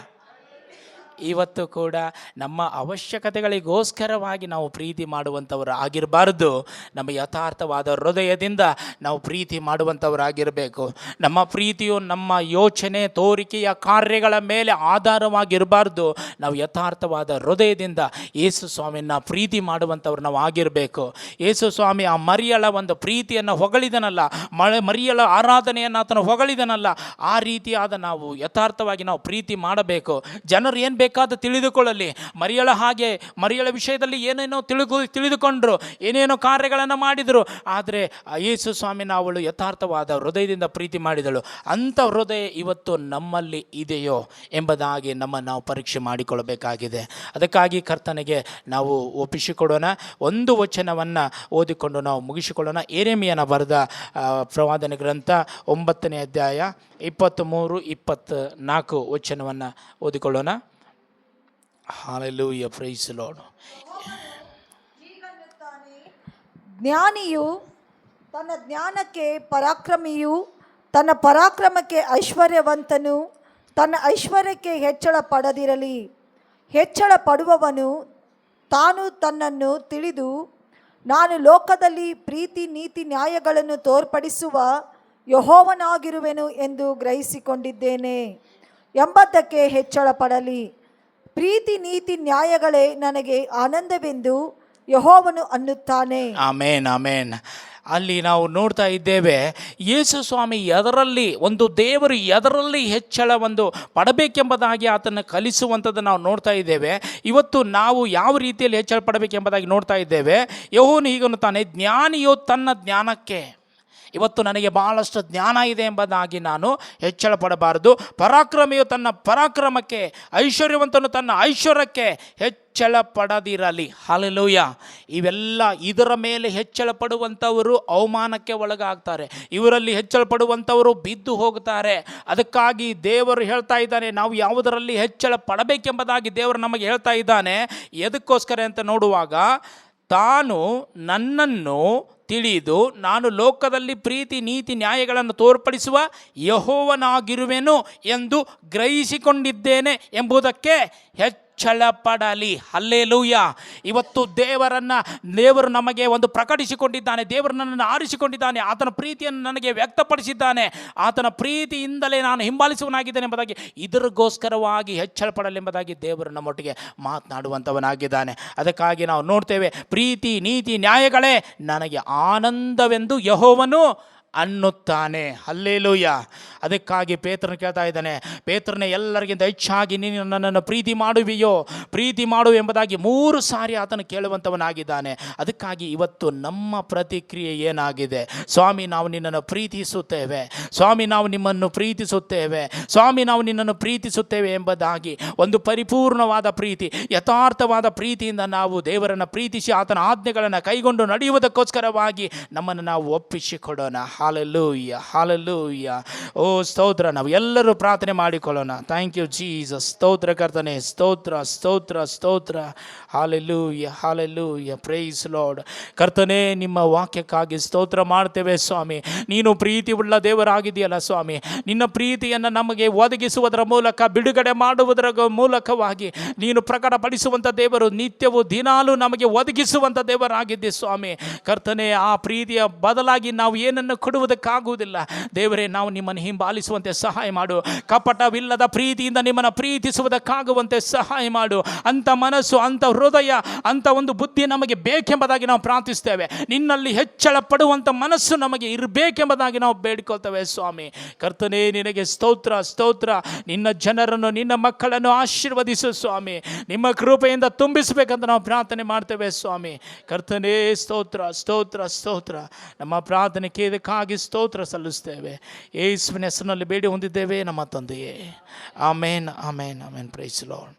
ಇವತ್ತು ಕೂಡ ನಮ್ಮ ಅವಶ್ಯಕತೆಗಳಿಗೋಸ್ಕರವಾಗಿ ನಾವು ಪ್ರೀತಿ ಮಾಡುವಂಥವರು ಆಗಿರಬಾರ್ದು. ನಮ್ಮ ಯಥಾರ್ಥವಾದ ಹೃದಯದಿಂದ ನಾವು ಪ್ರೀತಿ ಮಾಡುವಂಥವರಾಗಿರಬೇಕು. ನಮ್ಮ ಪ್ರೀತಿಯು ನಮ್ಮ ಯೋಚನೆ, ತೋರಿಕೆಯ ಕಾರ್ಯಗಳ ಮೇಲೆ ಆಧಾರವಾಗಿರಬಾರ್ದು. ನಾವು ಯಥಾರ್ಥವಾದ ಹೃದಯದಿಂದ ಯೇಸು ಸ್ವಾಮಿಯನ್ನು ಪ್ರೀತಿ ಮಾಡುವಂಥವ್ರು ನಾವು ಆಗಿರಬೇಕು. ಯೇಸು ಸ್ವಾಮಿ ಆ ಮರಿಯಳ ಒಂದು ಪ್ರೀತಿಯನ್ನು ಹೊಗಳಿದನಲ್ಲ, ಮರಿಯಳ ಆರಾಧನೆಯನ್ನು ಆತನು ಹೊಗಳಿದನಲ್ಲ, ಆ ರೀತಿಯಾದ ನಾವು ಯಥಾರ್ಥವಾಗಿ ನಾವು ಪ್ರೀತಿ ಮಾಡಬೇಕು. ಜನರು ಏನು ಬೇಕಾದ ತಿಳಿದುಕೊಳ್ಳಲಿ. ಮರಿಯಳ ವಿಷಯದಲ್ಲಿ ಏನೇನೋ ತಿಳಿದುಕೊಂಡ್ರು, ಏನೇನೋ ಕಾರ್ಯಗಳನ್ನು ಮಾಡಿದರು. ಆದರೆ ಯೇಸು ಸ್ವಾಮಿನ ಅವಳು ಯಥಾರ್ಥವಾದ ಹೃದಯದಿಂದ ಪ್ರೀತಿ ಮಾಡಿದಳು. ಅಂಥ ಹೃದಯ ಇವತ್ತು ನಮ್ಮಲ್ಲಿ ಇದೆಯೋ ಎಂಬುದಾಗಿ ನಾವು ಪರೀಕ್ಷೆ ಮಾಡಿಕೊಳ್ಳಬೇಕಾಗಿದೆ. ಅದಕ್ಕಾಗಿ ಕರ್ತನಿಗೆ ನಾವು ಒಪ್ಪಿಸಿಕೊಡೋಣ. ಒಂದು ವಚನವನ್ನು ಓದಿಕೊಂಡು ನಾವು ಮುಗಿಸಿಕೊಳ್ಳೋಣ. ಯೆರೆಮೀಯನ ಬರೆದ ಪ್ರವಾದನೆ ಗ್ರಂಥ 9ನೇ ಅಧ್ಯಾಯ 23-24 ವಚನವನ್ನು ಓದಿಕೊಳ್ಳೋಣ. Hallelujah, praise lord. ಜ್ಞಾನಿಯು ತನ್ನ ಜ್ಞಾನಕ್ಕೆ ಪರಾಕ್ರಮಿಯು, ತನ್ನ ಪರಾಕ್ರಮಕ್ಕೆ ಐಶ್ವರ್ಯವಂತನು, ತನ್ನ ಐಶ್ವರ್ಯಕ್ಕೆ ಹೆಚ್ಚಳ ಪಡದಿರಲಿ. ಹೆಚ್ಚಳ ಪಡುವವನು ತಾನು ತನ್ನನ್ನು ತಿಳಿದು, ನಾನು ಲೋಕದಲ್ಲಿ ಪ್ರೀತಿ ನೀತಿ ನ್ಯಾಯಗಳನ್ನು ತೋರ್ಪಡಿಸುವ ಯೆಹೋವನಾಗಿರುವೆನು ಎಂದು ಗ್ರಹಿಸಿಕೊಂಡಿದ್ದೇನೆ ಎಂಬುದಕ್ಕೆ ಹೆಚ್ಚಳ ಪಡಲಿ. ಪ್ರೀತಿ ನೀತಿ ನ್ಯಾಯಗಳೇ ನನಗೆ ಆನಂದವೆಂದು ಯೆಹೋವನು ಅನ್ನುತ್ತಾನೆ. ಆಮೇನ್, ಆಮೇನ್. ಅಲ್ಲಿ ನಾವು ನೋಡ್ತಾ ಇದ್ದೇವೆ, ಯೇಸು ಸ್ವಾಮಿ ಎದರಲ್ಲಿ ಒಂದು ದೇವರು ಎದರಲ್ಲಿ ಹೆಚ್ಚಳ ಒಂದು ಪಡಬೇಕೆಂಬುದಾಗಿ ಆತನ ಕಲಿಸುವಂಥದ್ದು ನಾವು ನೋಡ್ತಾ ಇದ್ದೇವೆ. ಇವತ್ತು ನಾವು ಯಾವ ರೀತಿಯಲ್ಲಿ ಹೆಚ್ಚಳ ಪಡಬೇಕೆಂಬುದಾಗಿ ನೋಡ್ತಾ ಇದ್ದೇವೆ. ಯೆಹೋವನು ಹೀಗನ್ನುತ್ತಾನೆ, ಜ್ಞಾನಿಯು ತನ್ನ ಜ್ಞಾನಕ್ಕೆ, ಇವತ್ತು ನನಗೆ ಬಹಳಷ್ಟು ಜ್ಞಾನ ಇದೆ ಎಂಬುದಾಗಿ ನಾನು ಹೆಚ್ಚಳ ಪಡಬಾರದು. ಪರಾಕ್ರಮಿಯು ತನ್ನ ಪರಾಕ್ರಮಕ್ಕೆ, ಐಶ್ವರ್ಯವಂತನು ತನ್ನ ಐಶ್ವರ್ಯಕ್ಕೆ ಹೆಚ್ಚಳ ಪಡದಿರಲಿ. ಹಲ್ಲೆಲೂಯಾ. ಇವೆಲ್ಲ ಇದರ ಮೇಲೆ ಹೆಚ್ಚಳ ಪಡುವಂಥವರು ಅವಮಾನಕ್ಕೆ ಒಳಗಾಗ್ತಾರೆ. ಇವರಲ್ಲಿ ಹೆಚ್ಚಳ ಪಡುವಂಥವರು ಬಿದ್ದು ಹೋಗ್ತಾರೆ. ಅದಕ್ಕಾಗಿ ದೇವರು ಹೇಳ್ತಾ ಇದ್ದಾನೆ, ನಾವು ಯಾವುದರಲ್ಲಿ ಹೆಚ್ಚಳ ಪಡಬೇಕೆಂಬುದಾಗಿ ದೇವರು ನಮಗೆ ಹೇಳ್ತಾ ಇದ್ದಾನೆ. ಎದಕ್ಕೋಸ್ಕರ ಅಂತ ನೋಡುವಾಗ, ತಾನು ನನ್ನನ್ನು ತಿಳಿದು ನಾನು ಲೋಕದಲ್ಲಿ ಪ್ರೀತಿ ನೀತಿ ನ್ಯಾಯಗಳನ್ನು ತೋರ್ಪಡಿಸುವ ಯೆಹೋವನಾಗಿರುವೆನು ಎಂದು ಗ್ರಹಿಸಿಕೊಂಡಿದ್ದೇನೆ ಎಂಬುದಕ್ಕೆ ಹೆಚ್ಚಳ ಪಡಲಿ. ಹಲ್ಲೆಲೂಯ. ಇವತ್ತು ದೇವರು ನಮಗೆ ಒಂದು ಪ್ರಕಟಿಸಿಕೊಂಡಿದ್ದಾನೆ. ದೇವರು ನನ್ನನ್ನು ಆರಿಸಿಕೊಂಡಿದ್ದಾನೆ. ಆತನ ಪ್ರೀತಿಯನ್ನು ನನಗೆ ವ್ಯಕ್ತಪಡಿಸಿದ್ದಾನೆ. ಆತನ ಪ್ರೀತಿಯಿಂದಲೇ ನಾನು ಹಿಂಬಾಲಿಸುವನಾಗಿದ್ದೇನೆ ಎಂಬುದಾಗಿ, ಇದರಿಗೋಸ್ಕರವಾಗಿ ಹೆಚ್ಚಳ ಪಡಲೆಂಬುದಾಗಿ ದೇವರು ನಮ್ಮೊಟ್ಟಿಗೆ ಮಾತನಾಡುವಂಥವನಾಗಿದ್ದಾನೆ. ಅದಕ್ಕಾಗಿ ನಾವು ನೋಡ್ತೇವೆ, ಪ್ರೀತಿ ನೀತಿ ನ್ಯಾಯಗಳೇ ನನಗೆ ಆನಂದವೆಂದು ಯೆಹೋವನು ಅನ್ನುತ್ತಾನೆ. ಹಲ್ಲೆಲೂಯ. ಅದಕ್ಕಾಗಿ ಪೇತ್ರನ ಕೇಳ್ತಾ ಇದ್ದಾನೆ, ಪೇತ್ರನೇ, ಎಲ್ಲರಿಗಿಂತ ಹೆಚ್ಚಾಗಿ ನೀನು ನನ್ನನ್ನು ಪ್ರೀತಿ ಮಾಡುವಿಯೋ, ಪ್ರೀತಿ ಮಾಡು ಎಂಬುದಾಗಿ 3 ಸಾರಿ ಆತನು ಕೇಳುವಂಥವನಾಗಿದ್ದಾನೆ. ಅದಕ್ಕಾಗಿ ಇವತ್ತು ನಮ್ಮ ಪ್ರತಿಕ್ರಿಯೆ ಏನಾಗಿದೆ? ಸ್ವಾಮಿ, ನಾವು ನಿನ್ನನ್ನು ಪ್ರೀತಿಸುತ್ತೇವೆ, ಸ್ವಾಮಿ ನಾವು ನಿಮ್ಮನ್ನು ಪ್ರೀತಿಸುತ್ತೇವೆ, ಸ್ವಾಮಿ ನಾವು ನಿನ್ನನ್ನು ಪ್ರೀತಿಸುತ್ತೇವೆ ಎಂಬುದಾಗಿ ಒಂದು ಪರಿಪೂರ್ಣವಾದ ಪ್ರೀತಿ, ಯಥಾರ್ಥವಾದ ಪ್ರೀತಿಯಿಂದ ನಾವು ದೇವರನ್ನು ಪ್ರೀತಿಸಿ ಆತನ ಆಜ್ಞೆಗಳನ್ನು ಕೈಗೊಂಡು ನಡೆಯುವುದಕ್ಕೋಸ್ಕರವಾಗಿ ನಮ್ಮನ್ನು ನಾವು ಒಪ್ಪಿಸಿಕೊಡೋಣ. Hallelujah, hallelujah. ಓ ಸ್ತೋತ್ರ. ನಾವು ಎಲ್ಲರೂ ಪ್ರಾರ್ಥನೆ ಮಾಡಿಕೊಳ್ಳೋಣ. Thank you Jesus. ಸ್ತೋತ್ರ ಕರ್ತನೆ, ಸ್ತೋತ್ರ ಸ್ತೋತ್ರ ಸ್ತೋತ್ರ. Hallelujah, hallelujah. Praise Lord. ಕರ್ತನೆ, ನಿಮ್ಮ ವಾಕ್ಯಕ್ಕಾಗಿ ಸ್ತೋತ್ರ ಮಾಡ್ತೇವೆ ಸ್ವಾಮಿ. ನೀನು ಪ್ರೀತಿ ಉಳ್ಳ ದೇವರಾಗಿದೆಯಲ್ಲ ಸ್ವಾಮಿ. ನಿನ್ನ ಪ್ರೀತಿಯನ್ನು ನಮಗೆ ಒದಗಿಸುವುದರ ಮೂಲಕ, ಬಿಡುಗಡೆ ಮಾಡುವುದರ ಮೂಲಕವಾಗಿ ನೀನು ಪ್ರಕಟಪಡಿಸುವಂಥ ದೇವರು, ನಿತ್ಯವೂ ದಿನಾಲೂ ನಮಗೆ ಒದಗಿಸುವಂಥ ದೇವರಾಗಿದ್ದೆ ಸ್ವಾಮಿ. ಕರ್ತನೆ, ಆ ಪ್ರೀತಿಯ ಬದಲಾಗಿ ನಾವು ಏನನ್ನು ಕೊಡುವುದಕ್ಕಾಗುವುದಿಲ್ಲ ದೇವರೇ. ನಾವು ನಿಮ್ಮನ್ನು ಹಿಂಬಾಲಿಸುವಂತೆ ಸಹಾಯ ಮಾಡು. ಕಪಟವಿಲ್ಲದ ಪ್ರೀತಿಯಿಂದ ನಿಮ್ಮನ್ನು ಪ್ರೀತಿಸುವುದಕ್ಕಾಗುವಂತೆ ಸಹಾಯ ಮಾಡು. ಅಂಥ ಮನಸ್ಸು, ಅಂಥ ಹೃದಯ, ಅಂಥ ಒಂದು ಬುದ್ಧಿ ನಮಗೆ ಬೇಕೆಂಬುದಾಗಿ ನಾವು ಪ್ರಾರ್ಥಿಸ್ತೇವೆ. ನಿನ್ನಲ್ಲಿ ಹೆಚ್ಚಳ ಪಡುವಂಥ ಮನಸ್ಸು ನಮಗೆ ಇರಬೇಕೆಂಬುದಾಗಿ ನಾವು ಬೇಡಿಕೊಳ್ತೇವೆ ಸ್ವಾಮಿ. ಕರ್ತನೇ, ನಿನಗೆ ಸ್ತೋತ್ರ ಸ್ತೋತ್ರ. ನಿನ್ನ ಜನರನ್ನು, ನಿನ್ನ ಮಕ್ಕಳನ್ನು ಆಶೀರ್ವದಿಸು ಸ್ವಾಮಿ. ನಿಮ್ಮ ಕೃಪೆಯಿಂದ ತುಂಬಿಸಬೇಕಂತ ನಾವು ಪ್ರಾರ್ಥನೆ ಮಾಡ್ತೇವೆ ಸ್ವಾಮಿ. ಕರ್ತನೇ, ಸ್ತೋತ್ರ ಸ್ತೋತ್ರ ಸ್ತೋತ್ರ. ನಮ್ಮ ಪ್ರಾರ್ಥನೆ ಕೇದಕ್ಕಾಗಿ ಸ್ತೋತ್ರ ಸಲ್ಲಿಸ್ತೇವೆ. ಯೇಸುವಿನ ಹೆಸರಿನಲ್ಲಿ ಬೇಡಿ ಹೊಂದಿದ್ದೇವೆ ನಮ್ಮ ತಂದೆಯೇ. Amen, amen, amen. Praise lord.